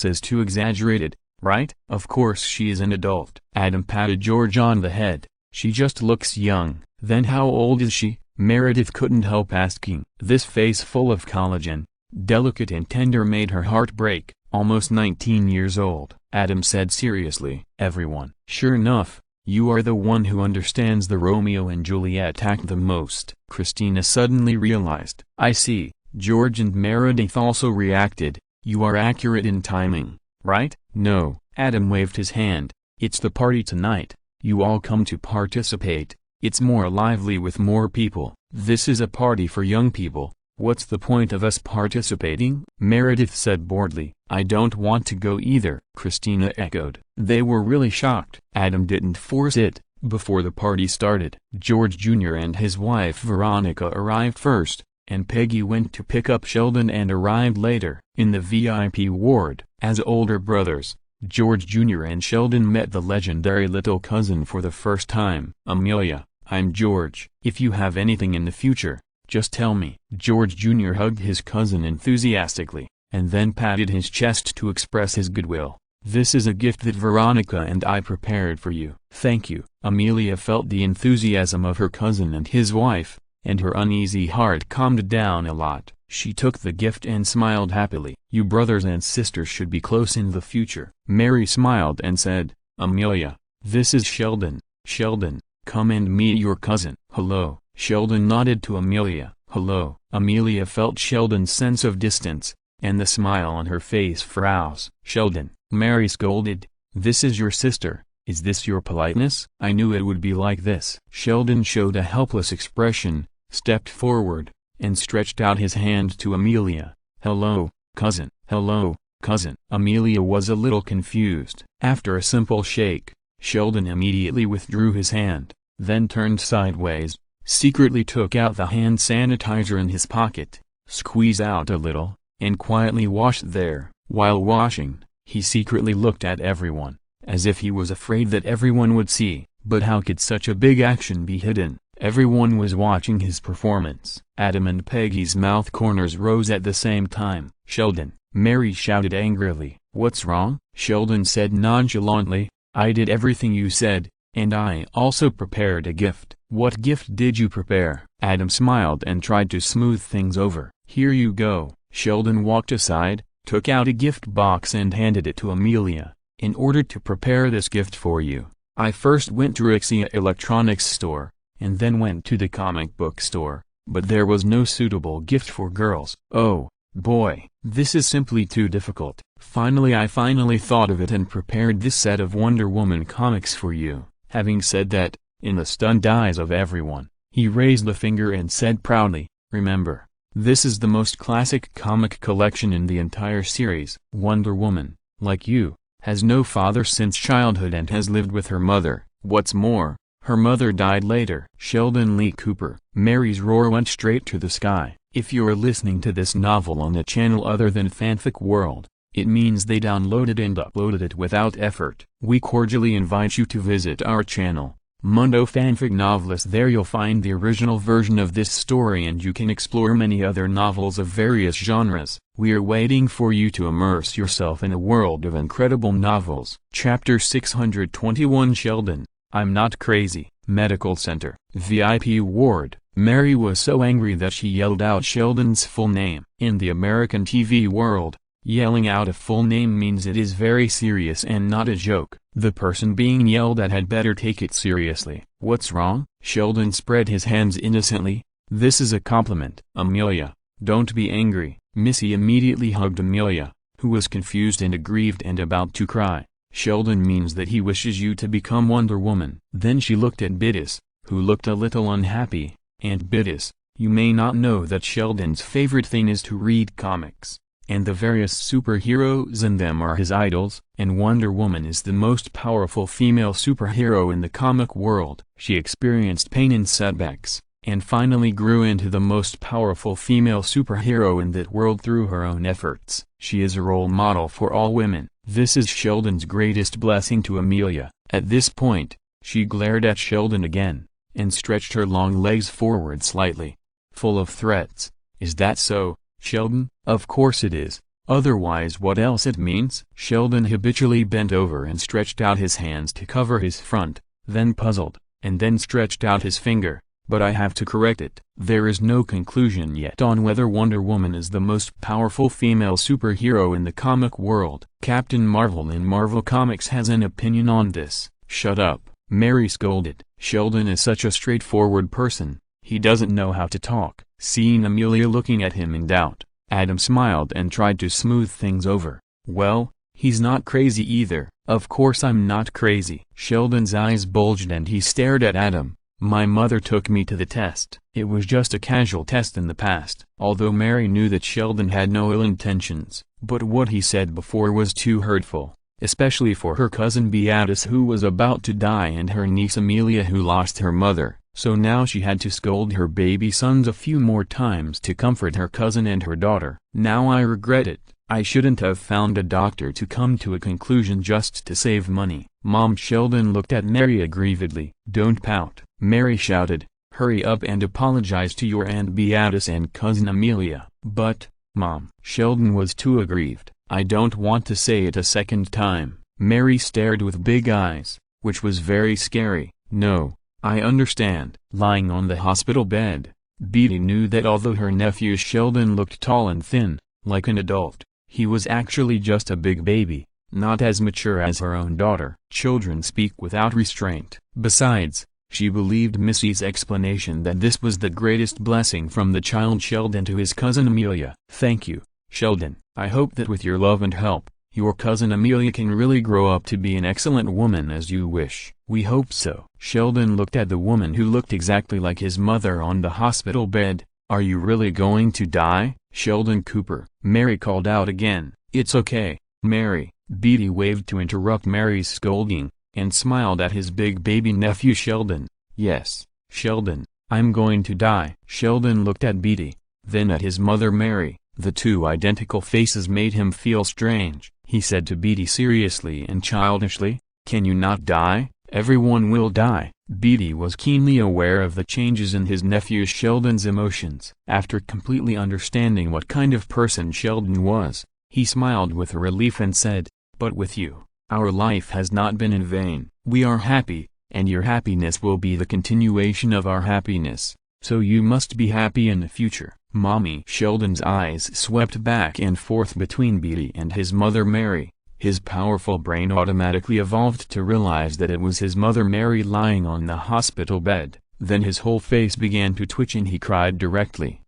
is too exaggerated, right?" "Of course she is an adult." Adam patted George on the head. "She just looks young." "Then how old is she?" Meredith couldn't help asking. This face full of collagen, delicate and tender, made her heart break. "Almost 19 years old," Adam said seriously. Everyone. "Sure enough, you are the one who understands the Romeo and Juliet act the most." Christina suddenly realized. "I see." George and Meredith also reacted. "You are accurate in timing, right?" "No." Adam waved his hand. "It's the party tonight. You all come to participate. It's more lively with more people. This is a party for young people. What's the point of us participating?" Meredith said boredly. "I don't want to go either." Christina echoed. They were really shocked. Adam didn't force it. Before the party started, George Jr. and his wife Veronica arrived first. and Peggy went to pick up Sheldon and arrived later. In the VIP ward, as older brothers, George Jr. and Sheldon met the legendary little cousin for the first time. "Amelia, I'm George. If you have anything in the future, just tell me." George Jr. hugged his cousin enthusiastically, and then patted his chest to express his goodwill. "This is a gift that Veronica and I prepared for you." "Thank you." Amelia felt the enthusiasm of her cousin and his wife, and her uneasy heart calmed down a lot. She took the gift and smiled happily. "You brothers and sisters should be close in the future." Mary smiled and said, "Amelia, this is Sheldon. Sheldon, come and meet your cousin." "Hello." Sheldon nodded to Amelia. "Hello." Amelia felt Sheldon's sense of distance, and the smile on her face froze. "Sheldon," Mary scolded, "this is your sister. Is this your politeness?" "I knew it would be like this." Sheldon showed a helpless expression, stepped forward, and stretched out his hand to Amelia. "Hello, cousin." "Hello, cousin." Amelia was a little confused. After a simple shake, Sheldon immediately withdrew his hand, then turned sideways, secretly took out the hand sanitizer in his pocket, squeezed out a little, and quietly washed there. While washing, he secretly looked at everyone, as if he was afraid that everyone would see. But how could such a big action be hidden? Everyone was watching his performance. Adam and Peggy's mouth corners rose at the same time. "Sheldon," Mary shouted angrily. "What's wrong?" Sheldon said nonchalantly, "I did everything you said, and I also prepared a gift." "What gift did you prepare?" Adam smiled and tried to smooth things over. "Here you go." Sheldon walked aside, took out a gift box and handed it to Amelia. "In order to prepare this gift for you, I first went to Rixia Electronics store, and then went to the comic book store, but there was no suitable gift for girls." "Oh, boy, this is simply too difficult. I finally thought of it and prepared this set of Wonder Woman comics for you." Having said that, in the stunned eyes of everyone, he raised a finger and said proudly, "Remember, this is the most classic comic collection in the entire series. Wonder Woman, like you, has no father since childhood and has lived with her mother. What's more, her mother died later." Sheldon Lee Cooper. Mary's roar went straight to the sky. If you're listening to this novel on a channel other than Fanfic World, it means they downloaded and uploaded it without effort. We cordially invite you to visit our channel, Mundo Fanfic Novelist. There you'll find the original version of this story and you can explore many other novels of various genres. We are waiting for you to immerse yourself in a world of incredible novels. Chapter 621 Sheldon, I'm Not Crazy. Medical Center. VIP ward. Mary was so angry that she yelled out Sheldon's full name. In the American TV world, yelling out a full name means it is very serious and not a joke. The person being yelled at had better take it seriously. "What's wrong?" Sheldon spread his hands innocently. "This is a compliment." "Amelia, don't be angry." Missy immediately hugged Amelia, who was confused and aggrieved and about to cry. "Sheldon means that he wishes you to become Wonder Woman." Then she looked at Bidis, who looked a little unhappy, and Bidis, you may not know that Sheldon's favorite thing is to read comics, and the various superheroes in them are his idols, and Wonder Woman is the most powerful female superhero in the comic world. She experienced pain and setbacks, and finally grew into the most powerful female superhero in that world through her own efforts. She is a role model for all women. This is Sheldon's greatest blessing to Amelia. At this point, she glared at Sheldon again, and stretched her long legs forward slightly, full of threats. "Is that so, Sheldon?" "Of course it is, otherwise what else it means?" Sheldon habitually bent over and stretched out his hands to cover his front, then puzzled, and then stretched out his finger. "But I have to correct it. There is no conclusion yet on whether Wonder Woman is the most powerful female superhero in the comic world. Captain Marvel in Marvel Comics has an opinion on this." "Shut up," Mary scolded. "Sheldon is such a straightforward person, he doesn't know how to talk." Seeing Amelia looking at him in doubt, Adam smiled and tried to smooth things over. "Well, he's not crazy either." "Of course I'm not crazy." Sheldon's eyes bulged and he stared at Adam. "My mother took me to the test. It was just a casual test in the past." Although Mary knew that Sheldon had no ill intentions, but what he said before was too hurtful, especially for her cousin Beatrice who was about to die and her niece Amelia who lost her mother. so now she had to scold her baby sons a few more times to comfort her cousin and her daughter. "Now I regret it. I shouldn't have found a doctor to come to a conclusion just to save money." Mom Sheldon looked at Mary aggrievedly. "Don't pout," Mary shouted. "Hurry up and apologize to your Aunt Beatrice and Cousin Amelia." "But, Mom," Sheldon was too aggrieved, "I don't want to say it a second time." Mary stared with big eyes, which was very scary. "No, I understand." Lying on the hospital bed, Beatty knew that although her nephew Sheldon looked tall and thin, like an adult, he was actually just a big baby, not as mature as her own daughter. Children speak without restraint. Besides, she believed Missy's explanation that this was the greatest blessing from the child Sheldon to his cousin Amelia. "Thank you, Sheldon. I hope that with your love and help, your cousin Amelia can really grow up to be an excellent woman as you wish." "We hope so." Sheldon looked at the woman who looked exactly like his mother on the hospital bed. "Are you really going to die, Sheldon Cooper?" Mary called out again. "It's okay, Mary." Beatty waved to interrupt Mary's scolding, and smiled at his big baby nephew Sheldon. "Yes, Sheldon, I'm going to die." Sheldon looked at Beatty, then at his mother Mary. The two identical faces made him feel strange. He said to Beatty seriously and childishly, "Can you not die? Everyone will die." Beatty was keenly aware of the changes in his nephew Sheldon's emotions. After completely understanding what kind of person Sheldon was, he smiled with relief and said, "But with you, our life has not been in vain. We are happy, and your happiness will be the continuation of our happiness, so you must be happy in the future." Mommy Sheldon's eyes swept back and forth between Beatty and his mother Mary. His powerful brain automatically evolved to realize that it was his mother Mary lying on the hospital bed. Then his whole face began to twitch and he cried directly.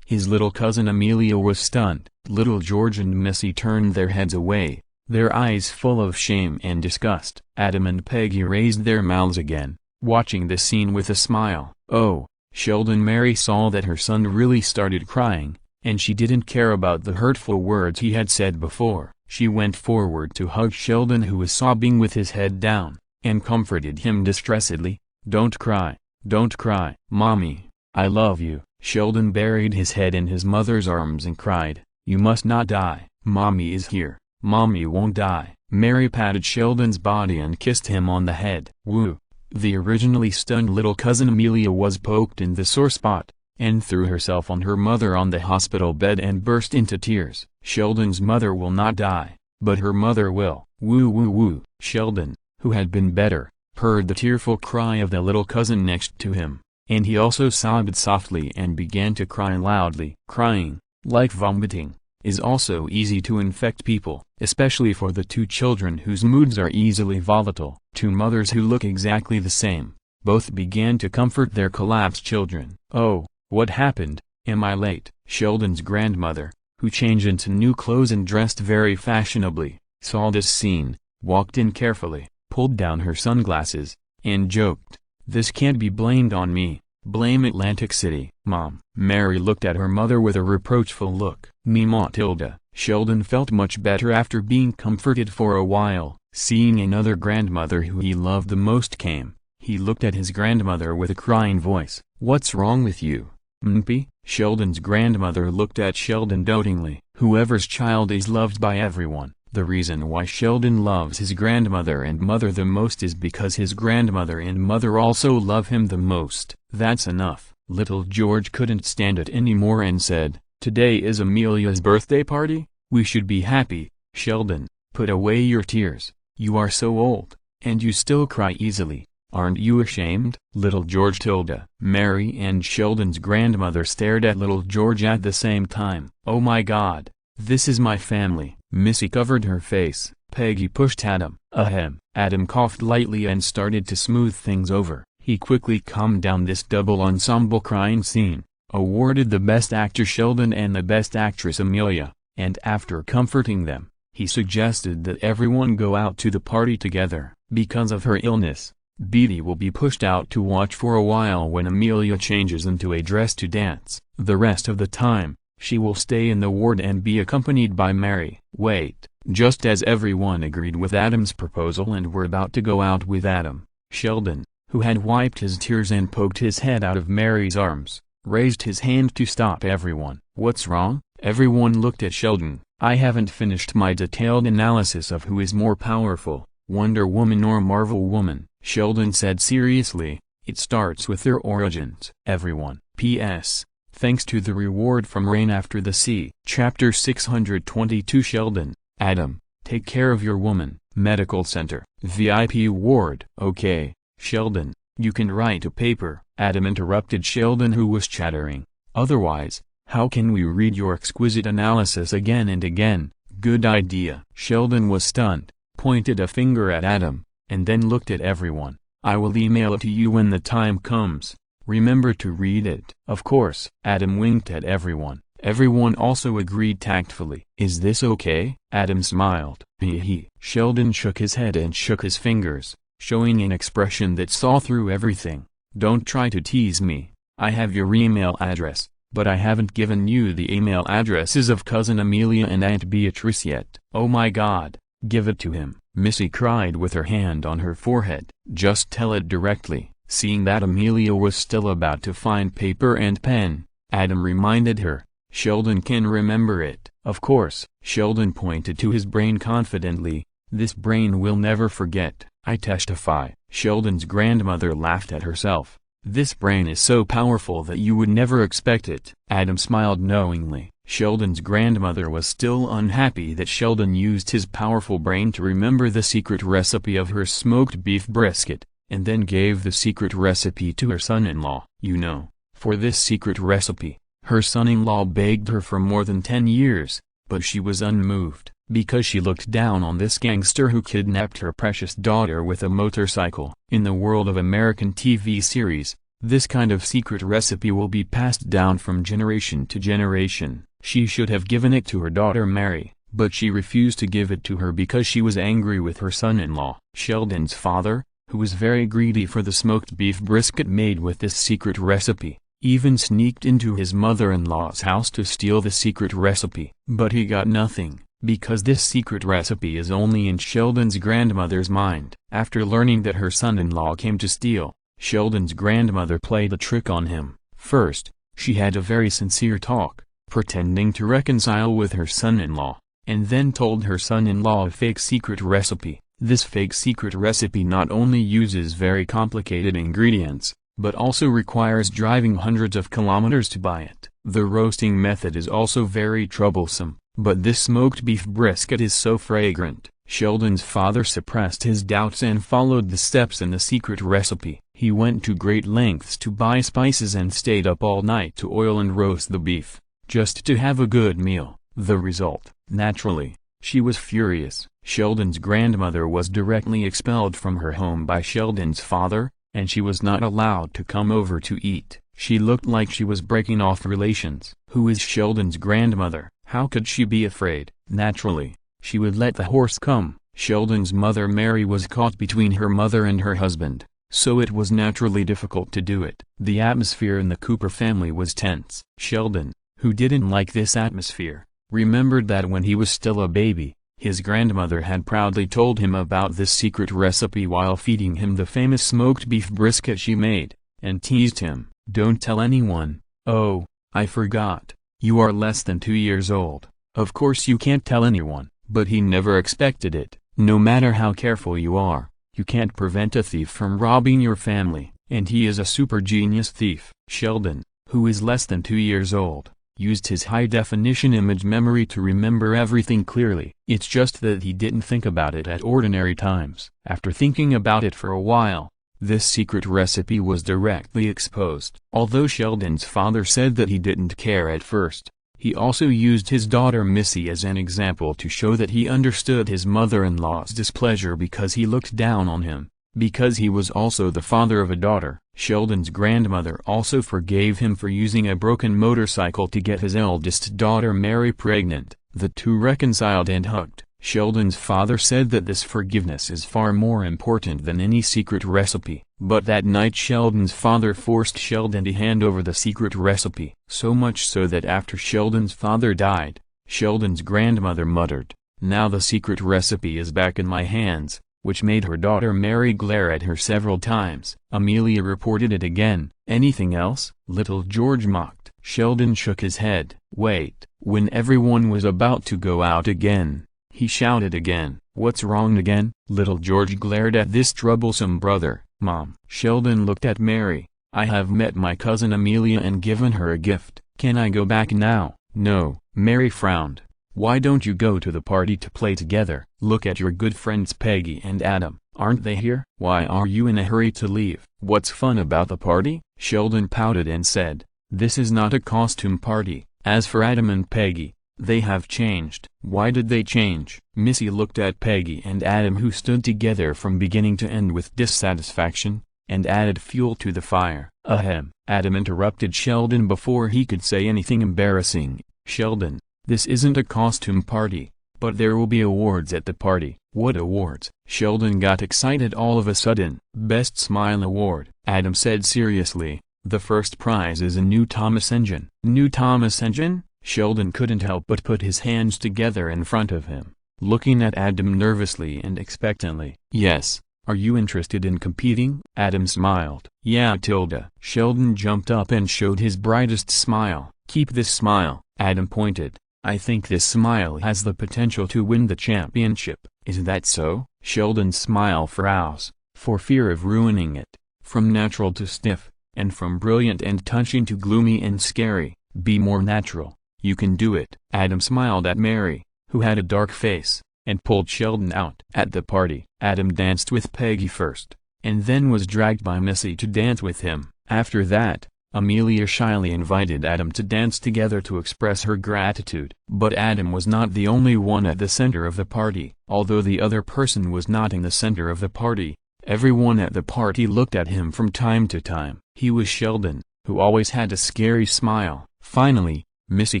His little cousin Amelia was stunned. Little George and Missy turned their heads away, their eyes full of shame and disgust. Adam and Peggy raised their mouths again, watching the scene with a smile. "Oh, Sheldon." Mary saw that her son really started crying, and she didn't care about the hurtful words he had said before. She went forward to hug Sheldon, who was sobbing with his head down, and comforted him distressedly. "Don't cry, don't cry. Mommy, I love you." Sheldon buried his head in his mother's arms and cried, "You must not die. Mommy is here. Mommy won't die." Mary patted Sheldon's body and kissed him on the head. "Woo." The originally stunned little cousin Amelia was poked in the sore spot, and threw herself on her mother on the hospital bed and burst into tears. "Sheldon's mother will not die, but her mother will." "Woo woo woo." Sheldon, who had been better, heard the tearful cry of the little cousin next to him, and he also sobbed softly and began to cry loudly. Crying, like vomiting, is also easy to infect people, especially for the two children whose moods are easily volatile. Two mothers who look exactly the same, both began to comfort their collapsed children. "Oh, what happened? Am I late?" Sheldon's grandmother, who changed into new clothes and dressed very fashionably, saw this scene, walked in carefully, pulled down her sunglasses, and joked, "This can't be blamed on me. Blame Atlantic City." "Mom." Mary looked at her mother with a reproachful look. "Me Matilda." Sheldon felt much better after being comforted for a while. Seeing another grandmother who he loved the most came, he looked at his grandmother with a crying voice. "What's wrong with you, Mpy?" Sheldon's grandmother looked at Sheldon dotingly. Whoever's child is loved by everyone. The reason why Sheldon loves his grandmother and mother the most is because his grandmother and mother also love him the most. "That's enough." Little George couldn't stand it anymore and said, "Today is Amelia's birthday party. We should be happy." "Sheldon, put away your tears. You are so old, and you still cry easily. Aren't you ashamed?" Little George Tilda. Mary and Sheldon's grandmother stared at little George at the same time. "Oh my God, this is my family." Missy covered her face. Peggy pushed Adam. "Ahem." Adam coughed lightly and started to smooth things over. He quickly calmed down this double ensemble crying scene, awarded the best actor Sheldon and the best actress Amelia, and after comforting them, he suggested that everyone go out to the party together. Because of her illness, Beatty will be pushed out to watch for a while when Amelia changes into a dress to dance. The rest of the time, she will stay in the ward and be accompanied by Mary. Wait. Just as everyone agreed with Adam's proposal and were about to go out with Adam, Sheldon, who had wiped his tears and poked his head out of Mary's arms, raised his hand to stop everyone. "What's wrong?" Everyone looked at Sheldon. "I haven't finished my detailed analysis of who is more powerful, Wonder Woman or Marvel Woman," Sheldon said seriously. "It starts with their origins." Everyone. P.S. Thanks to the reward from Rain After the Sea. Chapter 622 Sheldon, Adam, take care of your woman. Medical Center. VIP ward. "Okay, Sheldon, you can write a paper," Adam interrupted Sheldon, who was chattering. "Otherwise, how can we read your exquisite analysis again and again?" "Good idea." Sheldon was stunned, pointed a finger at Adam, and then looked at everyone. "I will email it to you when the time comes. Remember to read it." "Of course." Adam winked at everyone. Everyone also agreed tactfully. "Is this okay?" Adam smiled. Hee. Sheldon shook his head and shook his fingers, showing an expression that saw through everything. "Don't try to tease me. I have your email address, but I haven't given you the email addresses of Cousin Amelia and Aunt Beatrice yet." "Oh my God, give it to him," Missy cried with her hand on her forehead. "Just tell it directly." Seeing that Amelia was still about to find paper and pen, Adam reminded her, "Sheldon can remember it." "Of course." Sheldon pointed to his brain confidently. "This brain will never forget, I testify." Sheldon's grandmother laughed at herself. "This brain is so powerful that you would never expect it." Adam smiled knowingly. Sheldon's grandmother was still unhappy that Sheldon used his powerful brain to remember the secret recipe of her smoked beef brisket, and then gave the secret recipe to her son-in-law. You know, for this secret recipe, her son-in-law begged her for more than 10 years, but she was unmoved, because she looked down on this gangster who kidnapped her precious daughter with a motorcycle. In the world of American TV series, this kind of secret recipe will be passed down from generation to generation. She should have given it to her daughter Mary, but she refused to give it to her because she was angry with her son-in-law. Sheldon's father, who was very greedy for the smoked beef brisket made with this secret recipe, even sneaked into his mother-in-law's house to steal the secret recipe. But he got nothing, because this secret recipe is only in Sheldon's grandmother's mind. After learning that her son-in-law came to steal, Sheldon's grandmother played a trick on him. First, she had a very sincere talk, pretending to reconcile with her son-in-law, and then told her son-in-law a fake secret recipe. This fake secret recipe not only uses very complicated ingredients, but also requires driving hundreds of kilometers to buy it. The roasting method is also very troublesome, but this smoked beef brisket is so fragrant. Sheldon's father suppressed his doubts and followed the steps in the secret recipe. He went to great lengths to buy spices and stayed up all night to oil and roast the beef, just to have a good meal. The result, naturally, she was furious. Sheldon's grandmother was directly expelled from her home by Sheldon's father, and she was not allowed to come over to eat. She looked like she was breaking off relations. Who is Sheldon's grandmother? How could she be afraid? Naturally, she would let the horse come. Sheldon's mother Mary was caught between her mother and her husband, so it was naturally difficult to do it. The atmosphere in the Cooper family was tense. Sheldon, who didn't like this atmosphere, remembered that when he was still a baby, his grandmother had proudly told him about this secret recipe while feeding him the famous smoked beef brisket she made, and teased him. "Don't tell anyone." "Oh, I forgot. You are less than 2 years old. Of course you can't tell anyone." But he never expected it. No matter how careful you are, you can't prevent a thief from robbing your family, and he is a super genius thief. Sheldon, who is less than 2 years old, used his high-definition image memory to remember everything clearly. It's just that he didn't think about it at ordinary times. After thinking about it for a while, this secret recipe was directly exposed. Although Sheldon's father said that he didn't care at first, he also used his daughter Missy as an example to show that he understood his mother-in-law's displeasure because he looked down on him, because he was also the father of a daughter. Sheldon's grandmother also forgave him for using a broken motorcycle to get his eldest daughter Mary pregnant. The two reconciled and hugged. Sheldon's father said that this forgiveness is far more important than any secret recipe. But that night Sheldon's father forced Sheldon to hand over the secret recipe. So much so that after Sheldon's father died, Sheldon's grandmother muttered, "Now the secret recipe is back in my hands, which made her daughter Mary glare at her several times. Amelia reported it again. "Anything else?" little George mocked. Sheldon shook his head. "Wait." When everyone was about to go out again, he shouted again. "What's wrong again?" Little George glared at this troublesome brother. "Mom." Sheldon looked at Mary. "I have met my cousin Amelia and given her a gift. Can I go back now?" "No." Mary frowned. "Why don't you go to the party to play together? Look at your good friends Peggy and Adam. Aren't they here? Why are you in a hurry to leave?" "What's fun about the party?" Sheldon pouted and said. "This is not a costume party. As for Adam and Peggy, they have changed." "Why did they change?" Missy looked at Peggy and Adam, who stood together from beginning to end with dissatisfaction, and added fuel to the fire. "Ahem." Adam interrupted Sheldon before he could say anything embarrassing. "Sheldon, this isn't a costume party, but there will be awards at the party." "What awards?" Sheldon got excited all of a sudden. "Best Smile Award," Adam said seriously. "The first prize is a new Thomas engine." "New Thomas engine?" Sheldon couldn't help but put his hands together in front of him, looking at Adam nervously and expectantly. "Yes. Are you interested in competing?" Adam smiled. "Yeah, Tilda." Sheldon jumped up and showed his brightest smile. "Keep this smile." Adam pointed. "I think this smile has the potential to win the championship." "Is that so?" Sheldon's smile froze, for fear of ruining it. "From natural to stiff, and from brilliant and touching to gloomy and scary. Be more natural. You can do it." Adam smiled at Mary, who had a dark face, and pulled Sheldon out. At the party, Adam danced with Peggy first, and then was dragged by Missy to dance with him. After that, Amelia shyly invited Adam to dance together to express her gratitude. But Adam was not the only one at the center of the party. Although the other person was not in the center of the party, everyone at the party looked at him from time to time. He was Sheldon, who always had a scary smile. Finally, Missy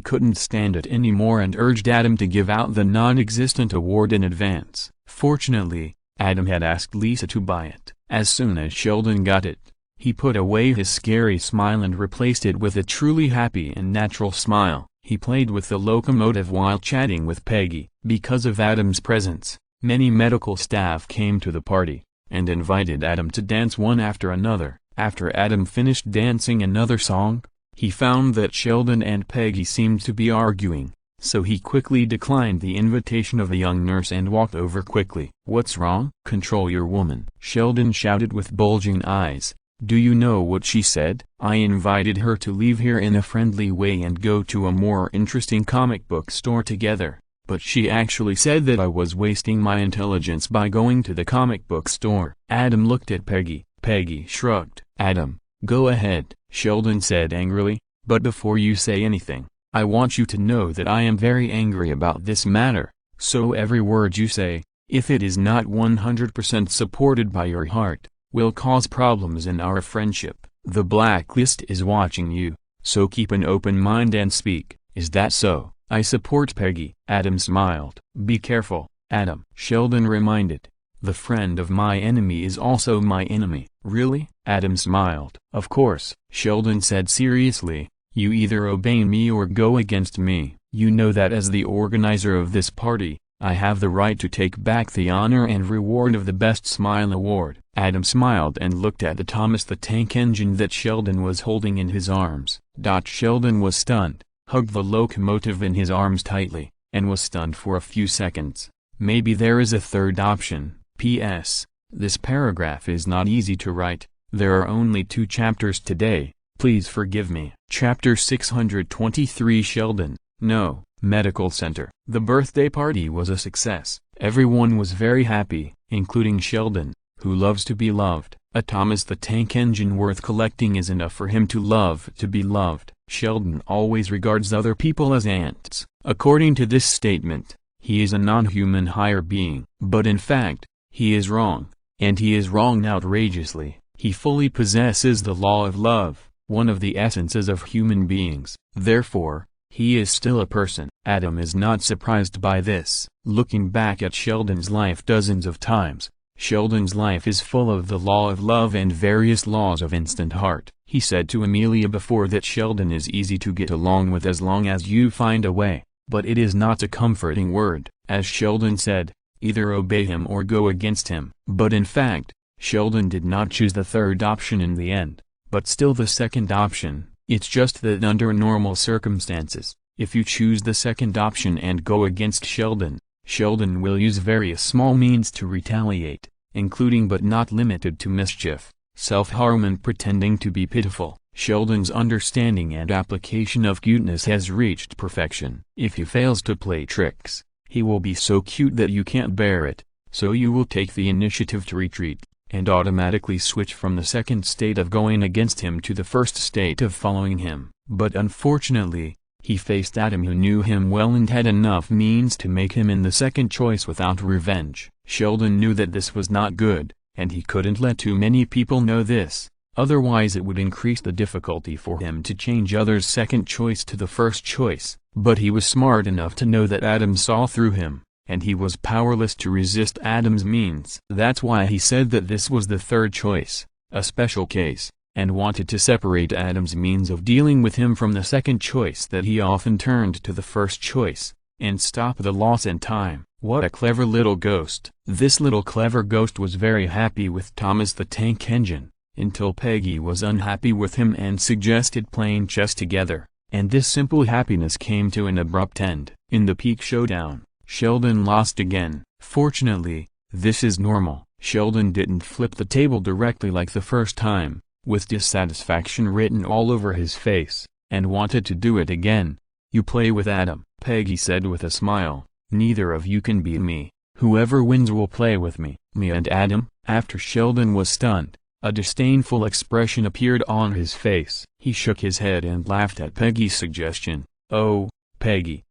couldn't stand it anymore and urged Adam to give out the non-existent award in advance. Fortunately, Adam had asked Lisa to buy it. As soon as Sheldon got it, he put away his scary smile and replaced it with a truly happy and natural smile. He played with the locomotive while chatting with Peggy. Because of Adam's presence, many medical staff came to the party, and invited Adam to dance one after another. After Adam finished dancing another song, he found that Sheldon and Peggy seemed to be arguing, so he quickly declined the invitation of the young nurse and walked over quickly. "What's wrong?" "Control your woman," Sheldon shouted with bulging eyes. "Do you know what she said?" "I invited her to leave here in a friendly way and go to a more interesting comic book store together, but she actually said that I was wasting my intelligence by going to the comic book store." Adam looked at Peggy. Peggy shrugged. "Adam, go ahead," Sheldon said angrily, "but before you say anything, I want you to know that I am very angry about this matter, so every word you say, if it is not 100% supported by your heart, will cause problems in our friendship. The blacklist is watching you, so keep an open mind and speak. Is that so?" "I support Peggy." Adam smiled. "Be careful, Adam," Sheldon reminded. "The friend of my enemy is also my enemy." "Really?" Adam smiled. "Of course," Sheldon said seriously. "You either obey me or go against me. You know that as the organizer of this party, I have the right to take back the honor and reward of the Best Smile Award." Adam smiled and looked at the Thomas the Tank Engine that Sheldon was holding in his arms. Sheldon was stunned, hugged the locomotive in his arms tightly, and was stunned for a few seconds. Maybe there is a third option. P.S. This paragraph is not easy to write. There are only 2 chapters today. Please forgive me. Chapter 623 Sheldon, No, Medical Center. The birthday party was a success. Everyone was very happy, including Sheldon, who loves to be loved. A Thomas the Tank Engine worth collecting is enough for him to love to be loved. Sheldon always regards other people as ants. According to this statement, he is a non-human higher being. But in fact, he is wrong, and he is wrong outrageously. He fully possesses the law of love, one of the essences of human beings. Therefore, he is still a person. Adam is not surprised by this. Looking back at Sheldon's life dozens of times, Sheldon's life is full of the law of love and various laws of instant heart. He said to Amelia before that Sheldon is easy to get along with as long as you find a way, but it is not a comforting word. As Sheldon said, either obey him or go against him. But in fact, Sheldon did not choose the third option in the end, but still the second option. It's just that under normal circumstances, if you choose the second option and go against Sheldon, Sheldon will use various small means to retaliate, including but not limited to mischief, self-harm and pretending to be pitiful. Sheldon's understanding and application of cuteness has reached perfection. If he fails to play tricks, he will be so cute that you can't bear it, so you will take the initiative to retreat, and automatically switch from the second state of going against him to the first state of following him. But unfortunately, he faced Adam, who knew him well and had enough means to make him in the second choice without revenge. Sheldon knew that this was not good, and he couldn't let too many people know this, otherwise it would increase the difficulty for him to change others' second choice to the first choice. But he was smart enough to know that Adam saw through him, and he was powerless to resist Adam's means. That's why he said that this was the third choice, a special case, and wanted to separate Adam's means of dealing with him from the second choice that he often turned to the first choice, and stop the loss and time. What a clever little ghost. This little clever ghost was very happy with Thomas the Tank Engine, until Peggy was unhappy with him and suggested playing chess together, and this simple happiness came to an abrupt end. In the peak showdown, Sheldon lost again. Fortunately, this is normal. Sheldon didn't flip the table directly like the first time, with dissatisfaction written all over his face, and wanted to do it again. You play with Adam, Peggy said with a smile. Neither of you can beat me. Whoever wins will play with me. Me and Adam? After Sheldon was stunned, a disdainful expression appeared on his face. He shook his head and laughed at Peggy's suggestion. Oh, Peggy.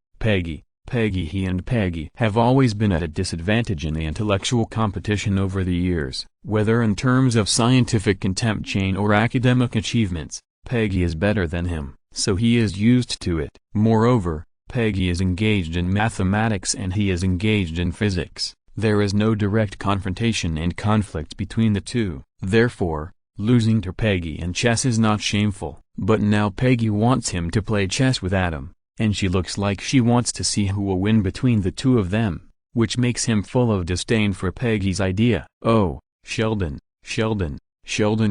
He and Peggy have always been at a disadvantage in the intellectual competition over the years. Whether in terms of scientific contempt chain or academic achievements, Peggy is better than him, so he is used to it. Moreover, Peggy is engaged in mathematics and he is engaged in physics. There is no direct confrontation and conflict between the two. Therefore, losing to Peggy in chess is not shameful. But now Peggy wants him to play chess with Adam, and she looks like she wants to see who will win between the two of them, which makes him full of disdain for Peggy's idea. Oh, Sheldon.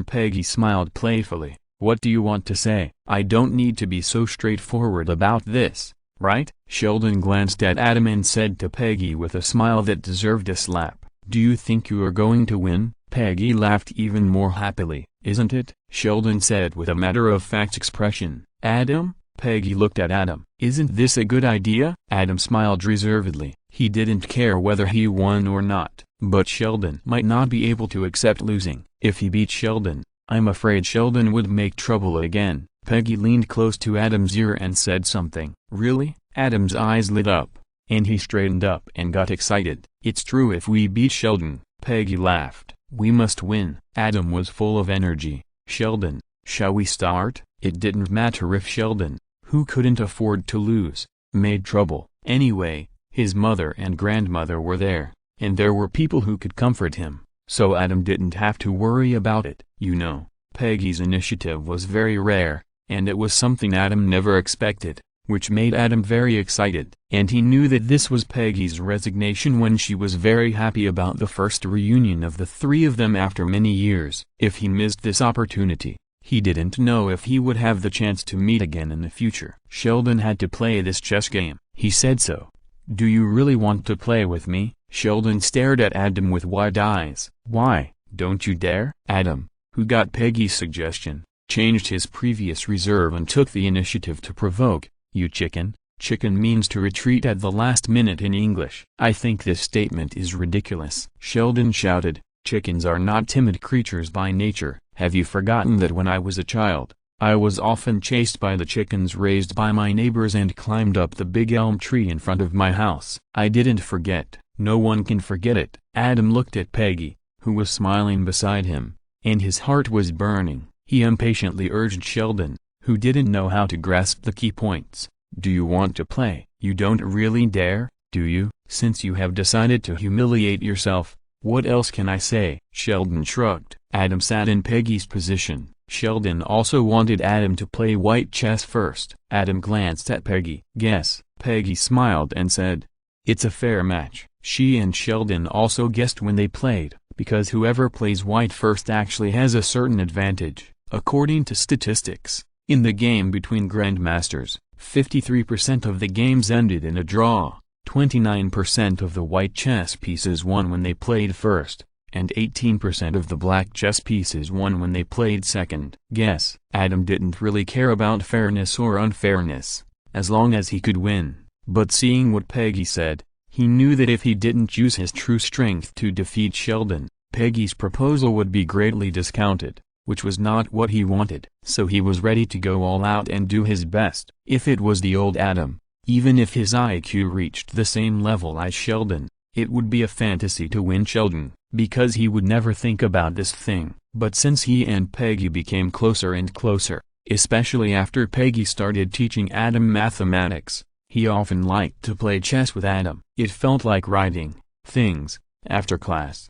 Peggy smiled playfully. What do you want to say? I don't need to be so straightforward about this, right? Sheldon glanced at Adam and said to Peggy with a smile that deserved a slap, do you think you are going to win? Peggy laughed even more happily. Isn't it? Sheldon said with a matter-of-fact expression. Adam? Peggy looked at Adam. Isn't this a good idea? Adam smiled reservedly. He didn't care whether he won or not, but Sheldon might not be able to accept losing. If he beat Sheldon, I'm afraid Sheldon would make trouble again. Peggy leaned close to Adam's ear and said something. Really? Adam's eyes lit up, and he straightened up and got excited. It's true, if we beat Sheldon. Peggy laughed. We must win. Adam was full of energy. Sheldon, shall we start? It didn't matter if Sheldon, who couldn't afford to lose, made trouble. Anyway, his mother and grandmother were there, and there were people who could comfort him, so Adam didn't have to worry about it. You know, Peggy's initiative was very rare, and it was something Adam never expected, which made Adam very excited. And he knew that this was Peggy's resignation when she was very happy about the first reunion of the three of them after many years. If he missed this opportunity, he didn't know if he would have the chance to meet again in the future. Sheldon had to play this chess game. He said so. Do you really want to play with me? Sheldon stared at Adam with wide eyes. Why, don't you dare? Adam, who got Peggy's suggestion, changed his previous reserve and took the initiative to provoke. You chicken. Chicken means to retreat at the last minute in English. I think this statement is ridiculous. Sheldon shouted. Chickens are not timid creatures by nature. Have you forgotten that when I was a child, I was often chased by the chickens raised by my neighbors and climbed up the big elm tree in front of my house? I didn't forget. No one can forget it. Adam looked at Peggy, who was smiling beside him, and his heart was burning. He impatiently urged Sheldon, who didn't know how to grasp the key points. Do you want to play? You don't really dare, do you? Since you have decided to humiliate yourself, what else can I say? Sheldon shrugged. Adam sat in Peggy's position. Sheldon also wanted Adam to play white chess first. Adam glanced at Peggy. Guess. Peggy smiled and said, it's a fair match. She and Sheldon also guessed when they played, because whoever plays white first actually has a certain advantage. According to statistics, in the game between grandmasters, 53% of the games ended in a draw, 29% of the white chess pieces won when they played first, and 18% of the black chess pieces won when they played second. Guess. Adam didn't really care about fairness or unfairness, as long as he could win, but seeing what Peggy said, he knew that if he didn't use his true strength to defeat Sheldon, Peggy's proposal would be greatly discounted, which was not what he wanted. So he was ready to go all out and do his best. If it was the old Adam, even if his IQ reached the same level as Sheldon, it would be a fantasy to win Sheldon, because he would never think about this thing. But since he and Peggy became closer and closer, especially after Peggy started teaching Adam mathematics, he often liked to play chess with Adam. It felt like writing things after class,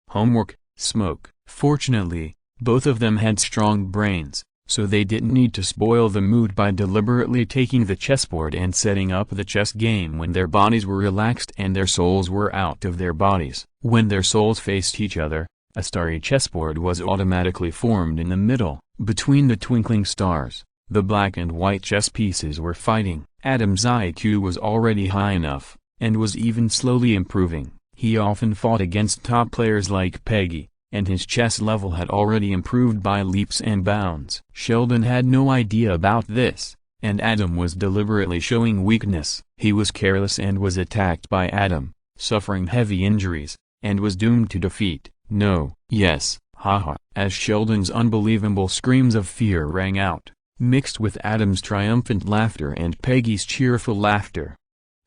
homework, smoke. Fortunately, both of them had strong brains, so they didn't need to spoil the mood by deliberately taking the chessboard and setting up the chess game when their bodies were relaxed and their souls were out of their bodies. When their souls faced each other, a starry chessboard was automatically formed in the middle. Between the twinkling stars, the black and white chess pieces were fighting. Adam's IQ was already high enough, and was even slowly improving. He often fought against top players like Peggy, and his chess level had already improved by leaps and bounds. Sheldon had no idea about this, and Adam was deliberately showing weakness. He was careless and was attacked by Adam, suffering heavy injuries, and was doomed to defeat. No, yes, haha. As Sheldon's unbelievable screams of fear rang out, mixed with Adam's triumphant laughter and Peggy's cheerful laughter.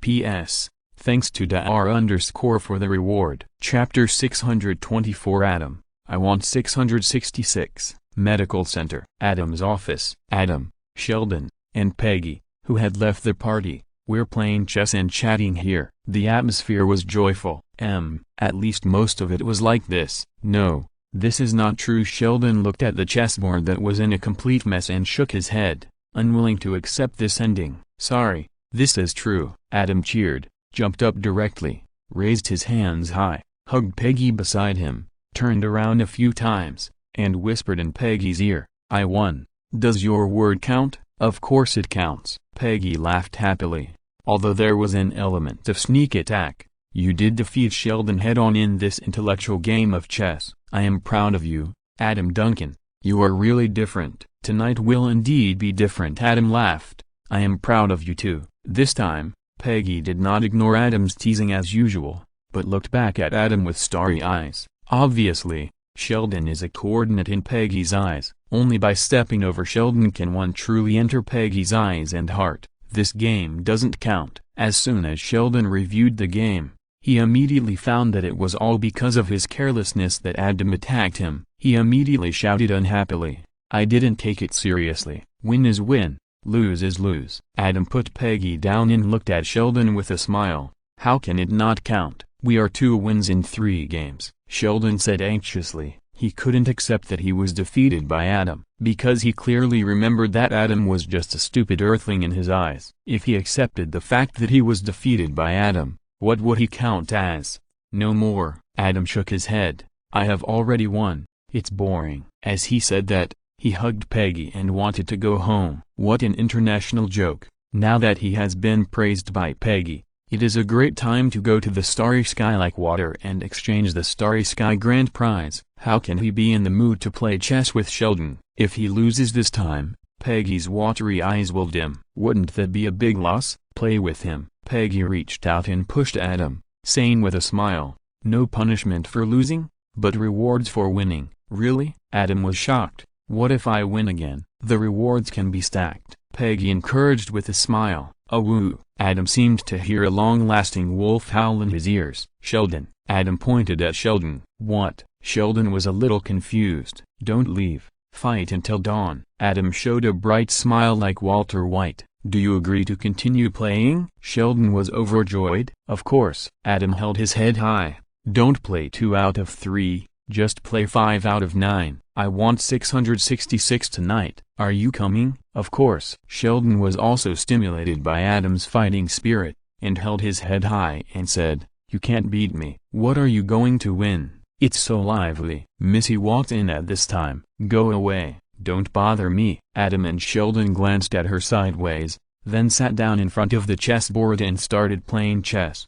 P.S. Thanks to _for the reward. Chapter 624 Adam, I want 666. Medical Center. Adam's office. Adam, Sheldon, and Peggy, who had left the party, were playing chess and chatting here. The atmosphere was joyful. At least most of it was like this. No, this is not true. Sheldon looked at the chessboard that was in a complete mess and shook his head, unwilling to accept this ending. Sorry, this is true. Adam cheered, jumped up directly, raised his hands high, hugged Peggy beside him, turned around a few times, and whispered in Peggy's ear, I won. Does your word count? Of course it counts. Peggy laughed happily, although there was an element of sneak attack. You did defeat Sheldon head-on in this intellectual game of chess. I am proud of you, Adam Duncan. You are really different. Tonight will indeed be different. Adam laughed. I am proud of you too. This time, Peggy did not ignore Adam's teasing as usual, but looked back at Adam with starry eyes. Obviously, Sheldon is a coordinate in Peggy's eyes. Only by stepping over Sheldon can one truly enter Peggy's eyes and heart. This game doesn't count. As soon as Sheldon reviewed the game, he immediately found that it was all because of his carelessness that Adam attacked him. He immediately shouted unhappily, I didn't take it seriously. Win is win, lose is lose. Adam put Peggy down and looked at Sheldon with a smile. How can it not count? We are 2 wins in 3 games, Sheldon said anxiously. He couldn't accept that he was defeated by Adam, because he clearly remembered that Adam was just a stupid earthling in his eyes. If he accepted the fact that he was defeated by Adam, what would he count as? No more. Adam shook his head. I have already won. It's boring. As he said that, he hugged Peggy and wanted to go home. What an international joke. Now that he has been praised by Peggy, it is a great time to go to the Starry Sky like water and exchange the Starry Sky grand prize. How can he be in the mood to play chess with Sheldon? If he loses this time, Peggy's watery eyes will dim. Wouldn't that be a big loss? Play with him. Peggy reached out and pushed Adam, saying with a smile, no punishment for losing, but rewards for winning. Really? Adam was shocked. What if I win again? The rewards can be stacked. Peggy encouraged with a smile. A woo. Adam seemed to hear a long-lasting wolf howl in his ears. Sheldon. Adam pointed at Sheldon. What? Sheldon was a little confused. Don't leave. Fight until dawn. Adam showed a bright smile like Walter White. Do you agree to continue playing? Sheldon was overjoyed. Of course. Adam held his head high. Don't play 2 out of 3, just play 5 out of 9. I want 666 tonight. Are you coming? Of course. Sheldon was also stimulated by Adam's fighting spirit. and held his head high and said, "You can't beat me. What are you going to win? It's so lively." Missy walked in at this time. "Go away, don't bother me." Adam and Sheldon glanced at her sideways, then sat down in front of the chessboard and started playing chess.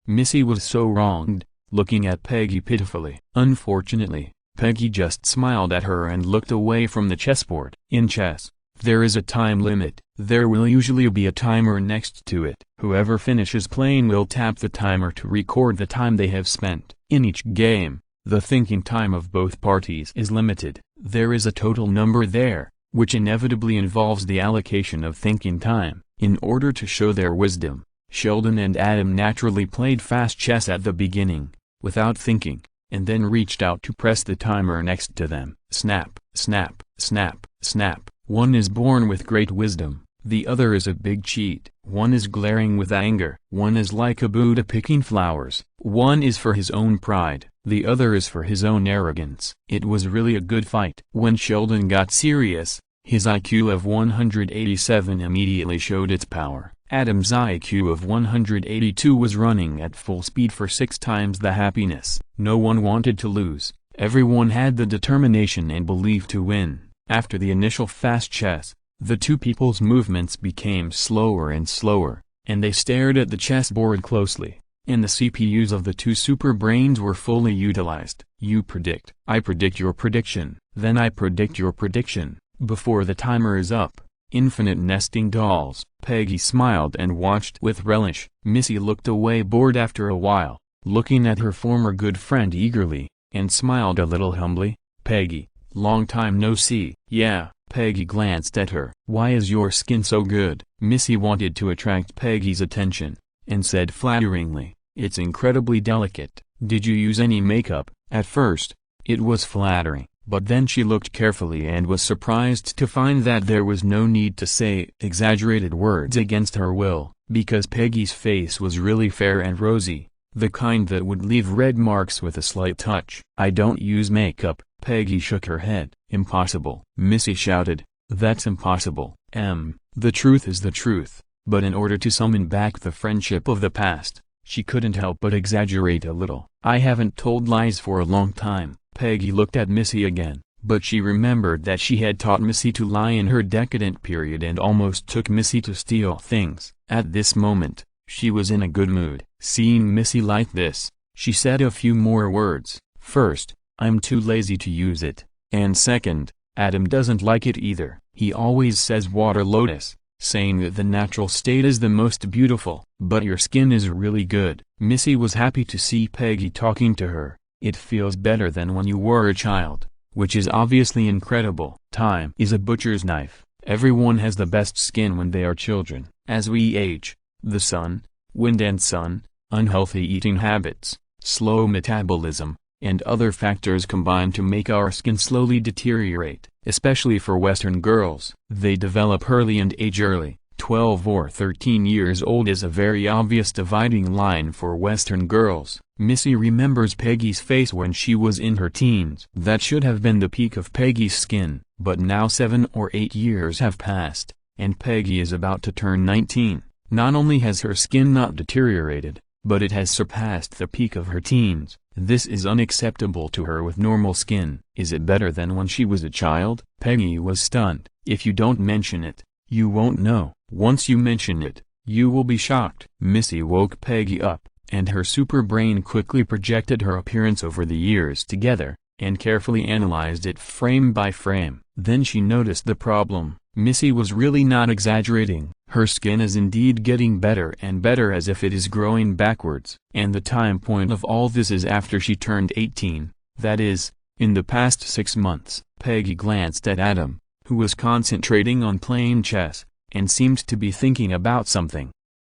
Missy was so wronged, looking at Peggy pitifully. Unfortunately, Peggy just smiled at her and looked away from the chessboard. In chess, there is a time limit. There will usually be a timer next to it. Whoever finishes playing will tap the timer to record the time they have spent. In each game, the thinking time of both parties is limited. There is a total number there, which inevitably involves the allocation of thinking time. In order to show their wisdom, Sheldon and Adam naturally played fast chess at the beginning, without thinking, and then reached out to press the timer next to them. Snap, snap, snap, snap. One is born with great wisdom, the other is a big cheat. One is glaring with anger. One is like a Buddha picking flowers. One is for his own pride, the other is for his own arrogance. It was really a good fight. When Sheldon got serious, his IQ of 187 immediately showed its power. Adam's IQ of 182 was running at full speed for 6 times the happiness. No one wanted to lose. Everyone had the determination and belief to win. After the initial fast chess, the two people's movements became slower and slower, and they stared at the chessboard closely, and the CPUs of the two superbrains were fully utilized. You predict. I predict your prediction. Then I predict your prediction. Before the timer is up. Infinite nesting dolls. Peggy smiled and watched with relish. Missy looked away bored after a while, looking at her former good friend eagerly, and smiled a little humbly. "Peggy, long time no see." "Yeah." Peggy glanced at her. "Why is your skin so good?" Missy wanted to attract Peggy's attention, and said flatteringly, "It's incredibly delicate." "Did you use any makeup?" At first, it was flattering, but then she looked carefully and was surprised to find that there was no need to say exaggerated words against her will, because Peggy's face was really fair and rosy, the kind that would leave red marks with a slight touch. "I don't use makeup." Peggy shook her head. "Impossible." Missy shouted, "That's impossible." The truth is the truth, but in order to summon back the friendship of the past, she couldn't help but exaggerate a little. "I haven't told lies for a long time." Peggy looked at Missy again, but she remembered that she had taught Missy to lie in her decadent period and almost took Missy to steal things. At this moment, she was in a good mood. Seeing Missy like this, she said a few more words. "First, I'm too lazy to use it, and second, Adam doesn't like it either. He always says water lotus, saying that the natural state is the most beautiful. But your skin is really good." Missy was happy to see Peggy talking to her. "It feels better than when you were a child," which is obviously incredible. Time is a butcher's knife. Everyone has the best skin when they are children. As we age, the sun, wind and sun, unhealthy eating habits, slow metabolism, and other factors combine to make our skin slowly deteriorate, especially for Western girls. They develop early and age early. 12 or 13 years old is a very obvious dividing line for Western girls. Missy remembers Peggy's face when she was in her teens. That should have been the peak of Peggy's skin, but now 7 or 8 years have passed, and Peggy is about to turn 19. Not only has her skin not deteriorated, but it has surpassed the peak of her teens. This is unacceptable to her with normal skin. Is it better than when she was a child? Peggy was stunned. "If you don't mention it, you won't know. Once you mention it, you will be shocked." Missy woke Peggy up, and her super brain quickly projected her appearance over the years together, and carefully analyzed it frame by frame. Then she noticed the problem. Missy was really not exaggerating. Her skin is indeed getting better and better, as if it is growing backwards. And the time point of all this is after she turned 18, that is, in the past 6 months. Peggy glanced at Adam, who was concentrating on playing chess, and seemed to be thinking about something.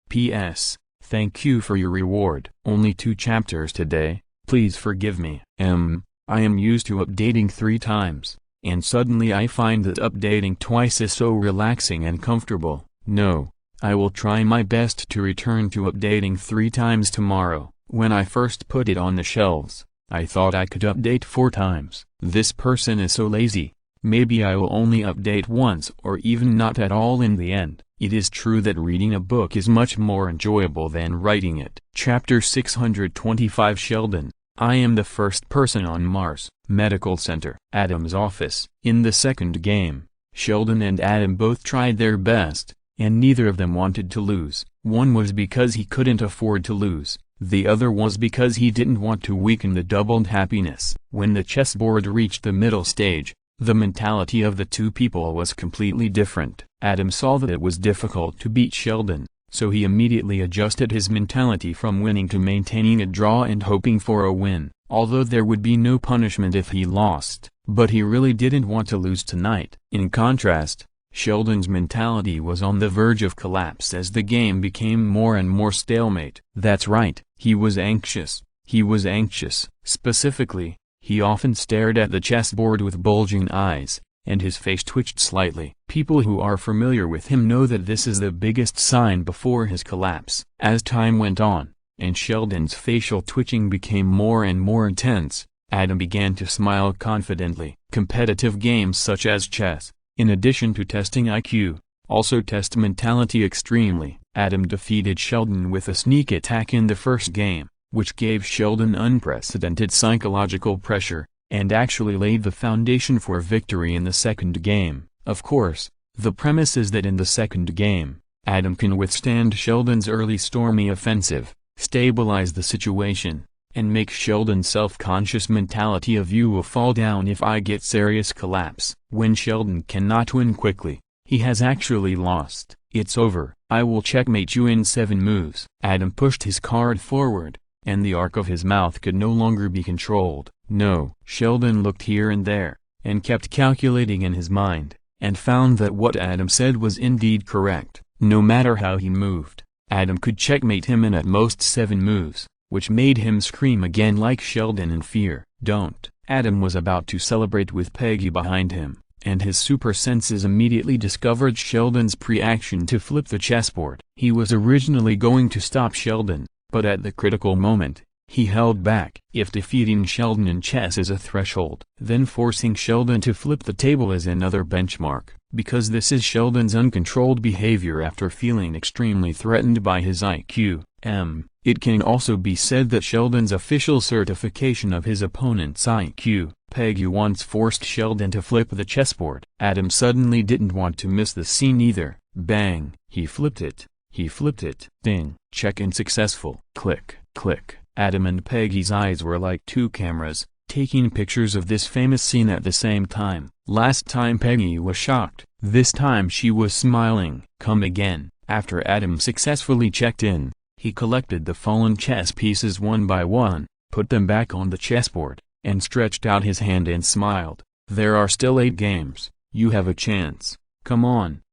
"P.S. Thank you for your reward. Only 2 chapters today, please forgive me. I am used to updating 3 times, and suddenly I find that updating twice is so relaxing and comfortable. No, I will try my best to return to updating 3 times tomorrow. When I first put it on the shelves, I thought I could update 4 times. This person is so lazy. Maybe I will only update once or even not at all in the end. It is true that reading a book is much more enjoyable than writing it. Chapter 625 Sheldon, I am the first person on Mars. Medical Center. Adam's office. In the second game, Sheldon and Adam both tried their best, and neither of them wanted to lose. One was because he couldn't afford to lose, the other was because he didn't want to weaken the doubled happiness. When the chessboard reached the middle stage, the mentality of the two people was completely different. Adam saw that it was difficult to beat Sheldon, so he immediately adjusted his mentality from winning to maintaining a draw and hoping for a win, although there would be no punishment if he lost. But he really didn't want to lose tonight. In contrast, Sheldon's mentality was on the verge of collapse as the game became more and more stalemate. That's right, he was anxious. He was anxious. Specifically, he often stared at the chessboard with bulging eyes, and his face twitched slightly. People who are familiar with him know that this is the biggest sign before his collapse. As time went on, and Sheldon's facial twitching became more and more intense, Adam began to smile confidently. Competitive games such as chess, in addition to testing IQ, also test mentality extremely. Adam defeated Sheldon with a sneak attack in the first game, which gave Sheldon unprecedented psychological pressure, and actually laid the foundation for victory in the second game. Of course, the premise is that in the second game, Adam can withstand Sheldon's early stormy offensive, stabilize the situation, and make Sheldon's self-conscious mentality of "you will fall down if I get serious" collapse. When Sheldon cannot win quickly, he has actually lost. It's over. I will checkmate you in 7 moves. Adam pushed his card forward, and the arc of his mouth could no longer be controlled. No. Sheldon looked here and there, and kept calculating in his mind, and found that what Adam said was indeed correct. No matter how he moved, Adam could checkmate him in at most 7 moves, which made him scream again like Sheldon in fear. Don't. Adam was about to celebrate with Peggy behind him, and his super senses immediately discovered Sheldon's pre-action to flip the chessboard. He was originally going to stop Sheldon, but at the critical moment, he held back. If defeating Sheldon in chess is a threshold, then forcing Sheldon to flip the table is another benchmark, because this is Sheldon's uncontrolled behavior after feeling extremely threatened by his IQ. It can also be said that Sheldon's official certification of his opponent's IQ. Peggy once forced Sheldon to flip the chessboard. Adam suddenly didn't want to miss the scene either. Bang! He flipped it. He flipped it. Ding! Check-in successful. Click, click. Adam and Peggy's eyes were like two cameras, taking pictures of this famous scene at the same time. Last time Peggy was shocked. This time she was smiling. Come again. After Adam successfully checked in, he collected the fallen chess pieces one by one, put them back on the chessboard, and stretched out his hand and smiled. There are still 8 games. You have a chance. Come on.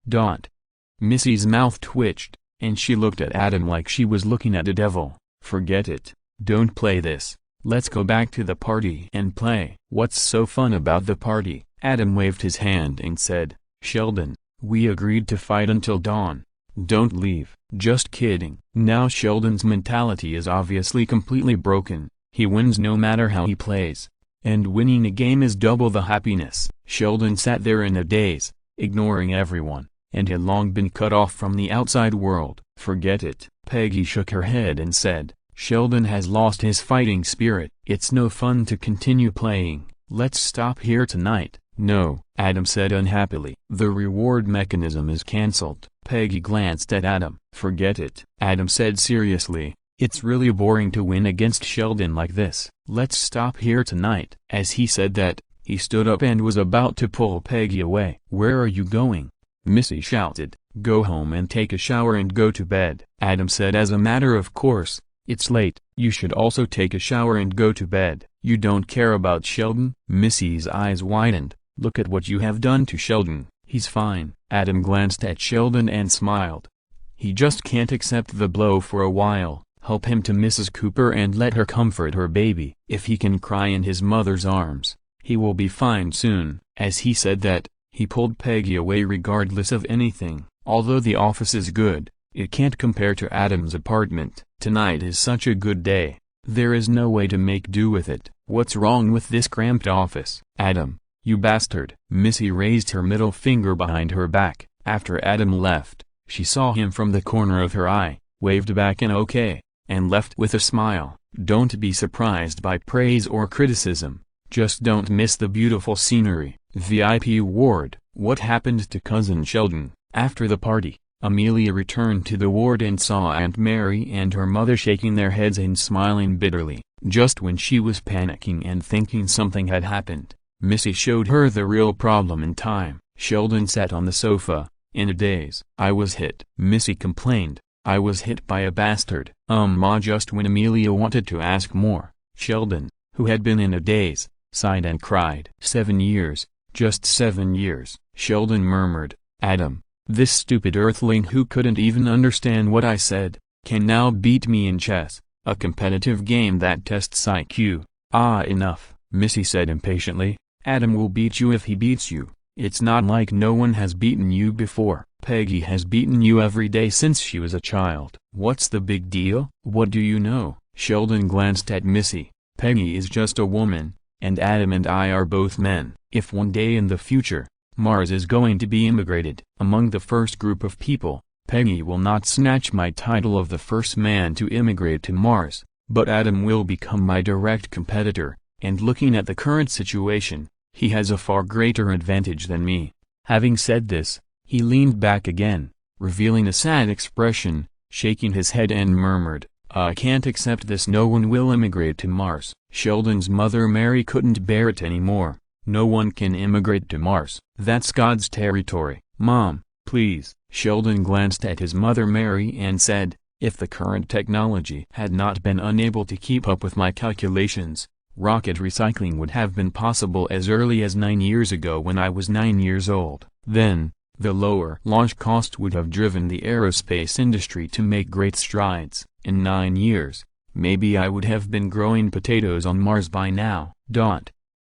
Missy's mouth twitched, and she looked at Adam like she was looking at a devil. Forget it. Don't play this. Let's go back to the party and play. What's so fun about the party? Adam waved his hand and said, Sheldon, we agreed to fight until dawn. Don't leave. Just kidding. Now Sheldon's mentality is obviously completely broken. He wins no matter how he plays. And winning a game is double the happiness. Sheldon sat there in a daze, ignoring everyone, and had long been cut off from the outside world. Forget it. Peggy shook her head and said, Sheldon has lost his fighting spirit. It's no fun to continue playing. Let's stop here tonight. No, Adam said unhappily. The reward mechanism is cancelled. Peggy glanced at Adam. Forget it. Adam said seriously, it's really boring to win against Sheldon like this. Let's stop here tonight. As he said that, he stood up and was about to pull Peggy away. Where are you going? Missy shouted. Go home and take a shower and go to bed. Adam said as a matter of course, it's late. You should also take a shower and go to bed. You don't care about Sheldon? Missy's eyes widened. Look at what you have done to Sheldon. He's fine. Adam glanced at Sheldon and smiled. He just can't accept the blow for a while. Help him to Mrs. Cooper and let her comfort her baby. If he can cry in his mother's arms, he will be fine soon. As he said that, he pulled Peggy away regardless of anything. Although the office is good, it can't compare to Adam's apartment. Tonight is such a good day. There is no way to make do with it. What's wrong with this cramped office? Adam, You bastard. Missy raised her middle finger behind her back. After Adam left, she saw him from the corner of her eye, waved back an okay, and left with a smile. Don't be surprised by praise or criticism, just don't miss the beautiful scenery. VIP ward. What happened to Cousin Sheldon? After the party, Amelia returned to the ward and saw Aunt Mary and her mother shaking their heads and smiling bitterly. Just when she was panicking and thinking something had happened, Missy showed her the real problem in time. Sheldon sat on the sofa, in a daze. I was hit. Missy complained. I was hit by a bastard. Ma. Just when Amelia wanted to ask more, Sheldon, who had been in a daze, sighed and cried. 7 years, just 7 years. Sheldon murmured. Adam, this stupid earthling who couldn't even understand what I said, can now beat me in chess, a competitive game that tests IQ. Enough, Missy said impatiently. Adam will beat you if he beats you. It's not like no one has beaten you before. Peggy has beaten you every day since she was a child. What's the big deal? What do you know? Sheldon glanced at Missy. Peggy is just a woman, and Adam and I are both men. If one day in the future, Mars is going to be immigrated among the first group of people, Peggy will not snatch my title of the first man to immigrate to Mars, but Adam will become my direct competitor, and looking at the current situation, he has a far greater advantage than me. Having said this, he leaned back again, revealing a sad expression, shaking his head and murmured, I can't accept this. No one will immigrate to Mars. Sheldon's mother Mary couldn't bear it anymore. No one can immigrate to Mars. That's God's territory. Mom, please. Sheldon glanced at his mother Mary and said, if the current technology had not been unable to keep up with my calculations, rocket recycling would have been possible as early as 9 years ago when I was 9 years old. Then, the lower launch cost would have driven the aerospace industry to make great strides. In 9 years, maybe I would have been growing potatoes on Mars by now.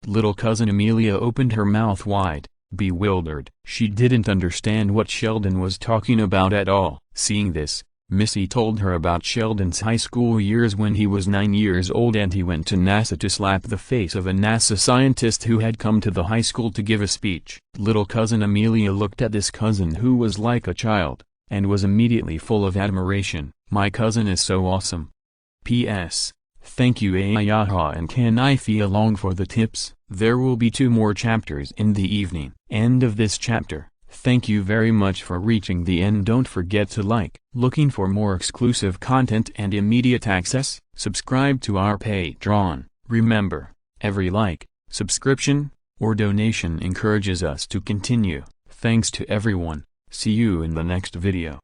Little cousin Amelia opened her mouth wide, bewildered. She didn't understand what Sheldon was talking about at all. Seeing this, Missy told her about Sheldon's high school years when he was 9 years old and he went to NASA to slap the face of a NASA scientist who had come to the high school to give a speech. Little cousin Amelia looked at this cousin who was like a child, and was immediately full of admiration. My cousin is so awesome. P.S. Thank you Ayaha, and can I fee along for the tips? There will be 2 more chapters in the evening. End of this chapter. Thank you very much for reaching the end. Don't forget to like. Looking for more exclusive content and immediate access? Subscribe to our Patreon. Remember, every like, subscription, or donation encourages us to continue. Thanks to everyone. See you in the next video.